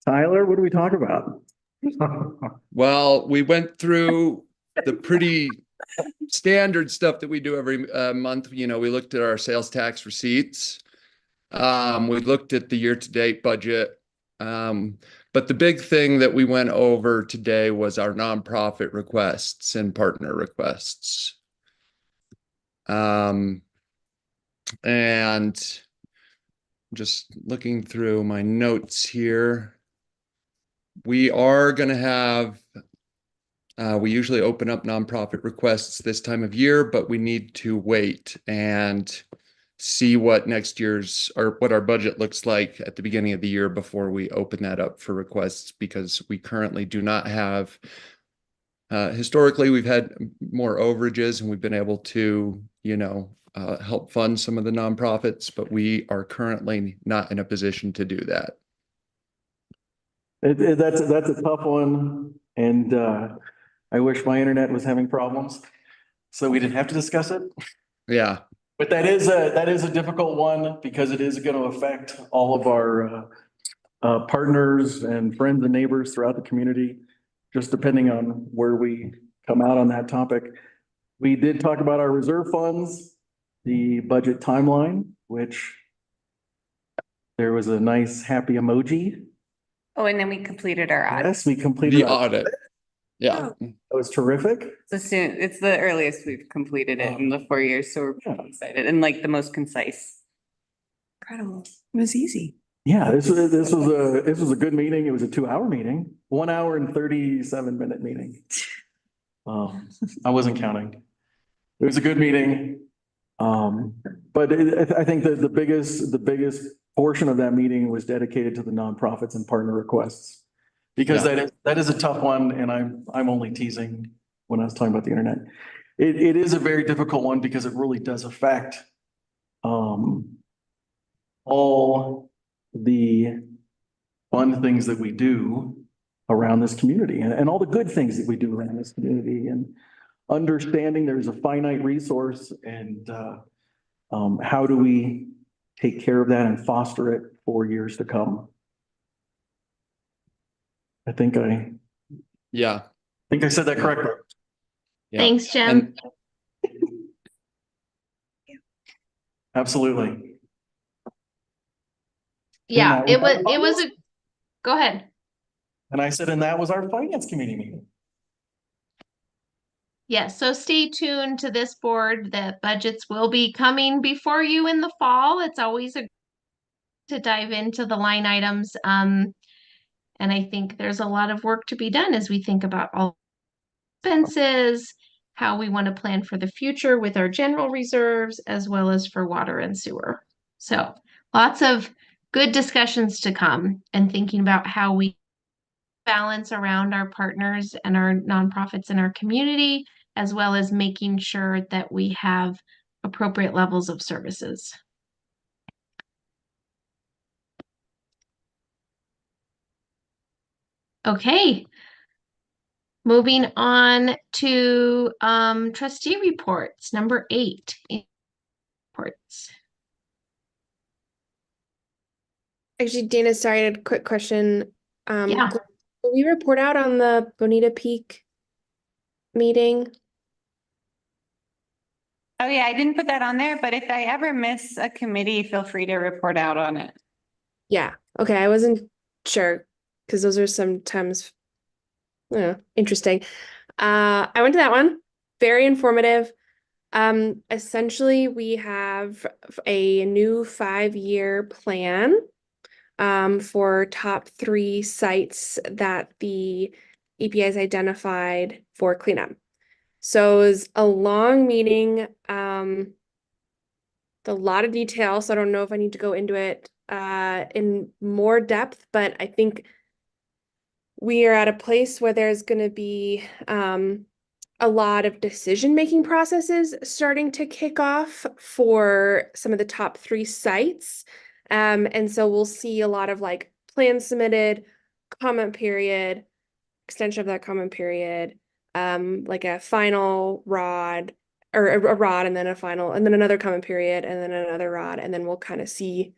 Tyler, what do we talk about? Well, we went through the pretty standard stuff that we do every month. You know, we looked at our sales tax receipts. We looked at the year-to-date budget. But the big thing that we went over today was our nonprofit requests and partner requests. And just looking through my notes here, we are going to have, we usually open up nonprofit requests this time of year, but we need to wait and see what next year's or what our budget looks like at the beginning of the year before we open that up for requests, because we currently do not have, historically we've had more overages and we've been able to, you know, help fund some of the nonprofits, but we are currently not in a position to do that. That's a tough one. And I wish my internet was having problems, so we didn't have to discuss it. Yeah. But that is a difficult one because it is going to affect all of our partners and friends and neighbors throughout the community, just depending on where we come out on that topic. We did talk about our reserve funds, the budget timeline, which there was a nice happy emoji. Oh, and then we completed our audit. Yes, we completed The audit. Yeah. That was terrific. So soon, it's the earliest we've completed it in the 4 years, so we're pretty excited and like the most concise. Incredible. It was easy. Yeah, this was a good meeting. It was a 2-hour meeting, 1 hour and 37-minute meeting. I wasn't counting. It was a good meeting. But I think that the biggest portion of that meeting was dedicated to the nonprofits and partner requests. Because that is a tough one, and I'm only teasing when I was talking about the internet. It is a very difficult one because it really does affect a all the fun things that we do around this community and all the good things that we do around this community and understanding there's a finite resource and how do we take care of that and foster it for years to come. I think I said that correctly. Yeah. Thanks, Jim. Absolutely. Yeah, And it that was a, go ahead. And I said, and that was our finance committee meeting. Yes, so stay tuned to this board. The budgets will be coming before you in the fall. It's always a to dive into the line items. And I think there's a lot of work to be done as we think about all expenses, how we want to plan for the future with our general reserves, as well as for water and sewer. So lots of good discussions to come and thinking about how we balance around our partners and our nonprofits in our community, as well as making sure that we have appropriate levels of services. Okay. Moving on to trustee reports, number 8. Reports. Actually, Dana, sorry, I had a quick question. Yeah. Will we report out on the Bonita Peak meeting? Oh, yeah, I didn't put that on there, but if I ever miss a committee, feel free to report out on it. Yeah. Okay, I wasn't sure because those are sometimes interesting. I went to that one. Very informative. Essentially, we have a new 5-year plan for top 3 sites that the EPA has identified for cleanup. So it was a long meeting, a lot of detail, so I don't know if I need to go into it in more depth, but I think we are at a place where there's going to be a lot of decision-making processes starting to kick off for some of the top 3 sites. And so we'll see a lot of like plans submitted, comment period, extension of that comment period, like a final rod or a rod and then a final and then another comment period and then another rod. And then we'll kind of see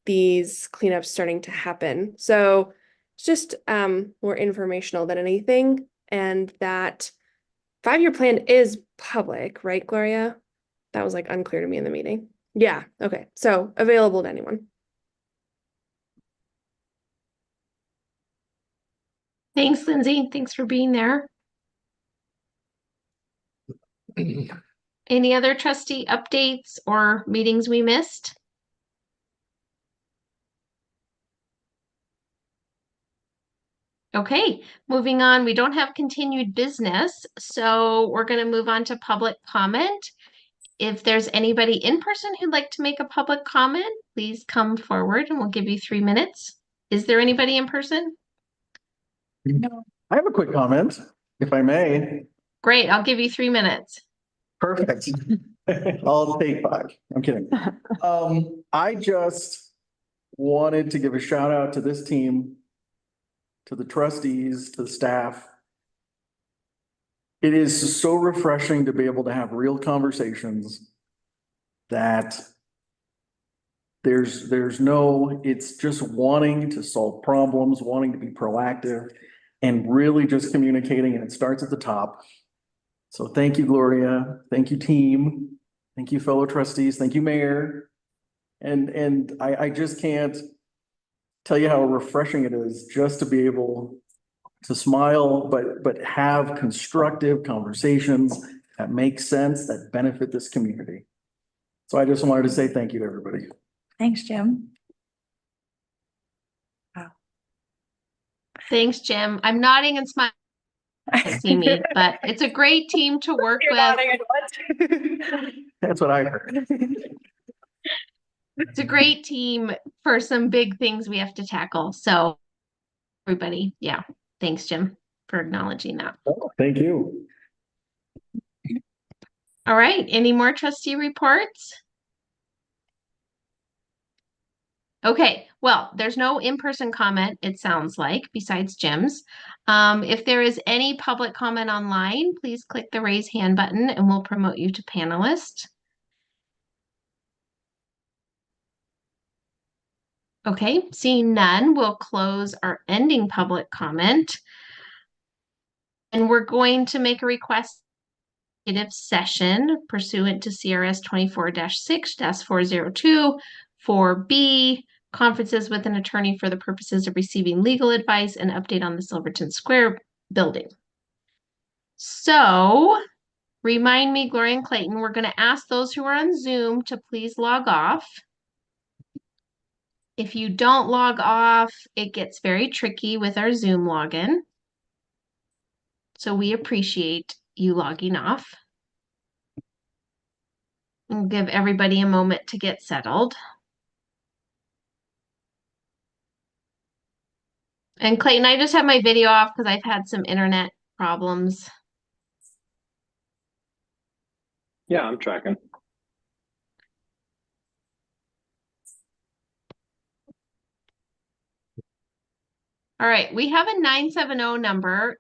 these cleanups starting to happen. So it's just more informational than anything. And that 5-year plan is public, right, Gloria? That was like unclear to me in the meeting. Yeah, okay. So available to anyone. Thanks, Lindsay. Thanks for being there. Any other trustee updates or meetings we missed? Okay, moving on. We don't have continued business, so we're going to move on to public comment. If there's anybody in person who'd like to make a public comment, please come forward and we'll give you 3 minutes. Is there anybody in person? No. I have a quick comment, if I may. Great, I'll give you 3 minutes. Perfect. I'll take 5. I'm kidding. I just wanted to give a shout out to this team, to the trustees, to the staff. It is so refreshing to be able to have real conversations that there's no, it's just wanting to solve problems, wanting to be proactive and really just communicating, and it starts at the top. So thank you, Gloria. Thank you, team. Thank you, fellow trustees. Thank you, Mayor. And I just can't tell you how refreshing it is just to be able to smile, but have constructive conversations that make sense, that benefit this community. So I just wanted to say thank you to everybody. Thanks, Jim. Thanks, Jim. I'm nodding and smiling. See me, but it's a great team to work with. That's what I heard. It's a great team for some big things we have to tackle. So everybody, yeah. Thanks, Jim, for acknowledging that. Oh, thank you. All right. Any more trustee reports? Okay, well, there's no in-person comment, it sounds like, besides Jim's. If there is any public comment online, please click the raise hand button and we'll promote you to panelist. Okay, seeing none, we'll close our ending public comment. And we're going to make a request executive session pursuant to CRS 24-6-402 4B, conferences with an attorney for the purposes of receiving legal advice and update on the Silverton Square building. So remind me, Gloria and Clayton, we're going to ask those who are on Zoom to please log off. If you don't log off, it gets very tricky with our Zoom login. So we appreciate you logging off. We'll give everybody a moment to get settled. And Clayton, I just have my video off because I've had some internet problems. Yeah, I'm tracking. All right, we have a 970 number